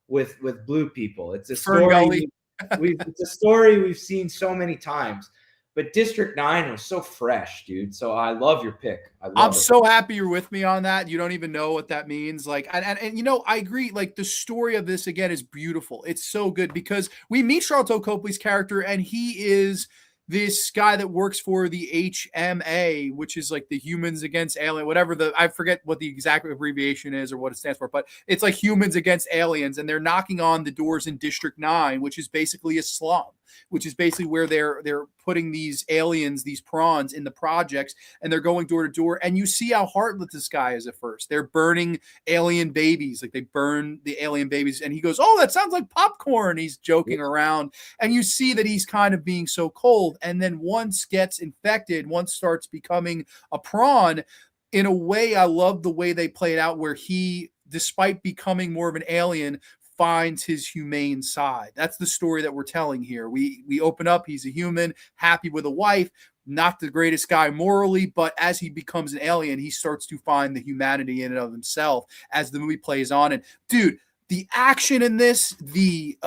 with blue people. It's a story it's a story we've seen so many times. But District 9 was so fresh, dude. So I love your pick. I'm so happy you're with me on that. You don't even know what that means. Like, and you know, I agree. Like the story of this again is beautiful. It's so good because we meet Sharlto Copley's character, and he is this guy that works for the HMA, which is like the Humans Against Alien, whatever I forget what the exact abbreviation is or what it stands for, but it's like Humans Against Aliens, and they're knocking on the doors in District 9, which is basically a slum, which is basically where they're putting these aliens, these prawns in the projects, and they're going door to door. And you see how heartless this guy is at first. They're burning alien babies. Like they burn the alien babies. And he goes, "Oh, that sounds like popcorn." He's joking around. And you see that he's kind of being so cold. And then once gets infected, once starts becoming a prawn, in a way, I love the way they play it out where he, despite becoming more of an alien, finds his humane side. That's the story that we're telling here. We open up, he's a human, happy with a wife, not the greatest guy morally, but as he becomes an alien, he starts to find the humanity in and of himself as the movie plays on. And dude, the action in this, the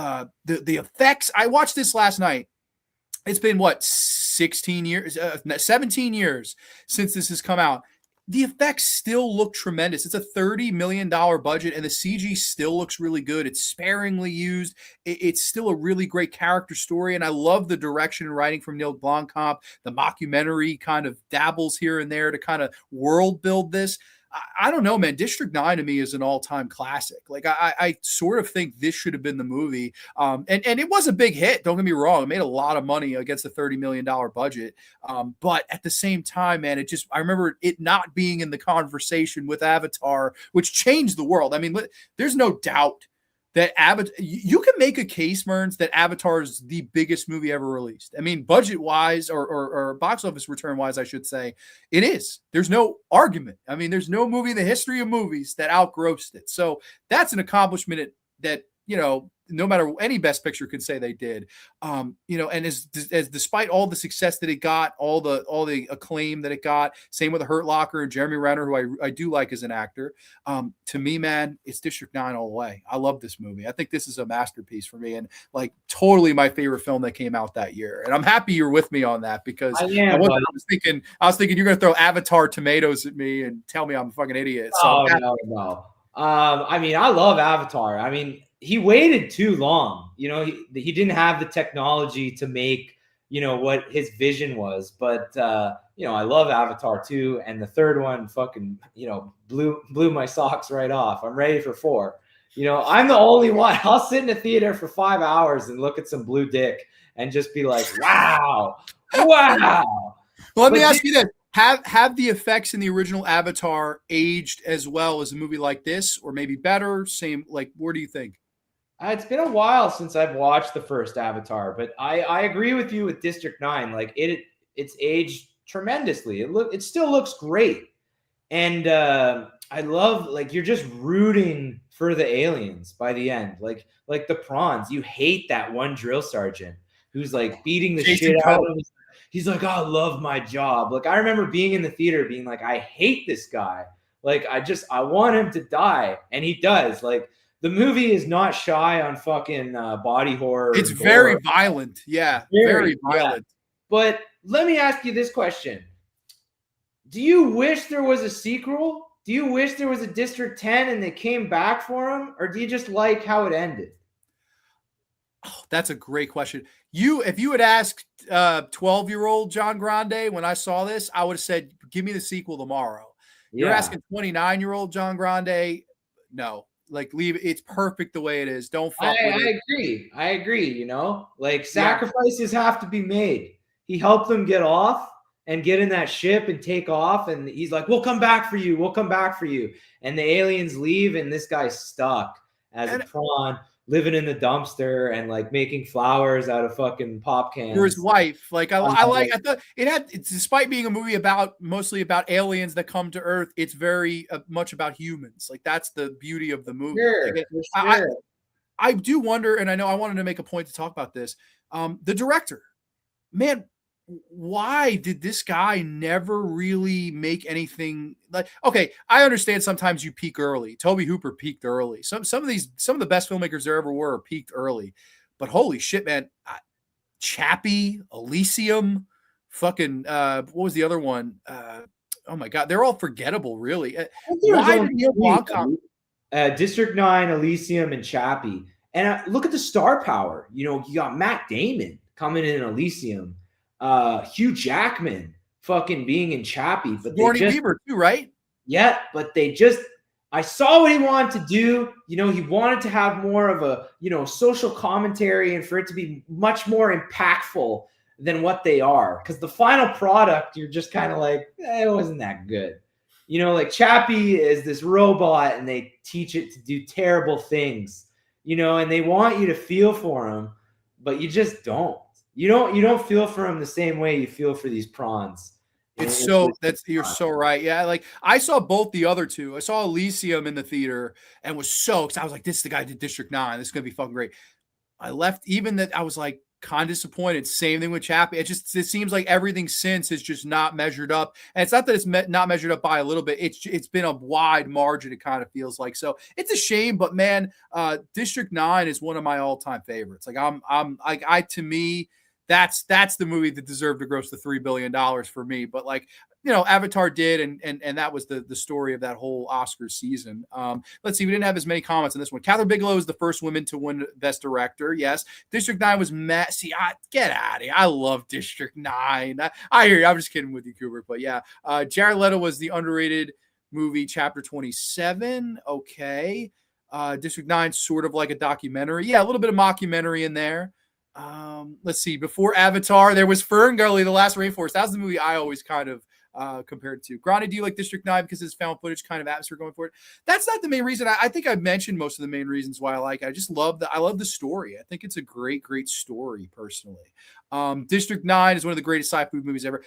effects, I watched this last night. It's been what, 17 years since this has come out. The effects still look tremendous. It's a $30 million budget, and the CG still looks really good. It's sparingly used. It's still a really great character story, and I love the direction and writing from Neil Blomkamp. The mockumentary kind of dabbles here and there to kind of world build this. I don't know, man. District 9 to me is an all-time classic. Like I sort of think this should have been the movie. And it was a big hit. Don't get me wrong. It made a lot of money against a $30 million budget. But at the same time, man, I remember it not being in the conversation with Avatar, which changed the world. I mean, there's no doubt that you can make a case, Mearnz, that Avatar is the biggest movie ever released. I mean, budget-wise or box office return-wise, I should say, it is. There's no argument. I mean, there's no movie in the history of movies that outgrossed it. So that's an accomplishment that, you know, no matter any Best Picture could say they did. You know, and as despite all the success that it got, all the acclaim that it got, same with Hurt Locker and Jeremy Renner, who I do like as an actor. To me, man, it's District 9 all the way. I love this movie. I think this is a masterpiece for me, and like totally my favorite film that came out that year. And I'm happy you're with me on that because I was thinking you're going to throw Avatar tomatoes at me and tell me I'm a fucking idiot. So no. I mean, I love Avatar. I mean, he waited too long. You know, he didn't have the technology to make, you know, what his vision was. But, you know, I love Avatar 2. And the third one fucking, you know, blew my socks right off. I'm ready for 4. You know, I'm the only one. I'll sit in a theater for 5 hours and look at some blue dick and just be like, wow. Let me ask you this. Have the effects in the original Avatar aged as well as a movie like this, or maybe better? Same, like, what do you think? It's been a while since I've watched the first Avatar, but I agree with you with District 9. Like it's aged tremendously. It still looks great. And I love, like, you're just rooting for the aliens by the end. Like the prawns, you hate that one drill sergeant who's like beating the Jason shit out Cope. of him. He's like, I love my job. Like, I remember being in the theater being like, I hate this guy. Like, I want him to die. And he does. Like, the movie is not shy on fucking body horror. It's And very gore. violent. Yeah, very violent. Yeah. But let me ask you this question. Do you wish there was a sequel? Do you wish there was a District 10 and they came back for him? Or do you just like how it ended? Oh, that's a great question. If you had asked 12-year-old John Grande when I saw this, I would have said, give me the sequel tomorrow. You're asking 29-year-old John Grande, no. Like, leave it. It's perfect the way it is. Don't fuck with it. I agree, you know? Like, sacrifices have to be made. He helped them get off and get in that ship and take off, and he's like, we'll come back for you. We'll come back for you. And the aliens leave, and this guy's stuck as a prawn, living in the dumpster and like making flowers out of fucking pop cans for his wife. Like, I thought it's, despite being a movie mostly about aliens that come to Earth, it's very much about humans. Like, that's the beauty of the movie. Sure, Like, I do wonder, and I know I wanted to make a point to talk about this. The director, man, why did this guy never really make anything like, okay, I understand sometimes you peak early. Toby Hooper peaked early. Some of the best filmmakers there ever were peaked early. But holy shit, man. Chappie, Elysium, fucking what was the other one? Oh my god, they're all forgettable, really. Why did Neil Blomkamp? District 9, Elysium, and Chappie. And look at the star power. You know, you got Matt Damon coming in Elysium. Hugh Jackman fucking being in Chappie, but Barney Bieber too, right? Yeah, but I saw what he wanted to do. You know, he wanted to have more of a, you know, social commentary and for it to be much more impactful than what they are. Because the final product, you're just kind of like, it wasn't that good. You know, like Chappie is this robot and they teach it to do terrible things, you know, and they want you to feel for him, but you just don't. You don't feel for him the same way you feel for these prawns. You're so right. Yeah, like I saw both the other two. I saw Elysium in the theater and was so excited. I was like, this is the guy who did District 9. This is gonna be fucking great. I left, even that I was like kind of disappointed. Same thing with Chappie. It seems like everything since is just not measured up. And it's not that it's not measured up by a little bit. It's been a wide margin, it kind of feels like. So it's a shame, but man, District 9 is one of my all-time favorites. Like to me, that's the movie that deserved to gross the $3 billion for me. But like, you know, Avatar did, and that was the story of that whole Oscar season. Let's see, we didn't have as many comments on this one. Catherine Bigelow is the first woman to win Best Director. Yes. District 9 was messy. Get out of here. I love District 9. I hear you. I'm just kidding with you, Kubrick. But yeah, Jared Leto was the underrated movie, Chapter 27. Okay. District 9, sort of like a documentary. Yeah, a little bit of mockumentary in there. Let's see. Before Avatar, there was Ferngully, The Last Rainforest. That was the movie I always kind of compared to. Grande, do you like District 9 because it's found footage kind of atmosphere going for it? That's not the main reason. I think I've mentioned most of the main reasons why I like it. I just love I love the story. I think it's a great story personally. District 9 is one of the greatest sci-fi movies ever.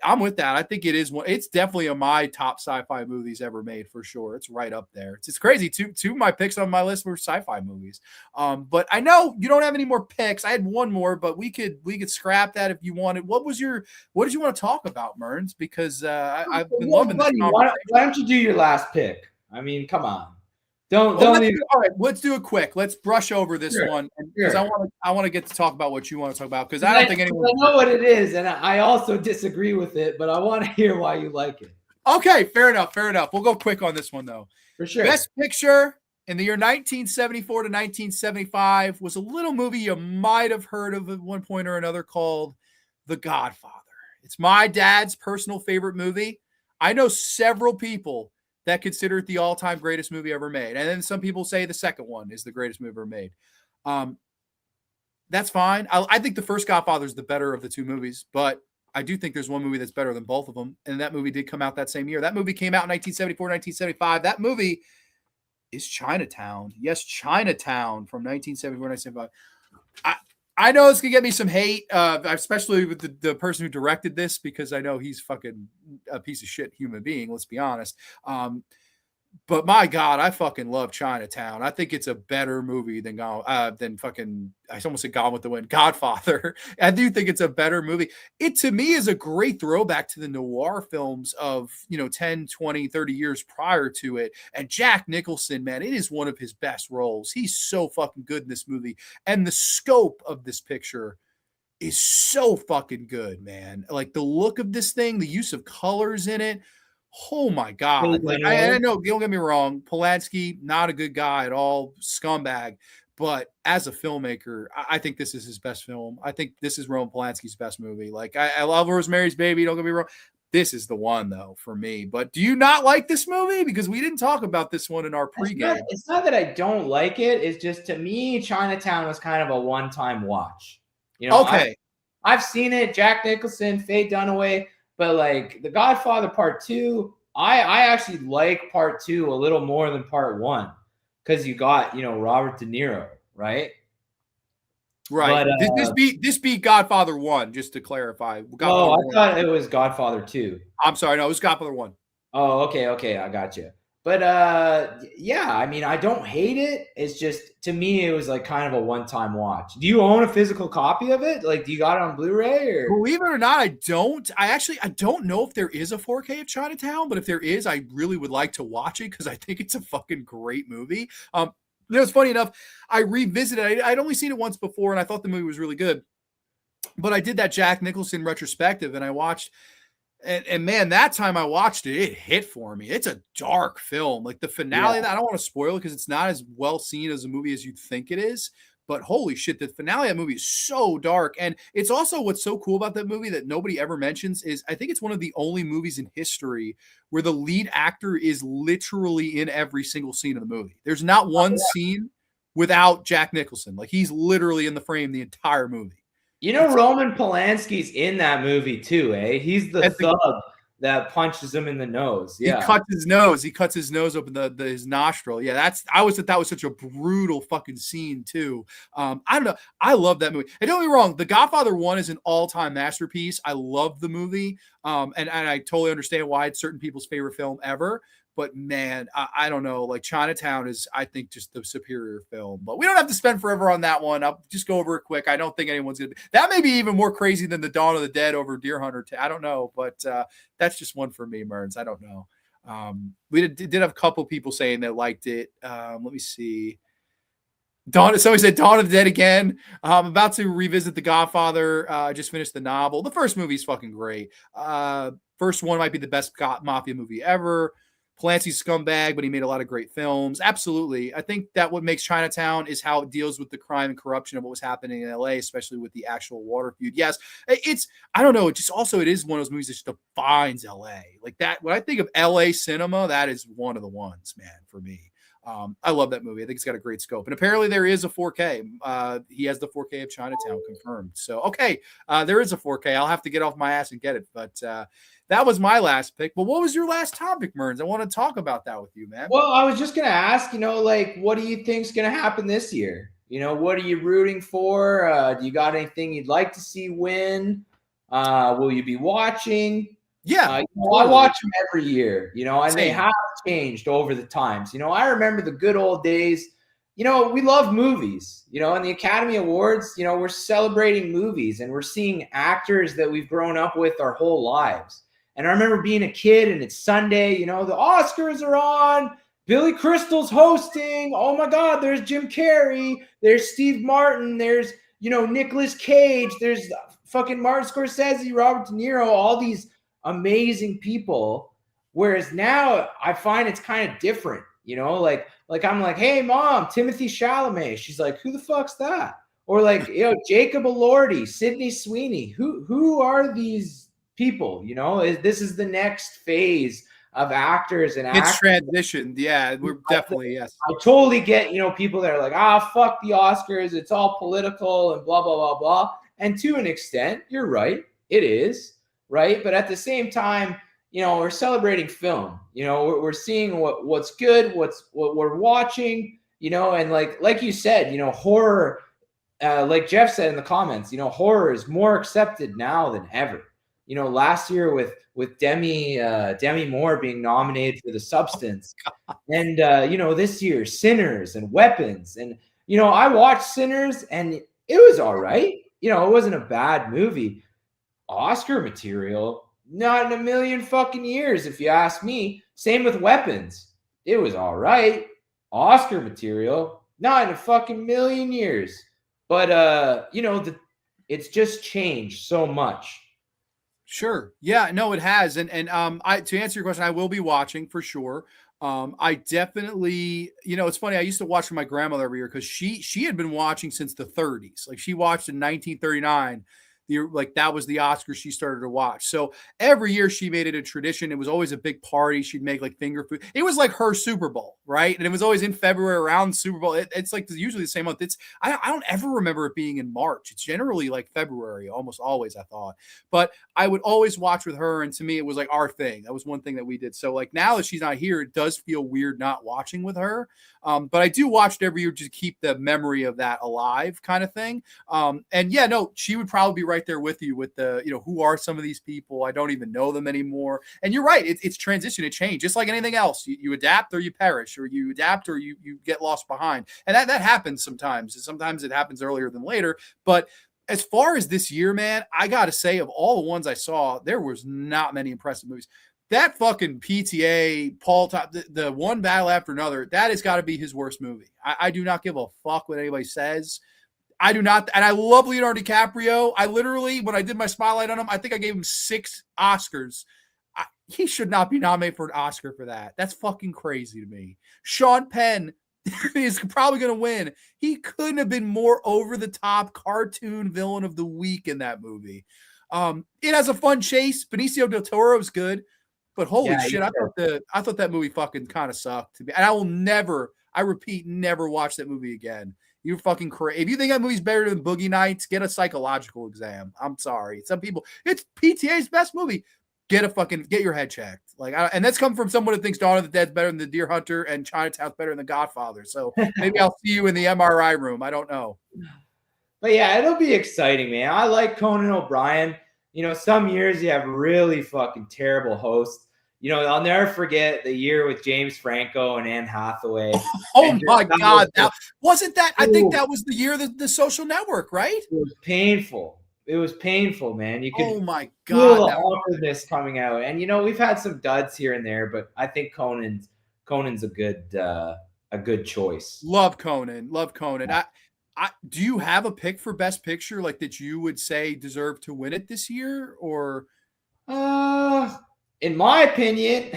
I'm with that. I think it is one. It's definitely of my top sci-fi movies ever made for sure. It's right up there. It's crazy. Two of my picks on my list were sci-fi movies. But I know you don't have any more picks. I had one more, but we could scrap that if you wanted. What did you want to talk about, Mearnz? Because I've been loving this conversation. Why don't you do your last pick? I mean, come on. All right, let's do it quick. Let's brush over this one because I want to get to talk about what you want to talk about because I don't think anyone. I know what it is, and I also disagree with it, but I want to hear why you like it. Okay, fair enough. We'll go quick on this one though. For sure. Best Picture in the year 1974 to 1975 was a little movie you might have heard of at one point or another called The Godfather. It's my dad's personal favorite movie. I know several people that consider it the all-time greatest movie ever made. And then some people say the second one is the greatest movie ever made. That's fine. I think the first Godfather is the better of the two movies, but I do think there's one movie that's better than both of them. And that movie did come out that same year. That movie came out in 1974, 1975. That movie is Chinatown. Yes, Chinatown from 1974, 1975. I know it's going to get me some hate, especially with the person who directed this, because I know he's fucking a piece of shit human being, let's be honest. But my God, I fucking love Chinatown. I think it's a better movie than fucking, I almost said Gone with the Wind, Godfather. I do think it's a better movie. It to me is a great throwback to the noir films of, 10, 20, 30 years prior to it. And Jack Nicholson, man, it is one of his best roles. He's so fucking good in this movie. And the scope of this picture is so fucking good, man. Like the look of this thing, the use of colors in it. Oh my God. Like I know, don't get me wrong, Polanski, not a good guy at all, scumbag. But as a filmmaker, I think this is his best film. I think this is Roman Polanski's best movie. Like I love Rosemary's Baby, don't get me wrong. This is the one though for me. But do you not like this movie? Because we didn't talk about this one in our pregame. It's not that I don't like it. It's just, to me, Chinatown was kind of a one-time watch. Okay. I've seen it, Jack Nicholson, Faye Dunaway, but like The Godfather Part 2, I actually like Part 2 a little more than Part 1 because you got, Robert De Niro, right? Right. But, this beat Godfather 1, just to clarify. I thought it was Godfather 2. I'm sorry, no, it was Godfather 1. Oh, okay, I got you. But yeah, I mean, I don't hate it. It's just, to me, it was like kind of a one-time watch. Do you own a physical copy of it? Like, do you got it on Blu-ray? Or believe it or not, I don't. I don't know if there is a 4K of Chinatown, but if there is, I really would like to watch it because I think it's a fucking great movie. It's funny enough, I revisited. I'd only seen it once before, and I thought the movie was really good. But I did that Jack Nicholson retrospective, and I watched. And man, that time I watched it, it hit for me. It's a dark film. Like the finale, I don't want to spoil it because it's not as well seen as a movie as you'd think it is. But holy shit, the finale of that movie is so dark. And it's also what's so cool about that movie that nobody ever mentions is I think it's one of the only movies in history where the lead actor is literally in every single scene of the movie. There's not one scene without Jack Nicholson. Like he's literally in the frame the entire movie. Roman Polanski's in that movie too, eh? He's the thug that punches him in the nose. Yeah. He cuts his nose. He cuts his nose open, his nostril. Yeah, I always thought that was such a brutal fucking scene too. I don't know. I love that movie. And don't get me wrong, The Godfather 1 is an all-time masterpiece. I love the movie. And I totally understand why it's certain people's favorite film ever. But man, I don't know. Like Chinatown is, I think, just the superior film. But we don't have to spend forever on that one. I'll just go over it quick. I don't think anyone's gonna. That may be even more crazy than the Dawn of the Dead over Deer Hunter. I don't know, but that's just one for me, Mearnz. I don't know. We did have a couple people saying that liked it. Let me see. Somebody said Dawn of the Dead again. I'm about to revisit The Godfather. I just finished the novel. The first movie is fucking great. First one might be the best mafia movie ever. Polanski's scumbag, but he made a lot of great films. Absolutely. I think that what makes Chinatown is how it deals with the crime and corruption of what was happening in LA, especially with the actual water feud. Yes, I don't know. It is one of those movies that just defines LA. Like that, when I think of LA cinema, that is one of the ones, man, for me. I love that movie. I think it's got a great scope. And apparently there is a 4K. He has the 4K of Chinatown confirmed. So, okay, there is a 4K. I'll have to get off my ass and get it. But that was my last pick. But what was your last topic, Mearnz? I want to talk about that with you, man. Well, I was just going to ask, what do you think's going to happen this year? What are you rooting for? Do you got anything you'd like to see win? Will you be watching? Yeah. I watch them every year, and they have changed over the times. I remember the good old days. We love movies, and the Academy Awards, we're celebrating movies and we're seeing actors that we've grown up with our whole lives. And I remember being a kid and it's Sunday, the Oscars are on, Billy Crystal's hosting. Oh my God, there's Jim Carrey, there's Steve Martin, there's, Nicolas Cage, there's fucking Martin Scorsese, Robert De Niro, all these amazing people. Whereas now I find it's kind of different, like I'm like, hey mom, Timothy Chalamet. She's like, who the fuck's that? Or like, Jacob Elordi, Sydney Sweeney. Who are these people? This is the next phase of actors and it's transitioned. Yeah, we're definitely, yes. I totally get, people that are like, fuck the Oscars. It's all political and blah, blah, blah, blah. And to an extent, you're right. It is, right? But at the same time, we're celebrating film. We're seeing what's good, what we're watching, and like you said, horror, like Jeff said in the comments, horror is more accepted now than ever. last year with Demi Moore being nominated for The Substance, and this year Sinners and Weapons, and I watched Sinners and it was all right. It wasn't a bad movie. Oscar material, not in a million fucking years, if you ask me. Same with Weapons. It was all right. Oscar material, not in a fucking million years. But it's just changed so much. Sure. Yeah, no, it has. And I to answer your question, I will be watching for sure. I definitely, it's funny. I used to watch with my grandmother every year because she had been watching since the 30s. Like she watched in 1939. That was the Oscars she started to watch. So every year she made it a tradition. It was always a big party. She'd make like finger food. It was like her Super Bowl, right? And it was always in February around Super Bowl. It's like usually the same month. I don't ever remember it being in March. It's generally like February, almost always, I thought. But I would always watch with her, and to me, it was like our thing. That was one thing that we did. So like now that she's not here, it does feel weird not watching with her. But I do watch it every year to keep the memory of that alive, kind of thing. And yeah, no, she would probably be right there with you with the, who are some of these people? I don't even know them anymore. And you're right. It's transition. It change. Just like anything else. You adapt or you perish, or you adapt or you get lost behind. And that happens sometimes. Sometimes it happens earlier than later. But as far as this year, man, I got to say, of all the ones I saw, there was not many impressive movies. That fucking PTA, Paul Top, the one battle after another, that has got to be his worst movie. I do not give a fuck what anybody says. I do not. And I love Leonardo DiCaprio. I literally, when I did my spotlight on him, I think I gave him 6 Oscars. He should not be nominated for an Oscar for that. That's fucking crazy to me. Sean Penn is probably going to win. He couldn't have been more over the top cartoon villain of the week in that movie. It has a fun chase. Benicio del Toro is good. But holy shit, I thought that movie fucking kind of sucked to me. And I will never, I repeat, never watch that movie again. You're fucking crazy. If you think that movie's better than Boogie Nights, get a psychological exam. I'm sorry. Some people, it's PTA's best movie. Get your head checked. And that's come from someone who thinks Dawn of the Dead's better than The Deer Hunter and Chinatown's better than The Godfather. So maybe I'll see you in the MRI room. I don't know. But yeah, it'll be exciting, man. I like Conan O'Brien. Some years you have really fucking terrible hosts. I'll never forget the year with James Franco and Anne Hathaway. Oh my God. I think that was the year of the Social Network, right? It was painful. It was painful, man. You could oh my God, feel the awkwardness coming out. And we've had some duds here and there, but I think Conan's a good choice. Love Conan. Yeah. Do you have a pick for Best Picture that you would say deserve to win it this year, or? In my opinion,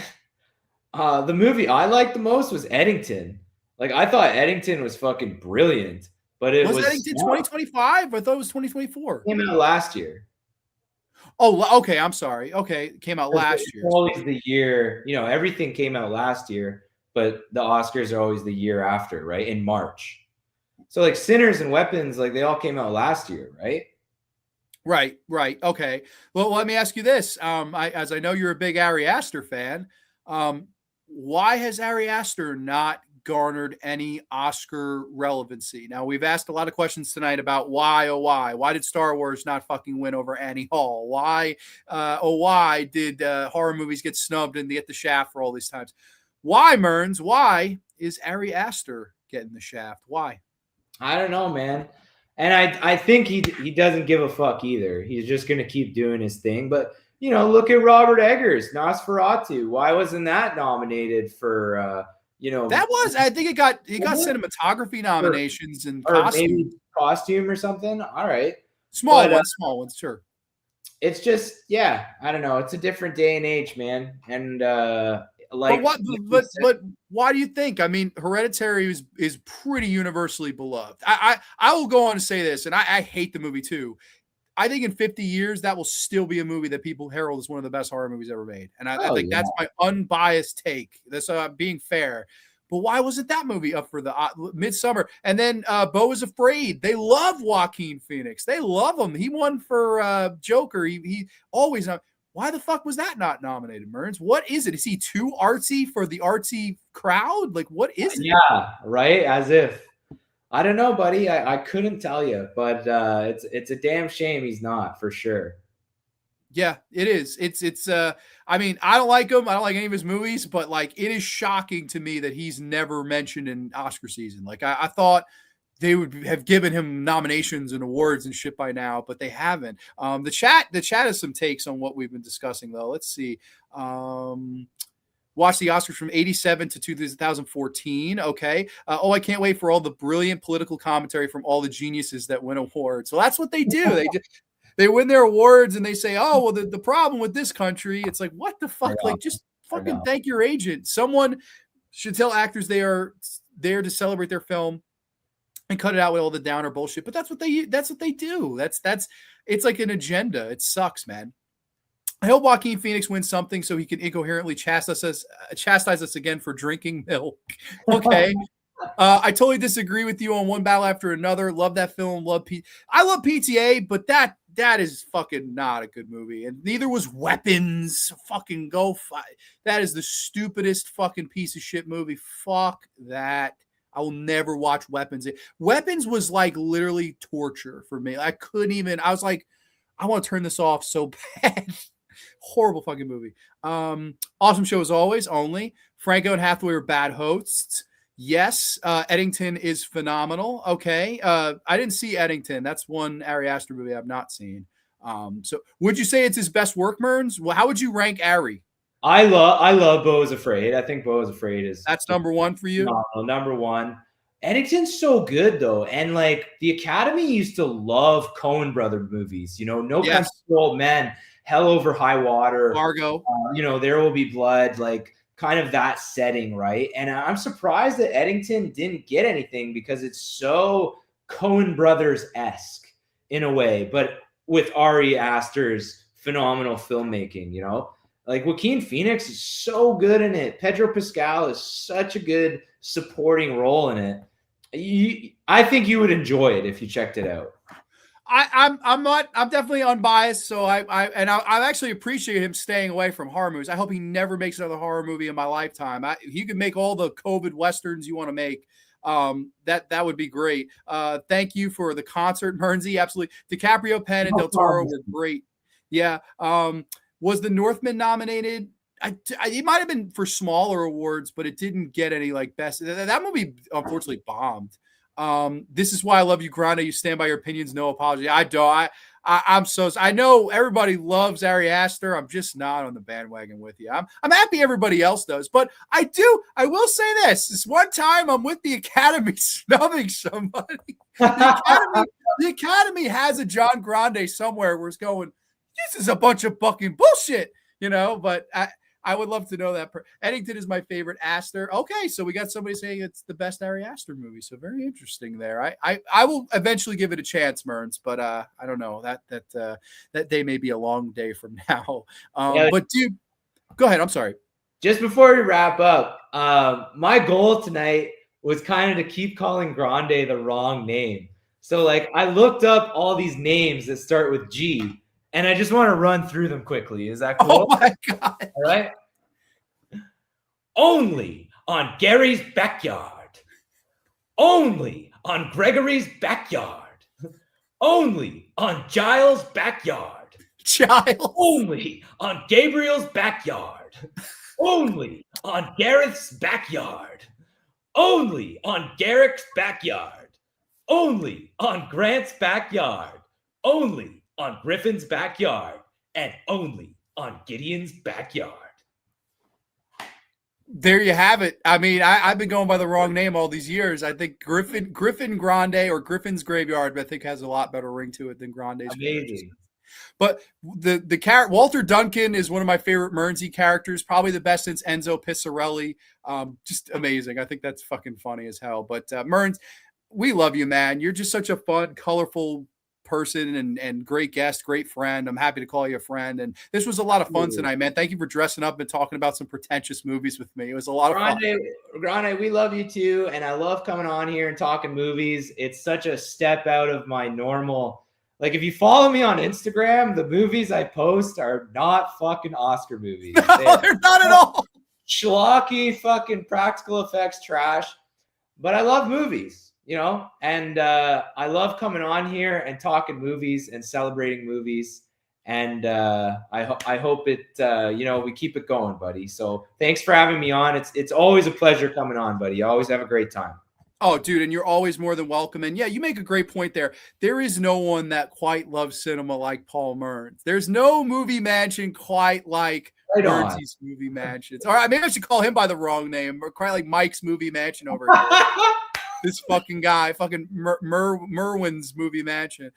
the movie I liked the most was Eddington. I thought Eddington was fucking brilliant, but it was Eddington 2025? I thought it was 2024. Came out last year. Oh, okay. I'm sorry. Okay, came out last year. Always the year. Everything came out last year, but the Oscars are always the year after, right? In March. So Sinners and Weapons, they all came out last year, right? Right. Okay. Well, let me ask you this. As I know you're a big Ari Aster fan, why has Ari Aster not garnered any Oscar relevancy? Now, we've asked a lot of questions tonight about why. Why did Star Wars not fucking win over Annie Hall? Why did horror movies get snubbed and get the shaft for all these times? Why, Mearnz? Why is Ari Aster getting the shaft? Why? I don't know, man. And I think he doesn't give a fuck either. He's just going to keep doing his thing. But, look at Robert Eggers, Nosferatu. Why wasn't that nominated for, That was, I think he got cinematography nominations and maybe costume or something. All right. Small ones, sure. It's just, yeah, I don't know. It's a different day and age, man. And, but why do you think? I mean, Hereditary is pretty universally beloved. I will go on to say this, and I hate the movie too. I think in 50 years that will still be a movie that people herald as one of the best horror movies ever made, and I think that's my unbiased take. That's being fair. But why wasn't that movie up for the Midsummer? And then Beau is Afraid. They love Joaquin Phoenix. They love him. He won for Joker. He always. Why the fuck was that not nominated, Mearnz? What is it? Is he too artsy for the artsy crowd? What is it? Yeah, right. As if. I don't know, buddy. I couldn't tell you, but it's a damn shame he's not, for sure. Yeah, it is. It's I mean, I don't like him. I don't like any of his movies, but like it is shocking to me that he's never mentioned in Oscar season. Like I thought they would have given him nominations and awards and shit by now, but they haven't. The chat has some takes on what we've been discussing though. Let's see. Watch the Oscars from 87 to 2014. Okay. I can't wait for all the brilliant political commentary from all the geniuses that win awards. So that's what they do. They win their awards and they say, oh, well, the problem with this country, it's like, what the fuck? Like, just fucking thank your agent. Someone should tell actors they are there to celebrate their film and cut it out with all the downer bullshit. But that's what they do. That's it's like an agenda. It sucks, man. I hope Joaquin Phoenix wins something so he can incoherently chastise us again for drinking milk. Okay. I totally disagree with you on One Battle After Another. Love that film. I love PTA, but that is fucking not a good movie. And neither was Weapons. Fucking that is the stupidest fucking piece of shit movie. Fuck that. I will never watch Weapons. Weapons was like literally torture for me. I was like, I want to turn this off so bad. Horrible fucking movie. Awesome show as always. Only Franco and Hathaway are bad hosts. Yes, Eddington is phenomenal. Okay, I didn't see Eddington. That's one Ari Aster movie I've not seen. So would you say it's his best work, Mearnz? Well, how would you rank Ari? I love Beau is Afraid. I think Beau is Afraid that's number one for you. Number one. Eddington's so good though, and like the Academy used to love Coen brother movies. You know, No Country for Old Men, Hell Over High Water, Fargo. There Will Be Blood, like kind of that setting, right? And I'm surprised that Eddington didn't get anything because it's so Coen Brothers-esque in a way, but with Ari Aster's phenomenal filmmaking, like Joaquin Phoenix is so good in it. Pedro Pascal is such a good supporting role in it. I think you would enjoy it if you checked it out. I'm definitely unbiased. So I actually appreciate him staying away from horror movies. I hope he never makes another horror movie in my lifetime. He could make all the COVID Westerns you want to make. That would be great. Thank you for the concert, Mearnzy. Absolutely. DiCaprio, Penn, and Del Toro were great. Yeah. Was The Northman nominated? It might have been for smaller awards, but it didn't get any like best. That movie unfortunately bombed. This Is Why I Love You, Grande. You stand by your opinions, no apology. I don't. I know everybody loves Ari Aster. I'm just not on the bandwagon with you. I'm happy everybody else does, but I will say this one time I'm with the Academy snubbing somebody. The Academy has a John Grande somewhere where it's going, this is a bunch of fucking bullshit, but I would love to know that. Eddington is my favorite Aster. Okay, so we got somebody saying it's the best Ari Aster movie. So very interesting there. I will eventually give it a chance, Mearnz, but I don't know. That day may be a long day from now. But dude, go ahead. I'm sorry. Just before we wrap up, my goal tonight was kind of to keep calling Grande the wrong name. So like I looked up all these names that start with G. And I just want to run through them quickly. Is that cool? Oh, my God. All right. Only on Gary's backyard. Only on Gregory's backyard. Only on Giles' backyard. Giles. Only on Gabriel's backyard. Only on Gareth's backyard. Only on Garrick's backyard. Only on Grant's backyard. Only on Griffin's backyard, and only on Gideon's backyard. There you have it. I mean, I've been going by the wrong name all these years. I think Griffin Grande or Griffin's Graveyard, I think has a lot better ring to it than Grande's. Amazing. But the character Walter Duncan is one of my favorite Mearnzy characters, probably the best since Enzo Pissarelli. Just amazing. I think that's fucking funny as hell. But Mearnz, we love you, man. You're just such a fun, colorful person and great guest, great friend. I'm happy to call you a friend. And this was a lot of fun tonight, man. Thank you for dressing up and talking about some pretentious movies with me. It was a lot of fun. Grande, we love you too. And I love coming on here and talking movies. It's such a step out of my normal. Like if you follow me on Instagram, the movies I post are not fucking Oscar movies. No, they're not at all. Schlocky fucking practical effects trash. But I love movies. And I love coming on here and talking movies and celebrating movies. And I hope it we keep it going, buddy. So thanks for having me on. It's always a pleasure coming on, buddy. You always have a great time. Oh, dude, and you're always more than welcome. And yeah, you make a great point there. There is no one that quite loves cinema like Paul Mearnz. There's no movie mansion quite like Mearnzy's movie mansions. All right, maybe I should call him by the wrong name, or quite like Mike's movie mansion over here. This fucking guy, fucking Merwin's movie mansion.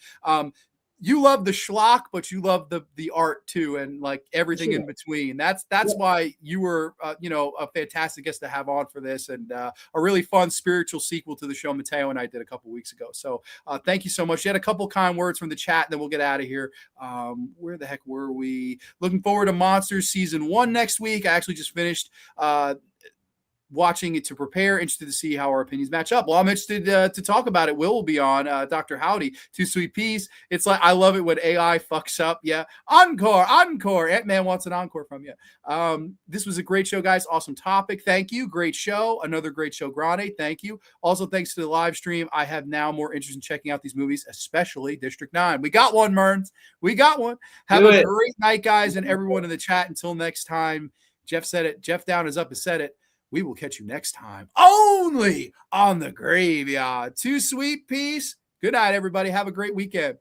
You love the schlock, but you love the art too, and like everything in between. That's why you were, a fantastic guest to have on for this, and a really fun spiritual sequel to the show Mateo and I did a couple weeks ago. So thank you so much. You had a couple kind words from the chat, then we'll get out of here. Where the heck were we? Looking forward to Monsters season 1 next week. I actually just finished watching it to prepare, interested to see how our opinions match up. Well, I'm interested to talk about it. Will be on Dr. Howdy, Two Sweet Peas. It's like, I love it when AI fucks up. Yeah. Encore. Ant-Man wants an encore from you. This was a great show, guys. Awesome topic. Thank you. Great show. Another great show, Grande. Thank you. Also, thanks to the live stream. I have now more interest in checking out these movies, especially District 9. We got one, Mearnz. We got one. Have a great night, guys, and everyone in the chat. Until next time, Jeff said it. Jeff Down is up and said it. We will catch you next time only on the Graveyard. Two Sweet Peas. Good night, everybody. Have a great weekend.